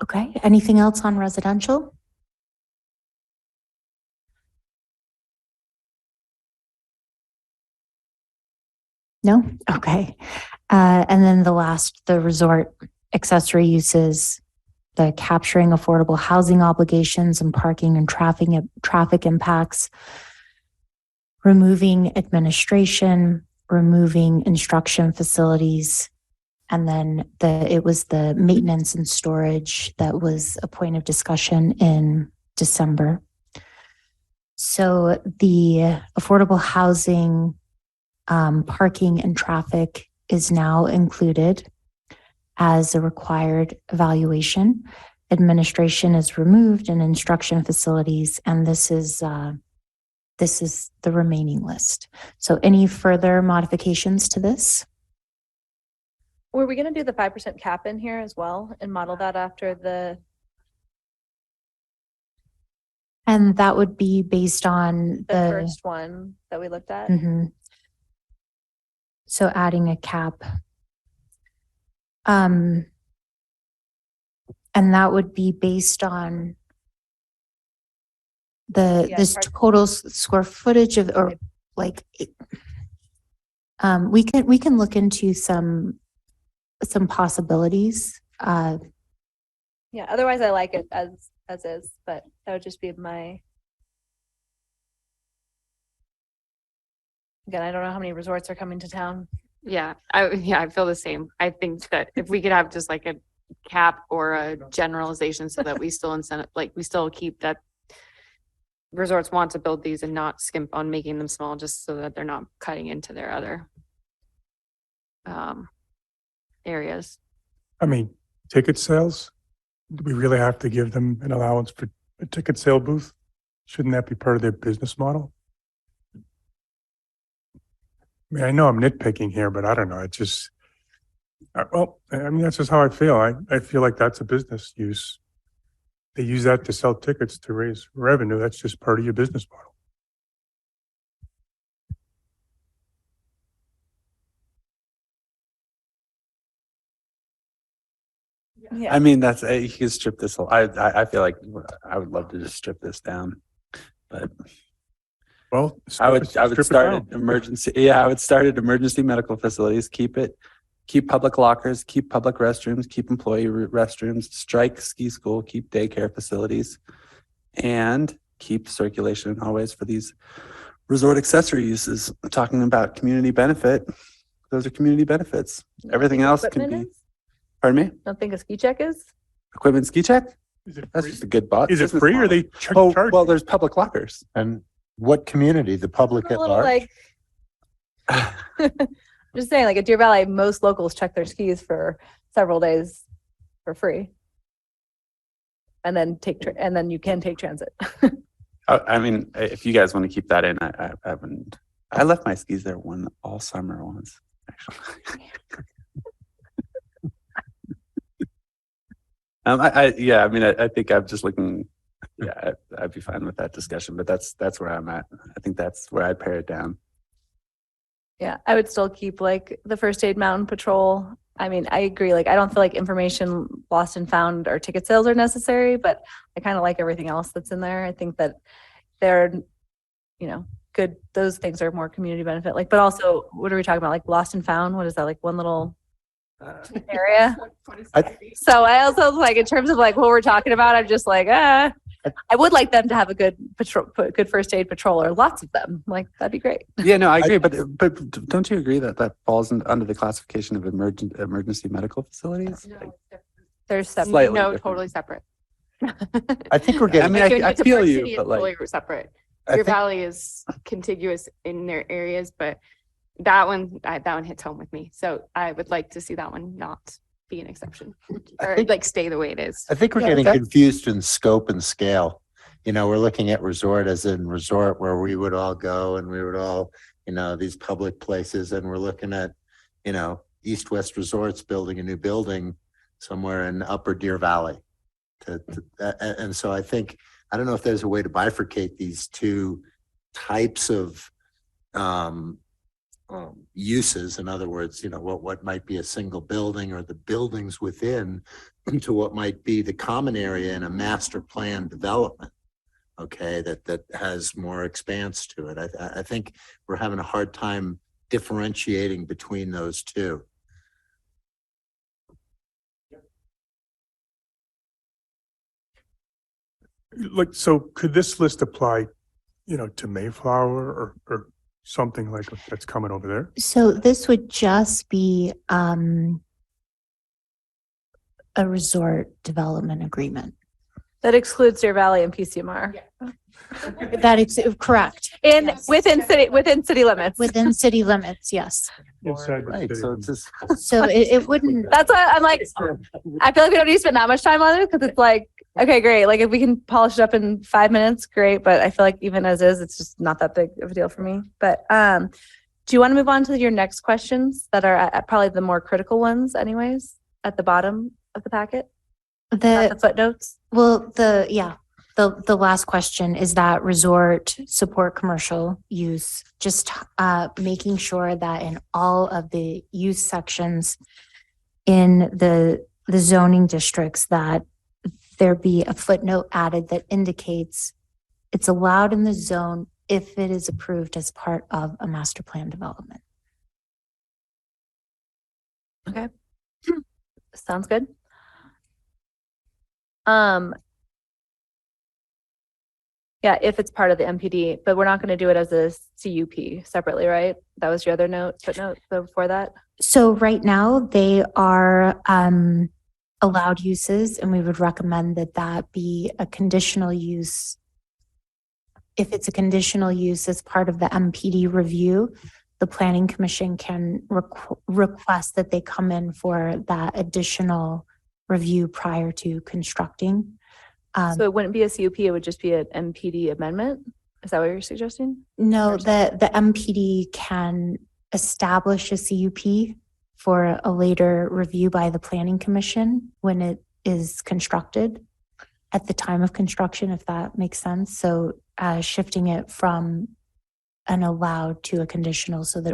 Okay, anything else on residential? No? Okay. And then the last, the resort accessory uses, the capturing affordable housing obligations and parking and traffic impacts, removing administration, removing instruction facilities, and then it was the maintenance and storage that was a point of discussion in December. So the affordable housing, parking and traffic is now included as a required evaluation. Administration is removed and instruction facilities, and this is the remaining list. So any further modifications to this? Were we going to do the 5% cap in here as well and model that after the? And that would be based on The first one that we looked at? Mhm. So adding a cap. And that would be based on this total square footage of, or like, we can look into some possibilities. Yeah, otherwise I like it as is, but that would just be my. Again, I don't know how many resorts are coming to town. Yeah, I feel the same. I think that if we could have just like a cap or a generalization so that we still we still keep that resorts want to build these and not skimp on making them small, just so that they're not cutting into their other areas. I mean, ticket sales, do we really have to give them an allowance for a ticket sale booth? Shouldn't that be part of their business model? I mean, I know I'm nitpicking here, but I don't know. It just, well, I mean, that's just how I feel. I feel like that's a business use. They use that to sell tickets to raise revenue. That's just part of your business model. Yeah. I mean, that's, you can strip this. I feel like I would love to just strip this down, but. Well, I would strip it start down. at emergency. Yeah, I would start at emergency medical facilities, keep public lockers, keep public restrooms, keep employee restrooms, strike ski school, keep daycare facilities, and keep circulation in hallways for these resort accessory uses. I'm talking about community benefit. Those are community benefits. Everything else can Equipment be, is? pardon me? Don't think a ski check is? Equipment ski check? Is it That's free? just a good bot. Is it free or are they charge? Oh, well, there's public lockers. And what community? The public A at little large? like. Just saying, like at Deer Valley, most locals check their skis for several days for free. And then and then you can take transit. I mean, if you guys want to keep that in, I left my skis there all summer once, actually. I think I'm just looking, yeah, I'd be fine with that discussion, but that's where I'm at. I think that's where I'd pare it down. Yeah, I would still keep like the first aid mountain patrol. I mean, I agree. Like, I don't feel like information lost and found or ticket sales are necessary, but I kind of like everything else that's in there. I think that they're you know, good, those things are more community benefit, like, but also, what are we talking about? Like lost and found? What is that? Like one little area? So I also like, in terms of like what we're talking about, I'm just like, I would like them to have a good patrol, good first aid patroller, lots of them. Like, that'd be great. Yeah, no, I agree, but don't you agree that that falls under the classification of emergency medical facilities? Like, They're separate. Slightly No, different. totally separate. I think we're I getting, mean, I The feel Park you, City is but like, totally separate. I Your think- Valley is contiguous in their areas, but that one hits home with me. So I would like to see that one not be an exception I or think- like stay the way it is. I think we're Yeah, getting that- confused in scope and scale. You know, we're looking at resort as in resort where we would all go and we would all, you know, these public places, and we're looking at, you know, East West Resorts building a new building somewhere in Upper Deer Valley. And so I think, I don't know if there's a way to bifurcate these two types of uses. In other words, you know, what might be a single building or the buildings within to what might be the common area in a master plan development. Okay, that has more expanse to it. I think we're having a hard time differentiating between those two. Like, so could this list apply, you know, to Mayflower or something like that's coming over there? So this would just be a resort development agreement. That excludes Deer Valley and PCMR. That is correct. Within city limits. Within city limits, yes. Inside the Right, city so limits. it's just. So it wouldn't, That's why I'm like, I feel like we don't need to spend that much time on it because it's like, okay, great. Like if we can polish it up in 5 minutes, great. But I feel like even as is, it's just not that big of a deal for me. But do you want to move on to your next questions that are at probably the more critical ones anyways, at the bottom of the packet? Not the footnotes? well, the last question is that resort support commercial use, just making sure that in all of the use sections in the zoning districts that there be a footnote added that indicates it's allowed in the zone if it is approved as part of a master plan development. Okay. Sounds good. Yeah, if it's part of the MPD, but we're not going to do it as a CUP separately, right? That was your other footnote before that? So right now they are allowed uses, and we would recommend that that be a conditional use. If it's a conditional use as part of the MPD review, the planning commission can request that they come in for that additional review prior to constructing. So it wouldn't be a CUP, it would just be an MPD amendment? Is that what you're suggesting? No, the MPD can establish a CUP for a later review by the planning commission when it is constructed at the time of construction, if that makes sense. So shifting it from an allowed to a conditional so that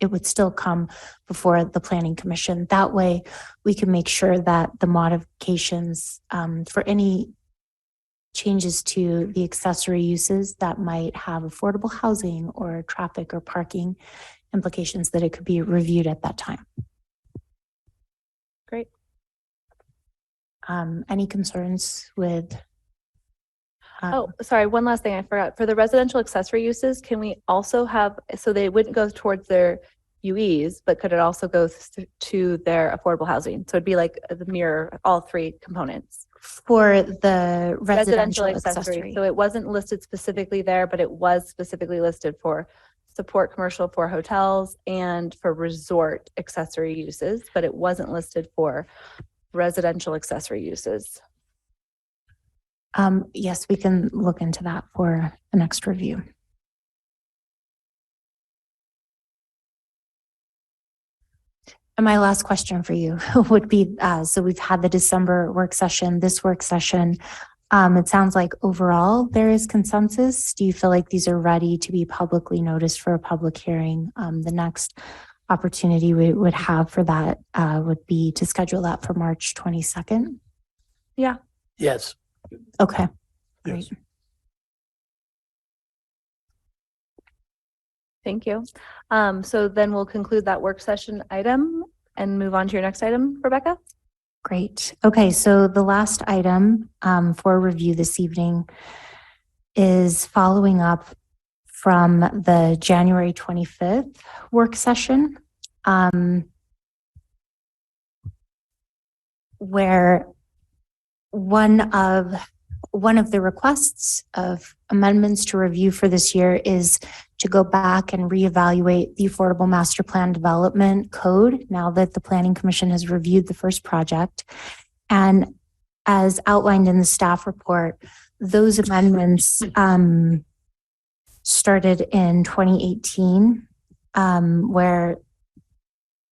it would still come before the planning commission. That way we can make sure that the modifications for any changes to the accessory uses that might have affordable housing or traffic or parking implications, that it could be reviewed at that time. Great. Any concerns with? Oh, sorry, one last thing I forgot. For the residential accessory uses, can we also have, so they wouldn't go towards their UEs, but could it also go to their affordable housing? So it'd be like the mirror, all three components. For the residential accessory. So it wasn't listed specifically there, but it was specifically listed for support commercial for hotels and for resort accessory uses, but it wasn't listed for residential accessory uses. Yes, we can look into that for the next review. And my last question for you would be, so we've had the December work session, this work session. It sounds like overall there is consensus. Do you feel like these are ready to be publicly noticed for a public hearing? The next opportunity we would have for that would be to schedule that for March 22nd. Yeah. Yes. Okay. Yes. Thank you. So then we'll conclude that work session item and move on to your next item, Rebecca. Great. Okay, so the last item for review this evening is following up from the January 25th work session, where one of the requests of amendments to review for this year is to go back and reevaluate the Affordable Master Plan Development Code now that the Planning Commission has reviewed the first project. And as outlined in the staff report, those amendments started in 2018, where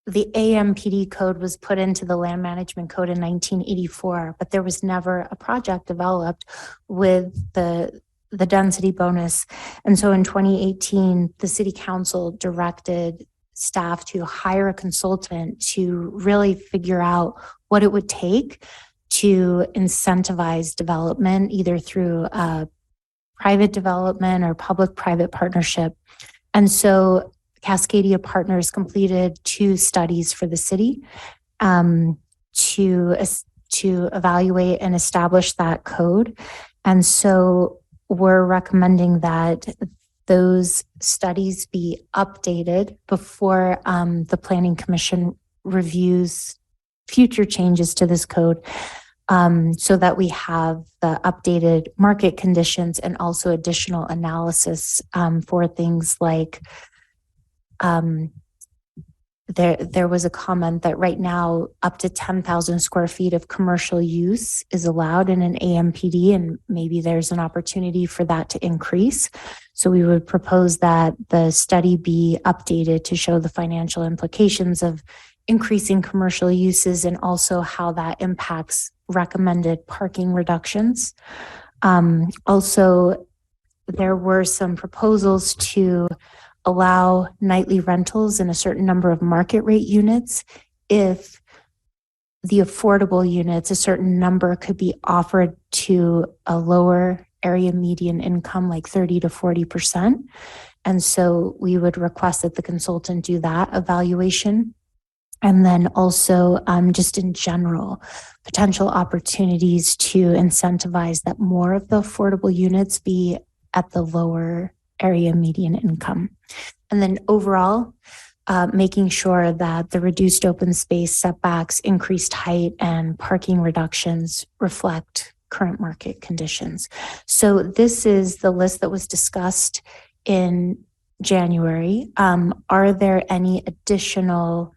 the AMPD code was put into the Land Management Code in 1984, but there was never a project developed with the density bonus. And so in 2018, the City Council directed staff to hire a consultant to really figure out what it would take to incentivize development, either through private development or public-private partnership. And so Cascadia Partners completed 2 studies for the city to evaluate and establish that code. And so we're recommending that those studies be updated before the Planning Commission reviews future changes to this code, so that we have the updated market conditions and also additional analysis for things like there was a comment that right now up to 10,000 square feet of commercial use is allowed in an AMPD, and maybe there's an opportunity for that to increase. So we would propose that the study be updated to show the financial implications of increasing commercial uses and also how that impacts recommended parking reductions. Also, there were some proposals to allow nightly rentals in a certain number of market rate units if the affordable units, a certain number could be offered to a lower area median income, like 30 to 40%. And so we would request that the consultant do that evaluation. And then also just in general, potential opportunities to incentivize that more of the affordable units be at the lower area median income. And then overall, making sure that the reduced open space setbacks, increased height, and parking reductions reflect current market conditions. So this is the list that was discussed in January. Are there any additional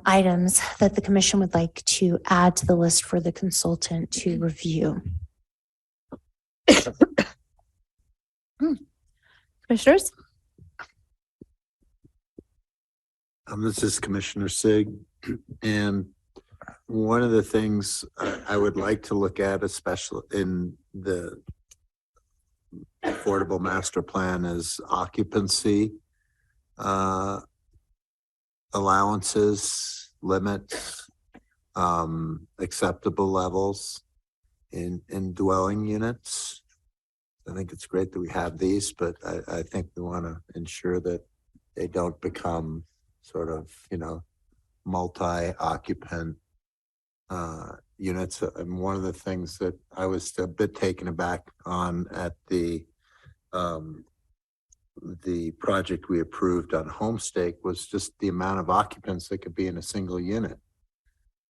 items that the commission would like to add to the list for the consultant to review? Commissioners? This is Commissioner Sig, and one of the things I would like to look at, especially in the affordable master plan, is occupancy allowances, limits, acceptable levels in dwelling units. I think it's great that we have these, but I think we want to ensure that they don't become sort of, multi-occupant units. And one of the things that I was a bit taken aback on at the project we approved on Homestake was just the amount of occupants that could be in a single unit.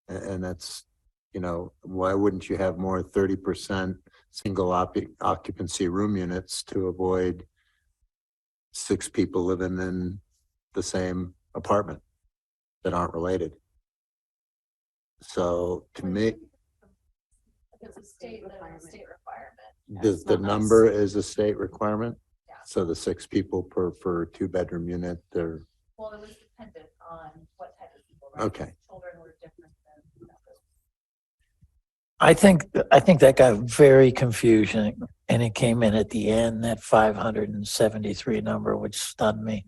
And that's, why wouldn't you have more 30% single occupancy room units to avoid 6 people living in the same apartment that aren't related? So to me, It's a state requirement. the number is a state requirement. Yeah. So the 6 people per 2-bedroom unit, they're Well, it was dependent on what type of people. Right? okay. Children were different than I think that got very confusing, and it came in at the end, that 573 number, which stunned me.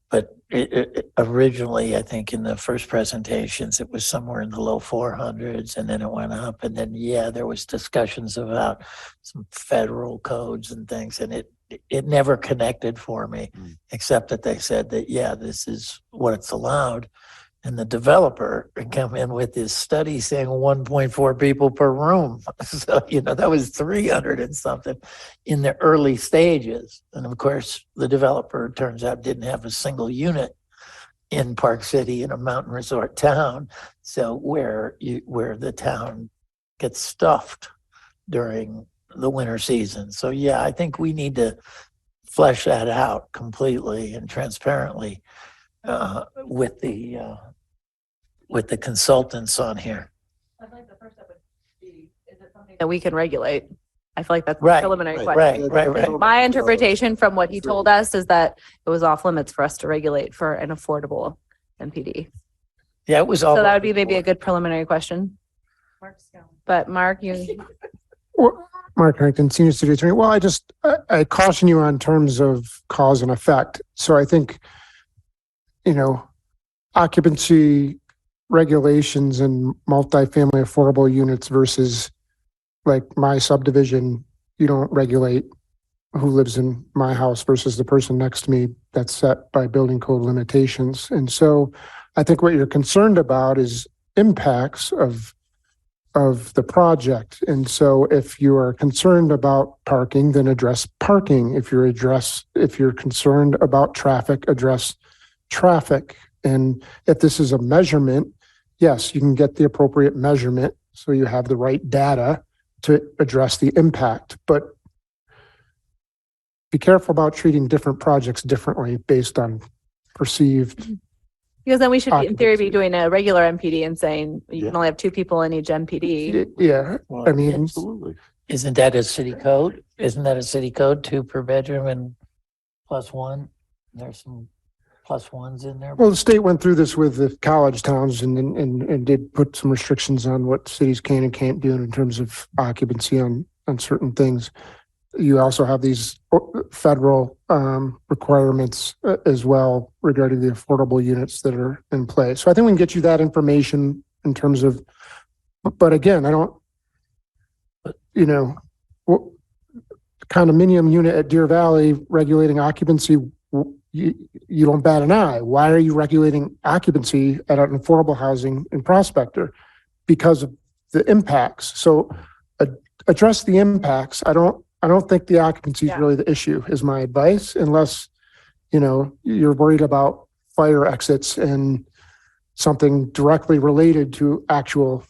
But it originally, I think in the first presentations, it was somewhere in the low 400s, and then it went up. And then, there was discussions about some federal codes and things, and it never connected for me, except that they said that, yeah, this is what it's allowed. And the developer would come in with this study saying 1.4 people per room. So, that was 300 and something in the early stages. And of course, the developer, turns out, didn't have a single unit in Park City, in a mountain resort town. So where the town gets stuffed during the winter season. So yeah, I think we need to flesh that out completely and transparently with the consultants on here. I'd like the first step would be, is it something that we can regulate? I feel like that's a Right, preliminary right, question. right. My interpretation from what he told us is that it was off limits for us to regulate for an affordable MPD. Yeah, it was all. So that would be maybe a good preliminary question. But Mark, Well, Mark Harrington, Senior City Attorney. Well, I caution you on terms of cause and effect. So I think, occupancy regulations and multifamily affordable units versus like my subdivision, you don't regulate who lives in my house versus the person next to me. That's set by building code limitations. And so I think what you're concerned about is impacts of the project. And so if you are concerned about parking, then address parking. If you're concerned about traffic, address traffic. And if this is a measurement, yes, you can get the appropriate measurement so you have the right data to address the impact. But be careful about treating different projects differently based on perceived. because then we should, in theory, be doing a regular MPD and saying you can only have 2 people in each MPD. Yeah, I mean, Isn't that a city code? Isn't that a city code, 2 per bedroom and +1? There's some +1s in there. well, the state went through this with the college towns and did put some restrictions on what cities can and can't do in terms of occupancy on certain things. You also have these federal requirements as well regarding the affordable units that are in play. So I think we can get you that information in terms of, but again, I don't, condominium unit at Deer Valley regulating occupancy, you don't bat an eye. Why are you regulating occupancy at an affordable housing in Prospector? Because of the impacts. So address the impacts. I don't think the occupancy is really the issue, is my advice, unless, you're worried about fire exits and something directly related to actual,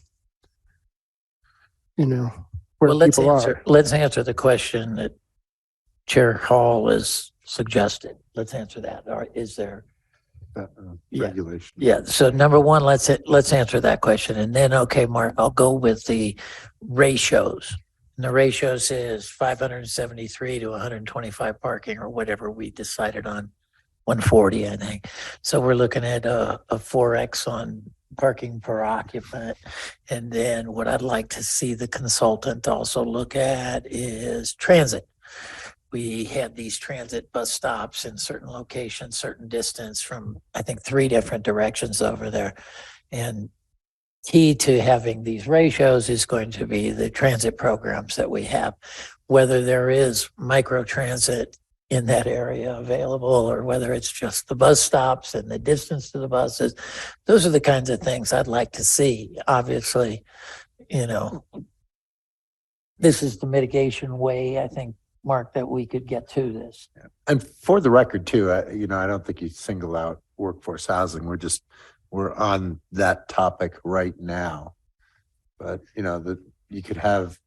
where Well, let's people answer, are. let's answer the question that Chair Hall has suggested. Let's answer that. Or is there? Yeah. Regulation. Yeah. So number one, let's answer that question. And then, okay, Mark, I'll go with the ratios. And the ratios is 573 to 125 parking or whatever we decided on, 140, I think. So we're looking at a 4X on parking per occupant. And then what I'd like to see the consultant also look at is transit. We had these transit bus stops in certain locations, certain distance from, I think, 3 different directions over there. And key to having these ratios is going to be the transit programs that we have, whether there is micro transit in that area available or whether it's just the bus stops and the distance to the buses. Those are the kinds of things I'd like to see. Obviously, this is the mitigation way, I think, Mark, that we could get to this. And for the record too, I don't think you single out workforce housing. We're on that topic right now. But, you could have,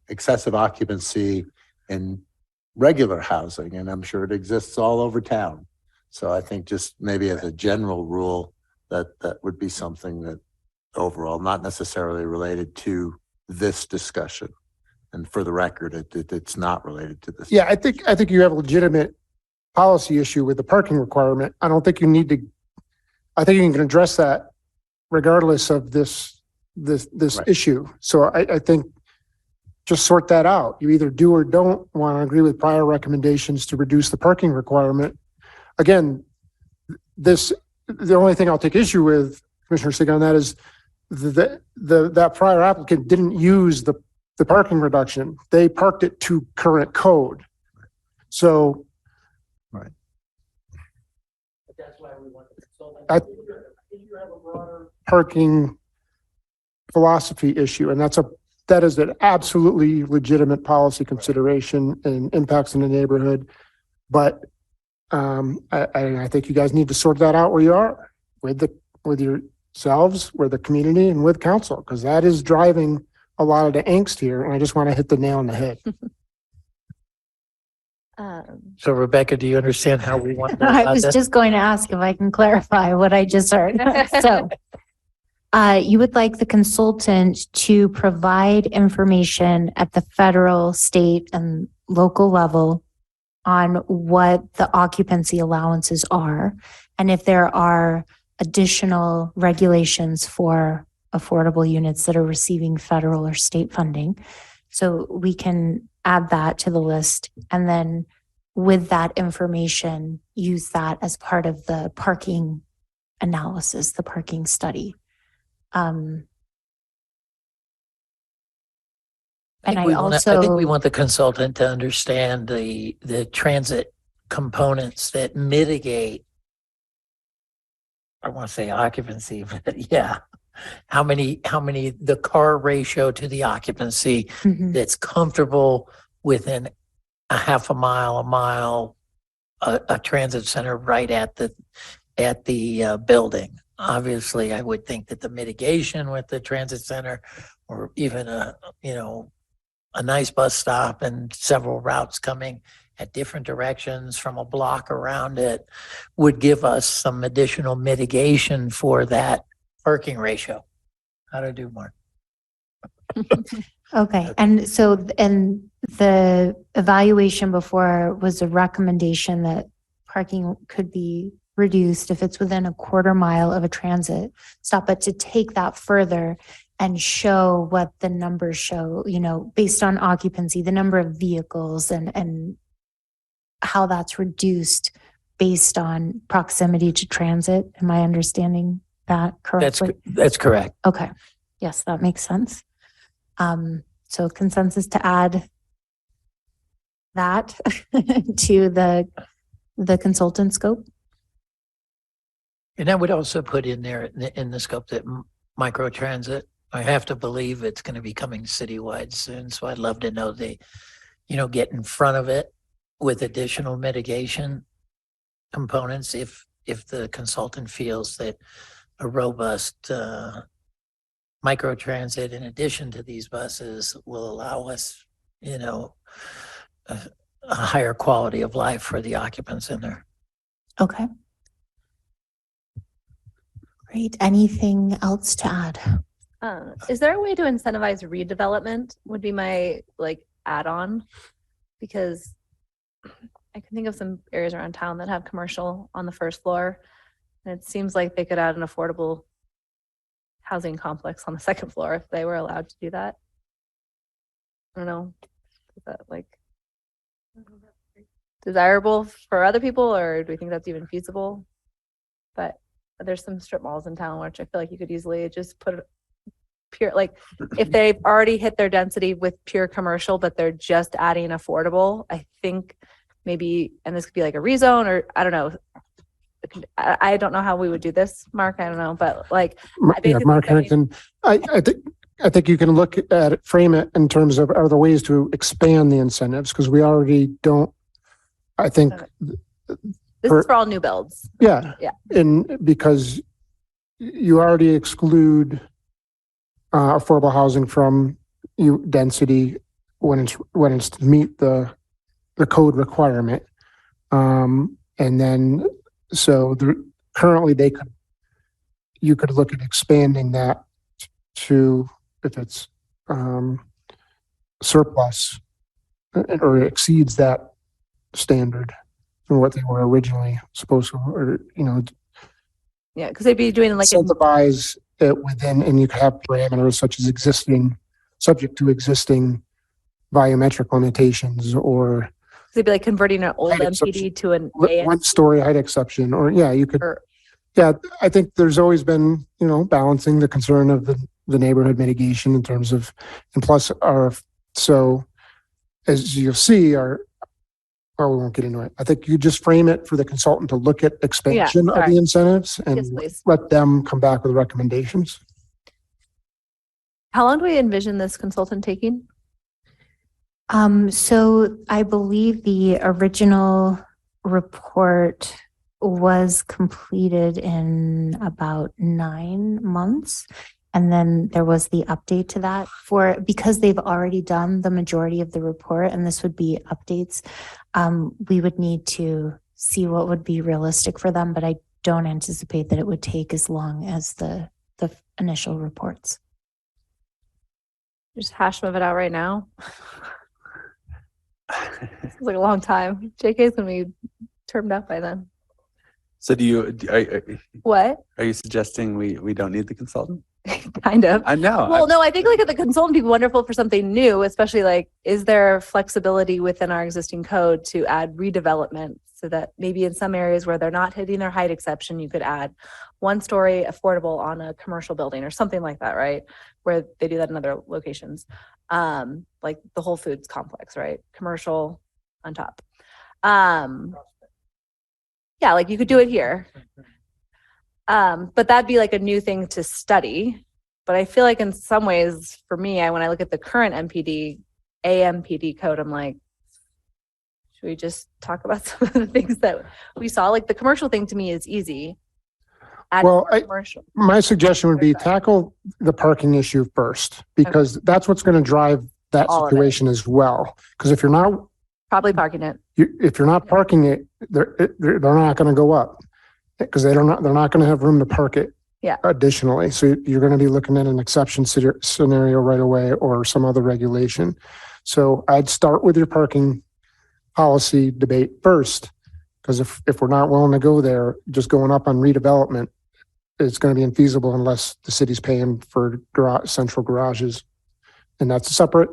excessive occupancy in regular housing, and I'm sure it exists all over town. So I think just maybe as a general rule, that would be something that overall, not necessarily related to this discussion. And for the record, it's not related to this. Yeah, I think you have a legitimate policy issue with the parking requirement. I don't think you need to, I think you can address that regardless of this Right. issue. So I think just sort that out. You either do or don't want to agree with prior recommendations to reduce the parking requirement. Again, the only thing I'll take issue with, Commissioner Sig, on that is that prior applicant didn't use the parking reduction. They parked it to current code. So I parking philosophy issue, and that is an absolutely legitimate policy consideration and impacts in the neighborhood. But I think you guys need to sort that out where you are with yourselves, with the community, and with council, because that is driving a lot of the angst here. And I just want to hit the nail on the head. So Rebecca, do you understand how we want to go I about was this? just going to ask if I can clarify what I just heard. So, you would like the consultant to provide information at the federal, state, and local level on what the occupancy allowances are, and if there are additional regulations for affordable units that are receiving federal or state funding. So we can add that to the list, and then with that information, use that as part of the parking analysis, the parking study. And I I think also, we want the consultant to understand the transit components that mitigate, I want to say occupancy, but yeah, how many, the car ratio to the occupancy Mhm. that's comfortable within a half a mile, a transit center right at the building. Obviously, I would think that the mitigation with the transit center, or even a nice bus stop and several routes coming at different directions from a block around it, would give us some additional mitigation for that parking ratio. How to do, Mark? okay, and so, and the evaluation before was a recommendation that parking could be reduced if it's within a quarter mile of a transit stop, but to take that further and show what the numbers show, based on occupancy, the number of vehicles and how that's reduced based on proximity to transit. Am I understanding that correctly? That's correct. Okay. Yes, that makes sense. So consensus to add that to the consultant scope. And I would also put in there in the scope that microtransit, I have to believe it's going to be coming citywide soon. So I'd love to know get in front of it with additional mitigation components if the consultant feels that a robust microtransit in addition to these buses will allow us, a higher quality of life for the occupants in there. Okay. Great. Anything else to add? Is there a way to incentivize redevelopment would be my add-on? Because I can think of some areas around town that have commercial on the first floor. And it seems like they could add an affordable housing complex on the second floor if they were allowed to do that. I don't know. Is that desirable for other people, or do we think that's even feasible? But there's some strip malls in town which I feel like you could easily just put pure, if they've already hit their density with pure commercial, but they're just adding affordable, I think maybe, and this could be like a rezone, or I don't know. I don't know how we would do this, Mark. I don't know, but Mark Harrington, I think you can look at it, frame it in terms of are there ways to expand the incentives, because we already don't. I think this is for all new builds. Yeah. Yeah. And because you already exclude affordable housing from density when it's to meet the code requirement. And then currently you could look at expanding that to, if it's surplus or exceeds that standard from what they were originally supposed to, or Yeah, because they'd be doing incentivize it within, and you could have parameters such as subject to existing volumetric limitations, or they'd be converting an old height MPD exception, to an AS. 1-story height exception, or you could. Yeah, I think there's always been, balancing the concern of the neighborhood mitigation in terms of, and plus so as you'll see, well, we won't get into it. I think you just frame it for the consultant to look at expansion of sorry. the incentives Yes, and please. let them come back with recommendations. How long do we envision this consultant taking? So I believe the original report was completed in about 9 months. And then there was the update to that because they've already done the majority of the report and this would be updates. We would need to see what would be realistic for them, but I don't anticipate that it would take as long as the initial reports. Just hash of it out right now. It's like a long time. JK is gonna be termed up by then. So What? are you suggesting we don't need the consultant? Kind of. I know. Well, no, I think like the consultant would be wonderful for something new, especially like, is there flexibility within our existing code to add redevelopment so that maybe in some areas where they're not hitting their height exception, you could add 1-story affordable on a commercial building or something like that, right? Where they do that in other locations. Like the Whole Foods complex, right? Commercial on top. Yeah, like you could do it here. But that'd be like a new thing to study. But I feel like in some ways, for me, when I look at the current AMPD code, I'm like, should we just talk about some of the things that we saw? Like the commercial thing to me is easy. Add Well, commercial. my suggestion would be tackle the parking issue first, because that's what's going to drive that All of it. situation as well. Because if you're not, Probably parking it. if you're not parking it, they're not going to go up because they're not going to have room to park it. Yeah. Additionally, so you're going to be looking at an exception scenario right away or some other regulation. So I'd start with your parking policy debate first, because if we're not willing to go there, just going up on redevelopment, it's going to be infeasible unless the city's paying for central garages. And that's a separate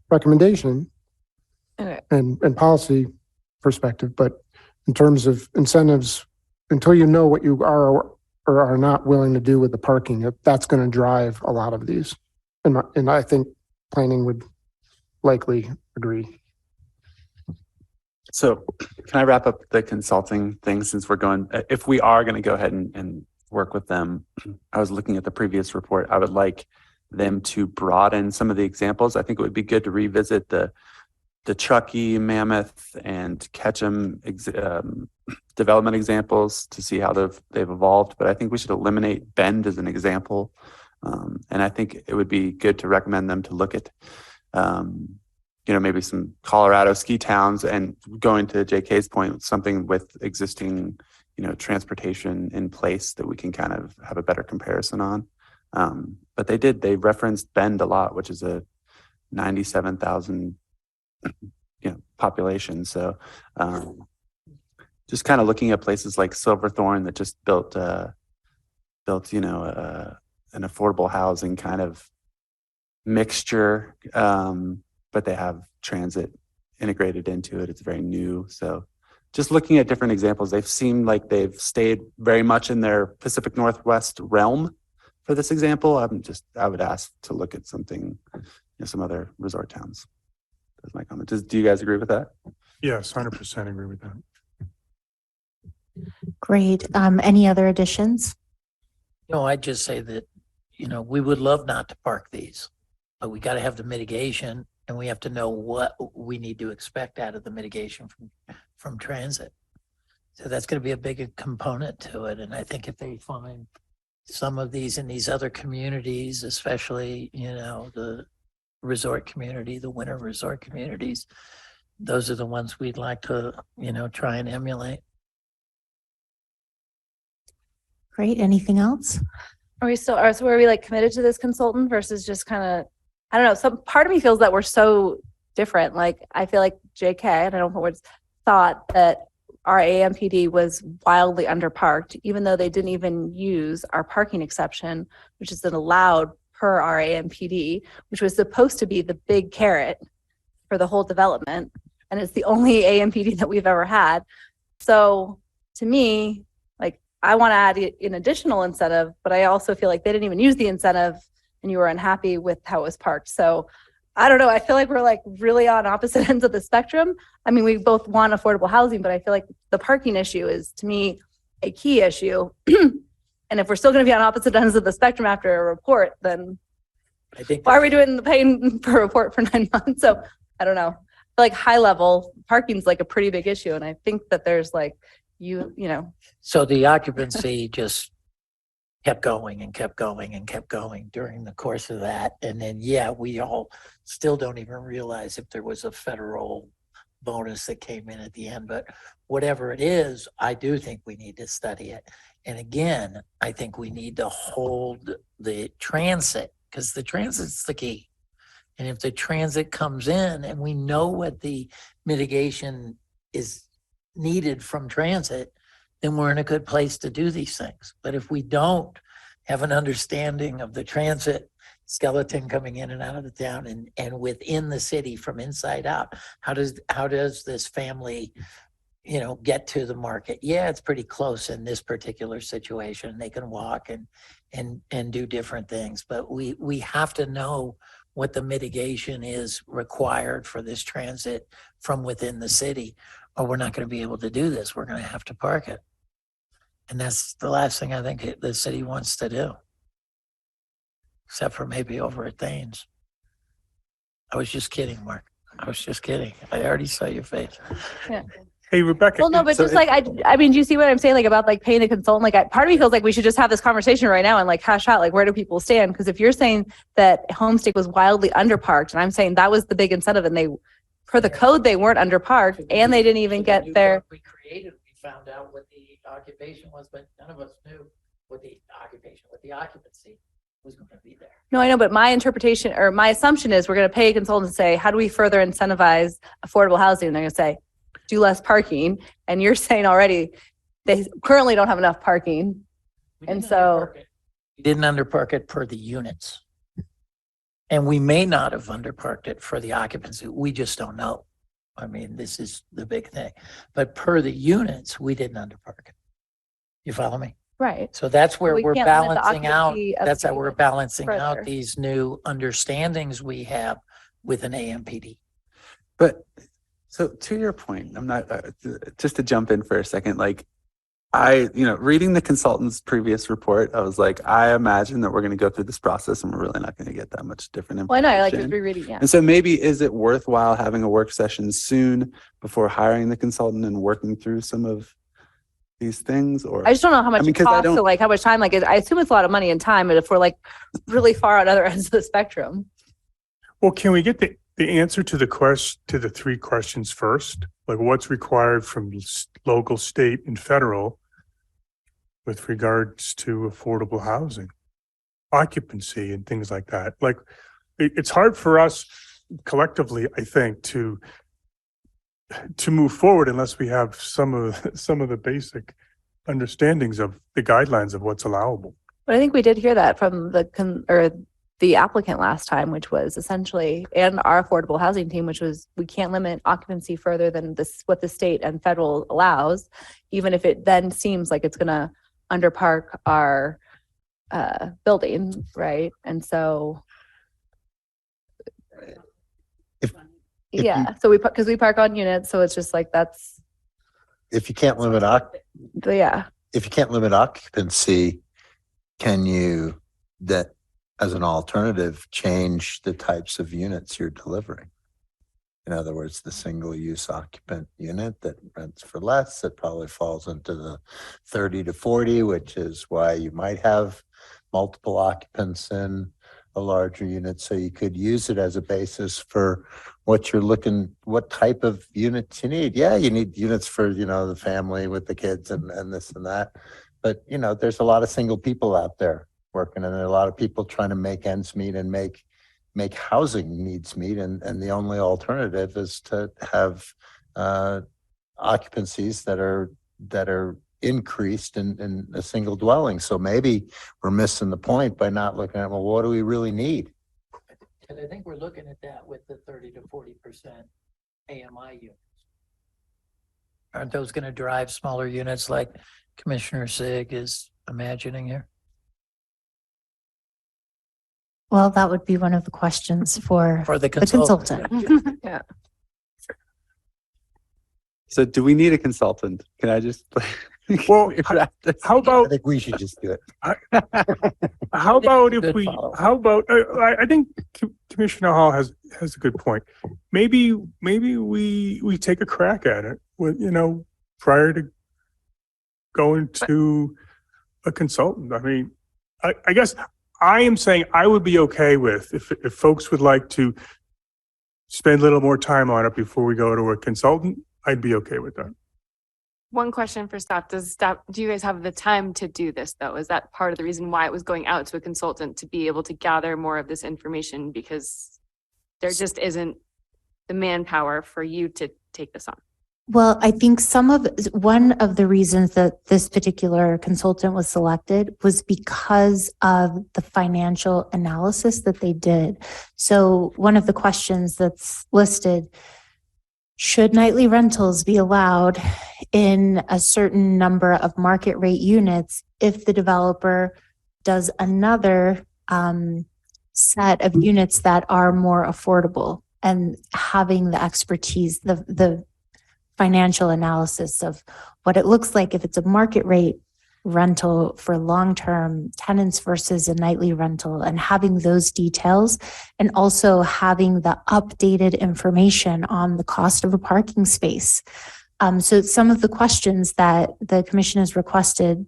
recommendation Okay. and policy perspective. But in terms of incentives, until you know what you are or are not willing to do with the parking, that's going to drive a lot of these. And I think planning would likely agree. So can I wrap up the consulting thing since we're going, if we are going to go ahead and work with them, I was looking at the previous report. I would like them to broaden some of the examples. I think it would be good to revisit the Truckee, Mammoth, and Ketchum development examples to see how they've evolved. But I think we should eliminate Bend as an example. And I think it would be good to recommend them to look at, maybe some Colorado ski towns, and going to JK's point, something with existing, transportation in place that we can kind of have a better comparison on. But they referenced Bend a lot, which is a 97,000 population. So just kind of looking at places like Silverthorne that just built an affordable housing kind of mixture, but they have transit integrated into it. It's very new. So just looking at different examples, they've seemed like they've stayed very much in their Pacific Northwest realm for this example. I would ask to look at something, some other resort towns. That's my comment. Do you guys agree with that? Yes, 100% agree with that. Great. Any other additions? I'd just say that, we would love not to park these, but we got to have the mitigation, and we have to know what we need to expect out of the mitigation from transit. So that's going to be a big component to it. And I think if they find some of these in these other communities, especially, the resort community, the winter resort communities, those are the ones we'd like to, try and emulate. Great. Anything else? Are we like committed to this consultant versus just kind of, I don't know, some part of me feels that we're so different. Like, I feel like JK, and I don't know words, thought that our AMPD was wildly underparked, even though they didn't even use our parking exception, which is allowed per our AMPD, which was supposed to be the big carrot for the whole development. And it's the only AMPD that we've ever had. So to me, like, I want to add an additional incentive, but I also feel like they didn't even use the incentive and you were unhappy with how it was parked. So I don't know. I feel like we're like really on opposite ends of the spectrum. I mean, we both want affordable housing, but I feel like the parking issue is to me a key issue. And if we're still going to be on opposite ends of the spectrum after a report, then I think why are we doing the paying for a report for 9 months? So I don't know. I feel like high level parking's like a pretty big issue. And I think that there's like, you know, so the occupancy just kept going and kept going and kept going during the course of that. And then, yeah, we all still don't even realize if there was a federal bonus that came in at the end, but whatever it is, I do think we need to study it. And again, I think we need to hold the transit because the transit's the key. And if the transit comes in and we know what the mitigation is needed from transit, then we're in a good place to do these things. But if we don't have an understanding of the transit skeleton coming in and out of the town and within the city from inside out, how does this family, you know, get to the market? Yeah, it's pretty close in this particular situation. They can walk and do different things, but we have to know what the mitigation is required for this transit from within the city, or we're not going to be able to do this. We're going to have to park it. And that's the last thing I think the city wants to do. Except for maybe over at Thames. I was just kidding, Mark. I was just kidding. I already saw your face. yeah. Hey, Rebecca. Well, no, but so just like, I mean, do you see what I'm saying? Like about like paying the consultant, like part of me feels like we should just have this conversation right now and like hash out, like, where do people stand? Because if you're saying that Homestake was wildly underparked and I'm saying that was the big incentive and they, per the code, they weren't underparked and they didn't even get their. We created, we found out what the occupation was, but none of us knew what the occupancy was going to be there. No, I know, but my interpretation or my assumption is we're going to pay a consultant to say, how do we further incentivize affordable housing? And they're going to say, do less parking. And you're saying already they currently don't have enough parking. And so We didn't underpark it per the units. And we may not have underparked it for the occupancy. We just don't know. I mean, this is the big thing. But per the units, we didn't underpark it. You follow me? right. So that's where we we're can't limit the balancing out. occupancy of That's how the we're units balancing out further. these new understandings we have with an AMPD. But so to your point, I'm not, just to jump in for a second, like reading the consultant's previous report, I was like, I imagine that we're going to go through this process and we're really not going to get that much different Well, I know, I like information. rereading, yeah. And so maybe is it worthwhile having a work session soon before hiring the consultant and working through some of these things? Or I just don't know how much mean, it 'cause I costs don't- to like, how much time, like, I assume it's a lot of money and time, but if we're like really far on other ends of the spectrum. Well, can we get the answer to the three questions first? Like what's required from local, state and federal with regards to affordable housing, occupancy and things like that? Like it's hard for us collectively, I think, to move forward unless we have some of the basic understandings of the guidelines of what's allowable. But I think we did hear that from the applicant last time, which was essentially, and our affordable housing team, which was, we can't limit occupancy further than what the state and federal allows, even if it then seems like it's gonna underpark our building, right? And so. If Yeah, so because we park on units, so it's just like, that's, If you can't limit yeah. if you can't limit occupancy, can you, that as an alternative, change the types of units you're delivering? In other words, the single use occupant unit that rents for less, that probably falls into the 30 to 40, which is why you might have multiple occupants in a larger unit. So you could use it as a basis for what you're looking, what type of units you need. Yeah, you need units for, the family with the kids and this and that. But, there's a lot of single people out there working, and there are a lot of people trying to make ends meet and make housing needs meet. And the only alternative is to have occupancies that are increased in a single dwelling. So maybe we're missing the point by not looking at, well, what do we really need? And I think we're looking at that with the 30 to 40% AMI units. Aren't those going to drive smaller units like Commissioner Sig is imagining here? Well, that would be one of the questions for For the the consultant. consultant. Yeah. So do we need a consultant? Can I just? Well, how I about, think we should just do it. how about if Good we, follow. how about, I think Commissioner Hall has a good point. Maybe we take a crack at it with, prior to going to a consultant. I mean, I guess I am saying I would be okay with if folks would like to spend a little more time on it before we go to a consultant, I'd be okay with that. One question for staff. Do you guys have the time to do this though? Is that part of the reason why it was going out to a consultant to be able to gather more of this information? Because there just isn't the manpower for you to take this on. Well, I think one of the reasons that this particular consultant was selected was because of the financial analysis that they did. So one of the questions that's listed, should nightly rentals be allowed in a certain number of market rate units if the developer does another set of units that are more affordable? And having the expertise, the financial analysis of what it looks like if it's a market rate rental for long-term tenants versus a nightly rental, and having those details, and also having the updated information on the cost of a parking space. So some of the questions that the commission has requested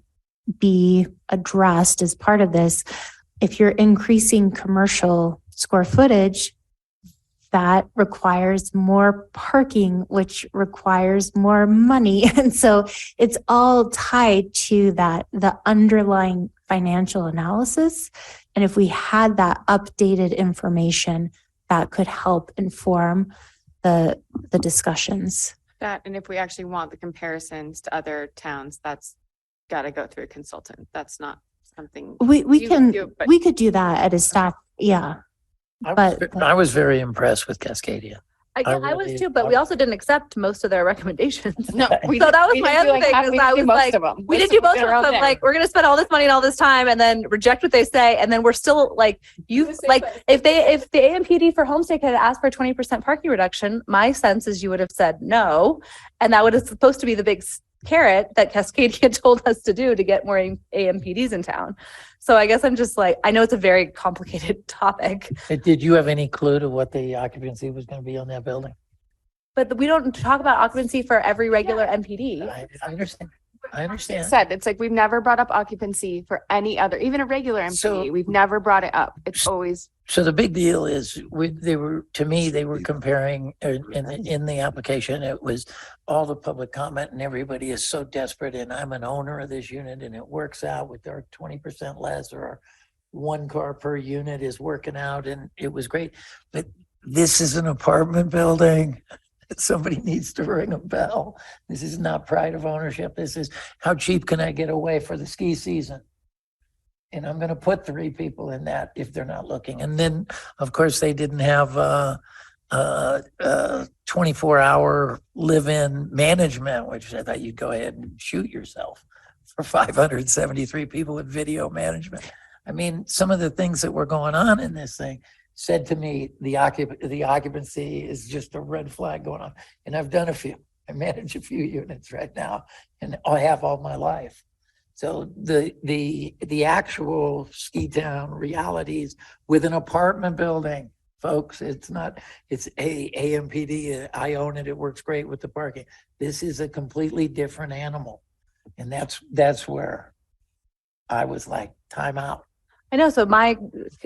be addressed as part of this, if you're increasing commercial square footage, that requires more parking, which requires more money. And so it's all tied to the underlying financial analysis. And if we had that updated information, that could help inform the discussions. That, and if we actually want the comparisons to other towns, that's got to go through a consultant. That's not something We you can, do, but- we could do that at a staff, yeah. I was very impressed with Cascadia. I was really- too, but we also didn't accept most of their recommendations. No, we So did- that was we my didn't do other like thing, half- is we I didn't do was most like, of 'em. we didn't Most do of 'em most of are out them. there. Like, we're gonna spend all this money and all this time and then reject what they say, and then we're still like, if the AMPD for Homestake had asked for a 20% parking reduction, my sense is you would have said no. And that would have supposed to be the big carrot that Cascadia told us to do to get more AMPDs in town. So I guess I'm just like, I know it's a very complicated topic, Did you have any clue to what the occupancy was going to be on that building? but we don't talk about occupancy for every regular MPD. I understand. I understand. Said, it's like, we've never brought up occupancy for any other, even a regular So- MPD. We've never brought it up. It's always, So the big deal is they were comparing in the application, it was all the public comment and everybody is so desperate and I'm an owner of this unit and it works out with our 20% less or our 1 car per unit is working out and it was great. But this is an apartment building. Somebody needs to ring a bell. This is not pride of ownership. This is how cheap can I get away for the ski season? And I'm going to put 3 people in that if they're not looking. And then, of course, they didn't have 24-hour live-in management, which I thought you'd go ahead and shoot yourself for 573 people with video management. I mean, some of the things that were going on in this thing said to me, the occupancy is just a red flag going on. And I've done a few. I manage a few units right now, and I have all my life. So the actual ski town realities with an apartment building, folks, it's AMPD. I own it. It works great with the parking. This is a completely different animal. And that's where I was like, time out. I know, so my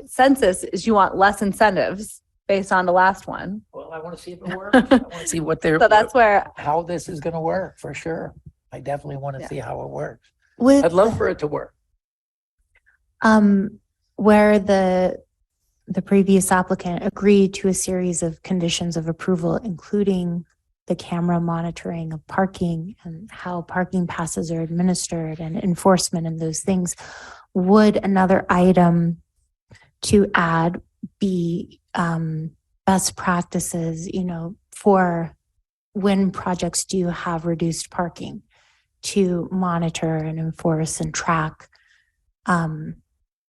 census is you want less incentives based on the last one. Well, I want to see if it works. I want to see what they're. So that's where, how this is going to work for sure. I definitely want to see how it works. With I'd love for it to work. where the previous applicant agreed to a series of conditions of approval, including the camera monitoring of parking and how parking passes are administered and enforcement and those things. Would another item to add be best practices, for when projects do have reduced parking to monitor and enforce and track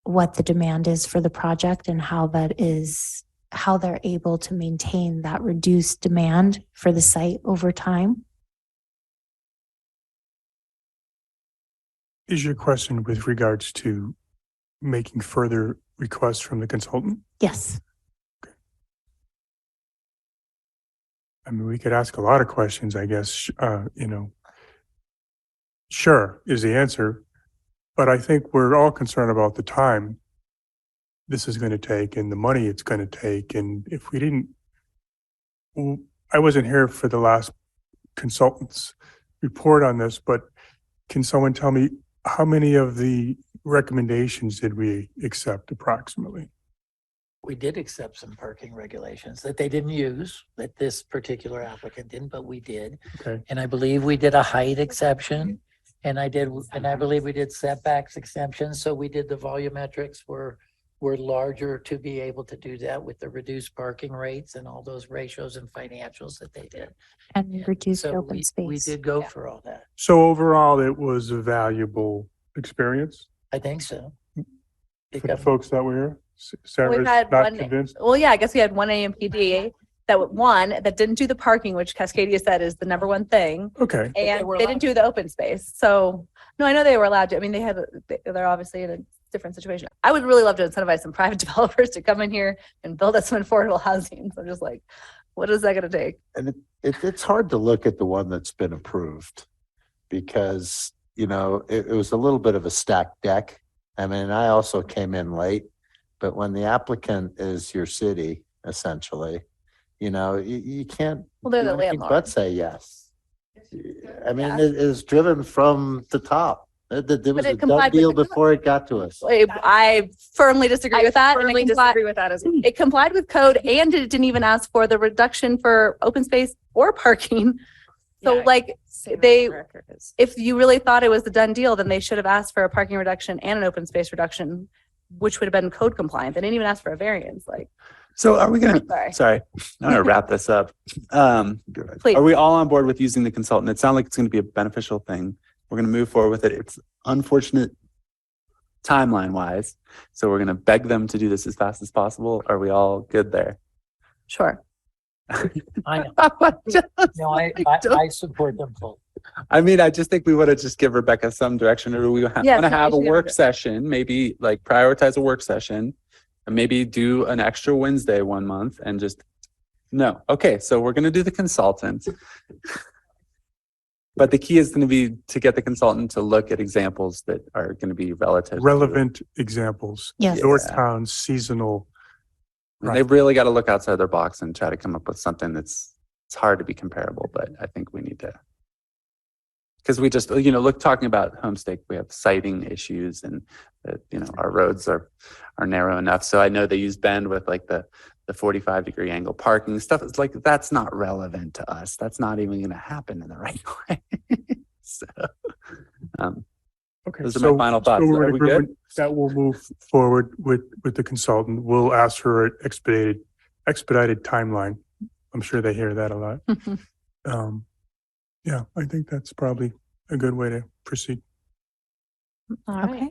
what the demand is for the project and how they're able to maintain that reduced demand for the site over time. Is your question with regards to making further requests from the consultant? Yes. I mean, we could ask a lot of questions, I guess, sure is the answer, but I think we're all concerned about the time this is going to take and the money it's going to take. And if we didn't, I wasn't here for the last consultant's report on this, but can someone tell me how many of the recommendations did we accept approximately? We did accept some parking regulations that they didn't use, that this particular applicant didn't, but we did. Okay. And I believe we did a height exception, and I believe we did setbacks exemptions. So we did the volumetrics were larger to be able to do that with the reduced parking rates and all those ratios and financials that they did. And reduced So open we space. did go for all that. So overall, it was a valuable experience I think so. for the folks that were here. Sarah's had not one- convinced? Well, yeah, I guess we had one AMPD that didn't do the parking, which Cascadia said is the number one thing. Okay. And they didn't do the open space. So, no, I know they were allowed to. I mean, they're obviously in a different situation. I would really love to incentivize some private developers to come in here and build us some affordable housing. So I'm just like, what is that going to take? And it's hard to look at the one that's been approved because, it was a little bit of a stacked deck. I mean, I also came in late, but when the applicant is your city, essentially, you can't Well, they're do the anything landlord. but say yes. I mean, it is driven from the top. There was it a done complied with deal the before it got to us. I firmly disagree with that. and it Firmly compli- disagree with that as well. It complied with code and it didn't even ask for the reduction for open space or parking. So if you really thought it was the done deal, then they should have asked for a parking reduction and an open space reduction, which would have been code compliant. They didn't even ask for a variance, So are we gonna, Sorry. sorry, I'm gonna wrap this up. Please. Are we all on board with using the consultant? It sounds like it's gonna be a beneficial thing. We're gonna move forward with it. It's unfortunate timeline wise. So we're gonna beg them to do this as fast as possible. Are we all good there? Sure. I know. No, I support them fully. I mean, I just think we want to just give Rebecca some direction, or do we want Yes, to no, have a we should work have it. session, maybe like prioritize a work session and maybe do an extra Wednesday 1 month and just, no. Okay, so we're going to do the consultant. But the key is going to be to get the consultant to look at examples that are going to be relative. Relevant examples. Yes. Yorktown seasonal. They've really got to look outside their box and try to come up with something it's hard to be comparable, but I think we need to. Because we just, look, talking about Homestake, we have sighting issues and, our roads are narrow enough. So I know they use Bend with like the 45-degree angle parking stuff. It's like, that's not relevant to us. That's not even going to happen in the right way. So, Okay. those are my final thoughts. we're in Are we good? agreement that we'll move forward with the consultant. We'll ask for an expedited timeline. I'm sure they hear that a lot. Yeah, I think that's probably a good way to proceed. All right. Okay.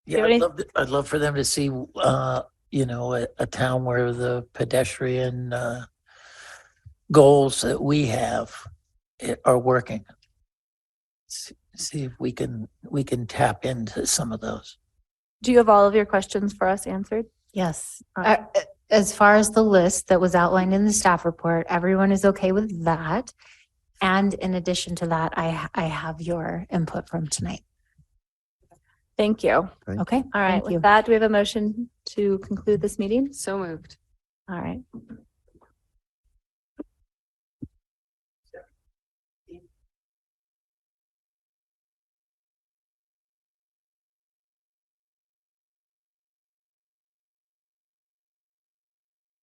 Yeah, Jody? I'd love for them to see, a town where the pedestrian goals that we have are working. See if we can tap into some of those. Do you have all of your questions for us answered? Yes. All right. As far as the list that was outlined in the staff report, everyone is okay with that. And in addition to that, I have your input from tonight. Thank you. Okay. All right. Thank you. With that, do we have a motion to conclude this meeting? So moved. All right.